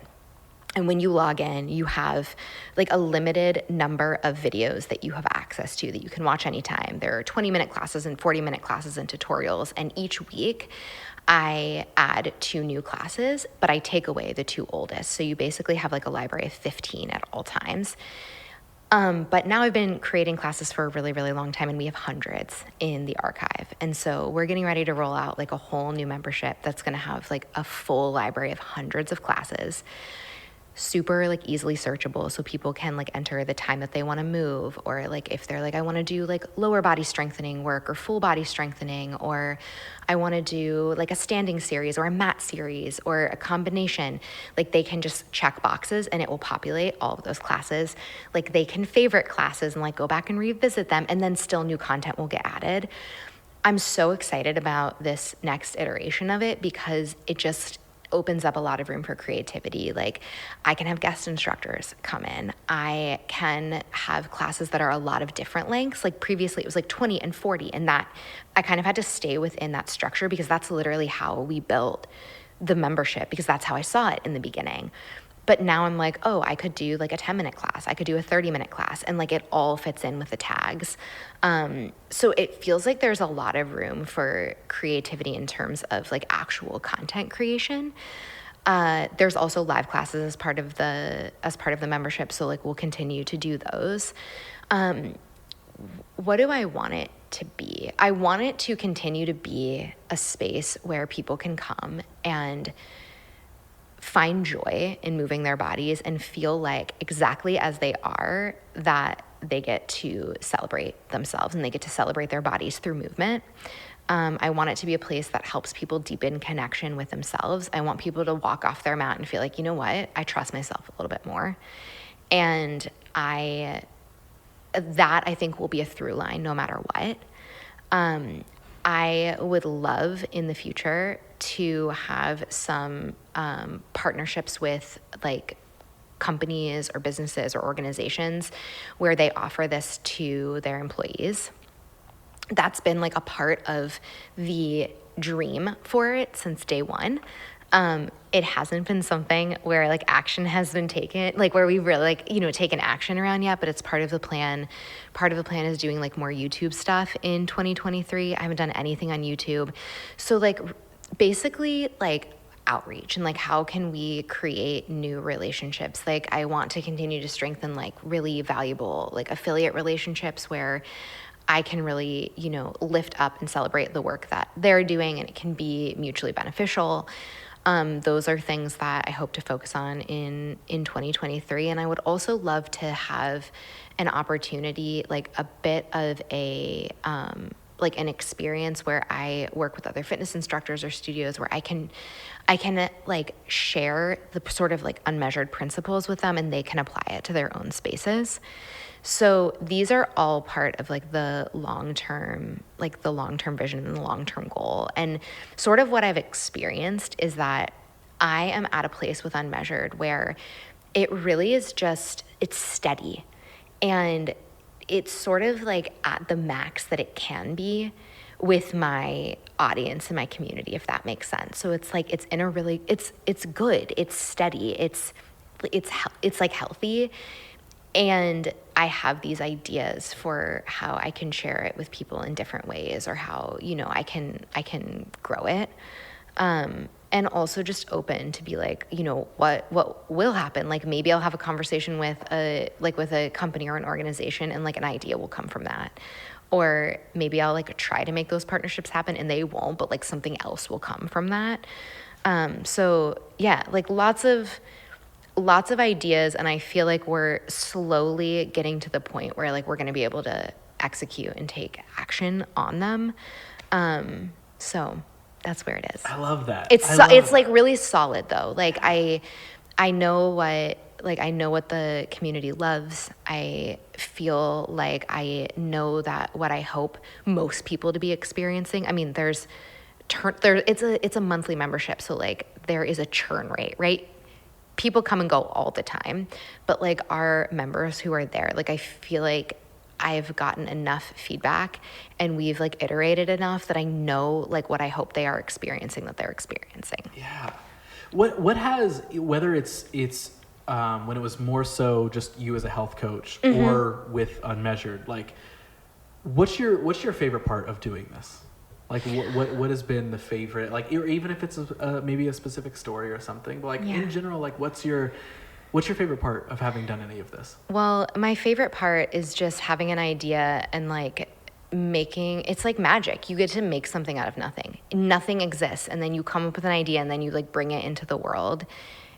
And when you log in, you have like a limited number of videos that you have access to that you can watch anytime. There are 20-minute classes and 40-minute classes and tutorials. And each week I add 2 new classes, but I take away the 2 oldest. So you basically have like a library of 15 at all times. But now I've been creating classes for a really, really long time, and we have hundreds in the archive. And so we're getting ready to roll out like a whole new membership that's going to have like a full library of hundreds of classes. super like easily searchable, so people can like enter the time that they want to move, or like if they're like, I want to do like lower body strengthening work or full body strengthening, or I want to do like a standing series or a mat series or a combination, like they can just check boxes and it will populate all of those classes. Like they can favorite classes and like go back and revisit them, and then still new content will get added. I'm so excited about this next iteration of it because it just opens up a lot of room for creativity. Like I can have guest instructors come in. I can have classes that are a lot of different lengths. Like previously it was like 20 and 40, and that I kind of had to stay within that structure because that's literally how we built the membership, because that's how I saw it in the beginning. But now I'm like, oh, I could do like a 10-minute class. I could do a 30-minute class, and like it all fits in with the tags. So it feels like there's a lot of room for creativity in terms of like actual content creation. There's also live classes as part of the membership. So like we'll continue to do those. What do I want it to be? I want it to continue to be a space where people can come and find joy in moving their bodies and feel like exactly as they are, that they get to celebrate themselves and they get to celebrate their bodies through movement. I want it to be a place that helps people deepen connection with themselves. I want people to walk off their mat and feel like, you know what, I trust myself a little bit more. And that I think will be a through line no matter what. I would love in the future to have some partnerships with like companies or businesses or organizations where they offer this to their employees. That's been like a part of the dream for it since day one. It hasn't been something where like action has been taken, like where we've really like, taken action around yet, but it's part of the plan. Part of the plan is doing like more YouTube stuff in 2023. I haven't done anything on YouTube. So like basically like outreach and like how can we create new relationships. Like I want to continue to strengthen like really valuable like affiliate relationships where I can really, lift up and celebrate the work that they're doing, and it can be mutually beneficial. Those are things that I hope to focus on in 2023. And I would also love to have an opportunity, like a bit of a, like an experience where I work with other fitness instructors or studios where I can like share the sort of like unmeasured principles with them and they can apply it to their own spaces. So these are all part of like the long-term vision and the long-term goal. And sort of what I've experienced is that I am at a place with Unmeasured where it really is just, it's steady. And it's sort of like at the max that it can be with my audience and my community, if that makes sense. So it's like, it's in a really, it's good. It's steady. It's like healthy. And I have these ideas for how I can share it with people in different ways, or how, I can grow it. And also just open to be like, what will happen? Like maybe I'll have a conversation with a company or an organization and like an idea will come from that. Or maybe I'll like try to make those partnerships happen and they won't, but like something else will come from that. So yeah, like lots of ideas, and I feel like we're slowly getting to the point where like we're going to be able to execute and take action on them. So that's where it is. I love that. It's like really solid though. Like I know what the community loves. I feel like I know that what I hope most people to be experiencing. I mean, it's a monthly membership, so like there is a churn rate, right? People come and go all the time, but like our members who are there, like I feel like I've gotten enough feedback and we've like iterated enough that I know like what I hope they are experiencing that they're experiencing. Yeah. What has, whether it's when it was more so just you as a health coach or with Unmeasured, like what's your favorite part of doing this? Like what has been the favorite, like even if it's maybe a specific story or something, but like in general, like what's your favorite part of having done any of this? Well, my favorite part is just having an idea and like it's like magic. You get to make something out of nothing. Nothing exists, and then you come up with an idea and then you like bring it into the world.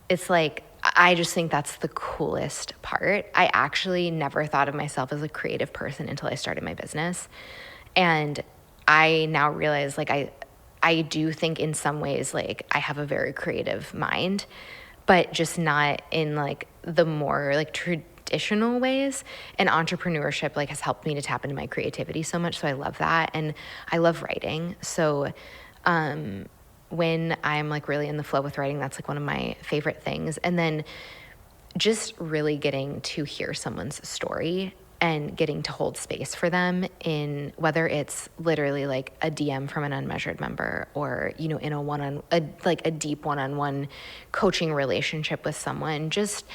It's like I just think that's the coolest part. I actually never thought of myself as a creative person until I started my business. And I now realize like I do think in some ways like I have a very creative mind, but just not in like the more like traditional ways. And entrepreneurship like has helped me to tap into my creativity so much. So I love that. And I love writing. So when I'm like really in the flow with writing, that's like one of my favorite things. And then just really getting to hear someone's story and getting to hold space for them in whether it's literally like a DM from an Unmeasured member or, you know, in a deep one-on-one coaching relationship with someone, just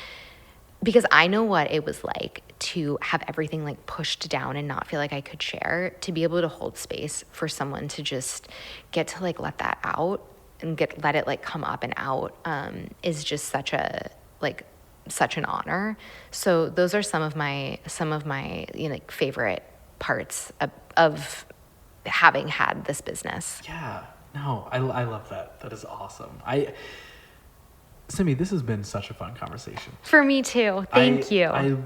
because I know what it was like to have everything like pushed down and not feel like I could share, to be able to hold space for someone to just get to like let that out and let it like come up and out is just such an honor. So those are some of my you know, like favorite parts of having had this business. Yeah, no, I love that. That is awesome. Simi, this has been such a fun conversation. For me too. Thank you. I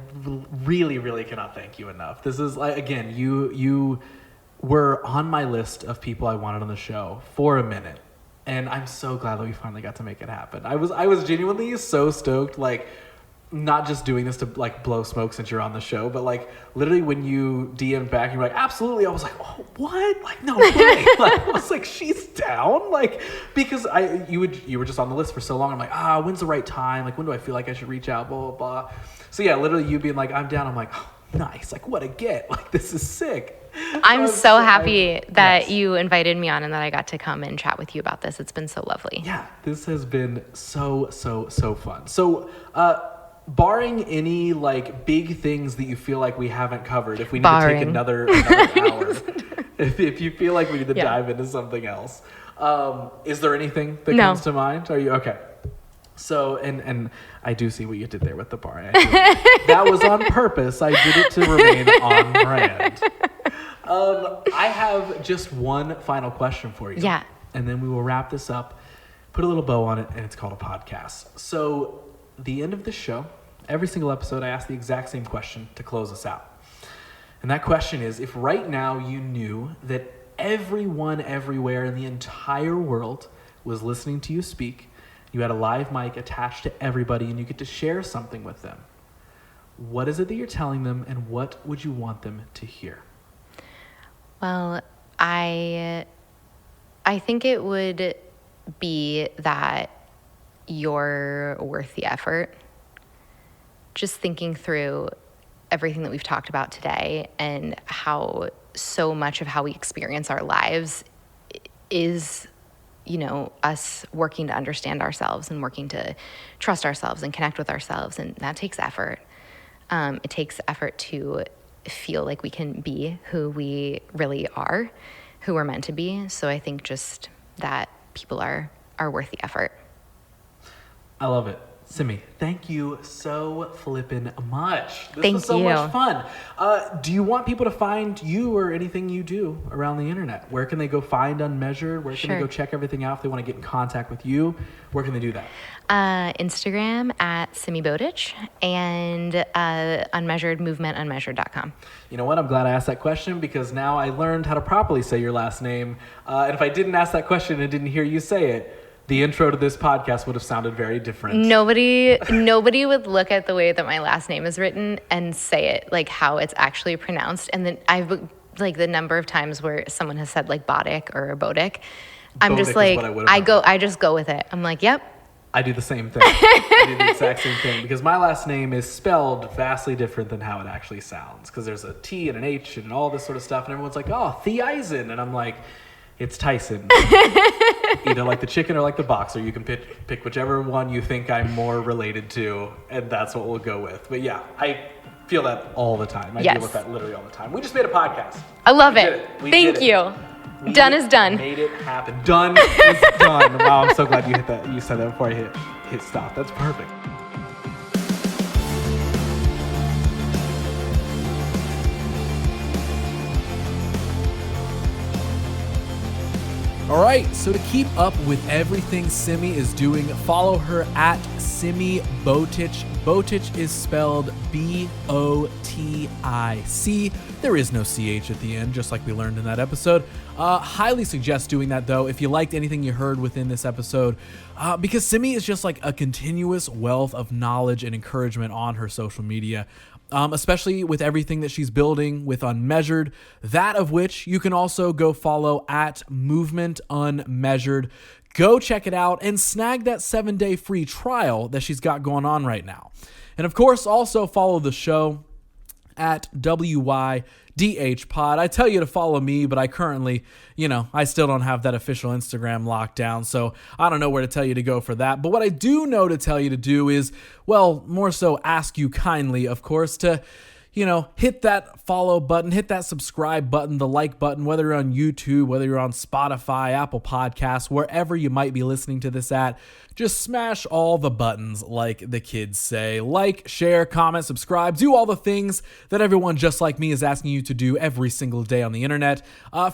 really, really cannot thank you enough. This is like, again, you were on my list of people I wanted on the show for a minute. And I'm so glad that we finally got to make it happen. I was genuinely so stoked, like, not just doing this to like blow smoke since you're on the show, but like literally when you DM'd back, you were like, absolutely. I was like, oh, what? Like, no way. Like, I was like, she's down. Like, because you were just on the list for so long. I'm like, when's the right time? Like, when do I feel like I should reach out? Blah, blah, blah. So yeah, literally you being like, I'm down. I'm like, oh, nice. Like, what a get. Like, this is sick. I'm so happy that you invited me on and that I got to come and chat with you about this. It's been so lovely. Yeah, this has been so fun. So, barring any like big things that you feel like we haven't covered, if we need to take another hour, if you feel like we need to dive into something else, is there anything that comes to mind? Are you okay? So, and I do see what you did there with the bar. That was on purpose. I did it to remain on brand. I have just one final question for you. Yeah. And then we will wrap this up, put a little bow on it, and it's called a podcast. So, the end of the show, every single episode, I ask the exact same question to close us out. And that question is, if right now you knew that everyone everywhere in the entire world was listening to you speak, you had a live mic attached to everybody, and you get to share something with them, what is it that you're telling them, and what would you want them to hear? Well, I think it would be that you're worth the effort. Just thinking through everything that we've talked about today and how so much of how we experience our lives is, you know, us working to understand ourselves and working to trust ourselves and connect with ourselves. And that takes effort. It takes effort to feel like we can be who we really are, who we're meant to be. So I think just that people are worth the effort. I love it. Simi, thank you so flippin' much. This thank was so you. Much fun. Do you want people to find you or anything you do around the internet? Where can they go find Unmeasured? Where can they go check everything out if they want to get in contact with you? Where can they do that? Instagram at Simi Botic and Unmeasured Movement, unmeasured.com. You know what? I'm glad I asked that question because now I learned how to properly say your last name. And if I didn't ask that question and didn't hear you say it, the intro to this podcast would have sounded very different. Nobody would look at the way that my last name is written and say it like how it's actually pronounced. And then I've like the number of times where someone has said like Botic or Botic. I'm just like, I just go with it. I'm like, yep. I do the same thing. I do the exact same thing because my last name is spelled vastly different than how it actually sounds. Because there's a T and an H and all this sort of stuff. And everyone's like, oh, Theisen. And I'm like, it's Tyson. Either like the chicken or like the boxer. You can pick whichever one you think I'm more related to, and that's what we'll go with. But yeah, I feel that all the time. I deal with that literally all the time. We just made a podcast. I love it. Thank you. Done is done. Made it happen. Done is done. Wow, I'm so glad you said that before I hit stop. That's perfect. All right, so to keep up with everything Simi is doing, follow her at Simi Botic. Botic is spelled B-O-T-I-C. There is no C-H at the end, just like we learned in that episode. Highly suggest doing that, though, if you liked anything you heard within this episode, because Simi is just like a continuous wealth of knowledge and encouragement on her social media. Especially with everything that she's building with Unmeasured, that of which you can also go follow at Movement Unmeasured. Go check it out and snag that 7-day free trial that she's got going on right now. And of course, also follow the show at WYDH Pod. I tell you to follow me, but I currently, I still don't have that official Instagram locked down, so I don't know where to tell you to go for that. But what I do know to tell you to do is, well, more so ask you kindly, of course, to hit that follow button, hit that subscribe button, the like button, whether you're on YouTube, whether you're on Spotify, Apple Podcasts, wherever you might be listening to this at. Just smash all the buttons, like the kids say. Like, share, comment, subscribe, do all the things that everyone just like me is asking you to do every single day on the internet.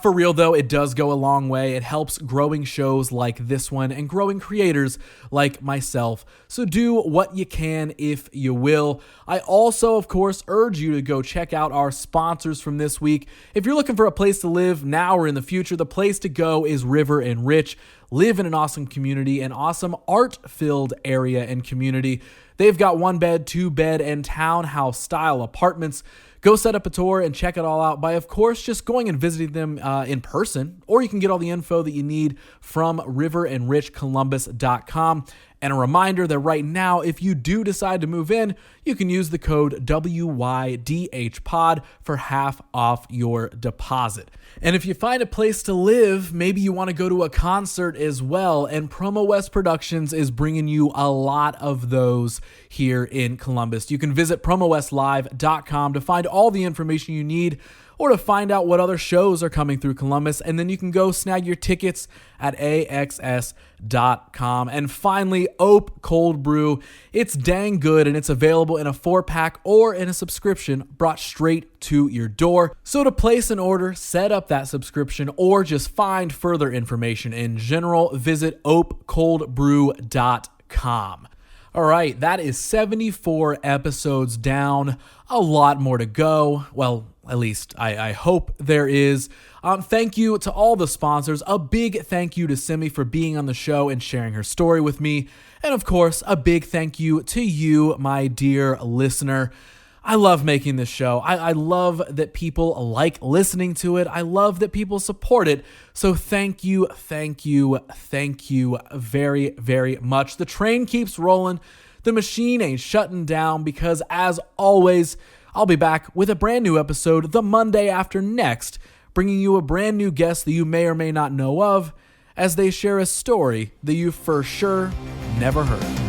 For real, though, it does go a long way. It helps growing shows like this one and growing creators like myself. So do what you can if you will. I also, of course, urge you to go check out our sponsors from this week. If you're looking for a place to live now or in the future, the place to go is River and Rich. Live in an awesome community, an awesome art-filled area and community. They've got 1-bed, 2-bed, and townhouse-style apartments. Go set up a tour and check it all out by, of course, just going and visiting them in person, or you can get all the info that you need from riverandrichcolumbus.com. And a reminder that right now, if you do decide to move in, you can use the code WYDHPOD for half off your deposit. And if you find a place to live, maybe you want to go to a concert as well, and Promo West Productions is bringing you a lot of those here in Columbus. You can visit promowestlive.com to find all the information you need, or to find out what other shows are coming through Columbus, and then you can go snag your tickets at AXS.com. And finally, Ope Cold Brew. It's dang good, and it's available in a 4-pack or in a subscription brought straight to your door. So to place an order, set up that subscription, or just find further information in general, visit opecoldbrew.com. All right, that is 74 episodes down, a lot more to go. Well, at least I hope there is. Thank you to all the sponsors. A big thank you to Simi for being on the show and sharing her story with me. And of course, a big thank you to you, my dear listener. I love making this show. I love that people like listening to it. I love that people support it. So thank you very, very much. The train keeps rolling. The machine ain't shutting down because, as always, I'll be back with a brand new episode the Monday after next, bringing you a brand new guest that you may or may not know of as they share a story that you for sure never heard.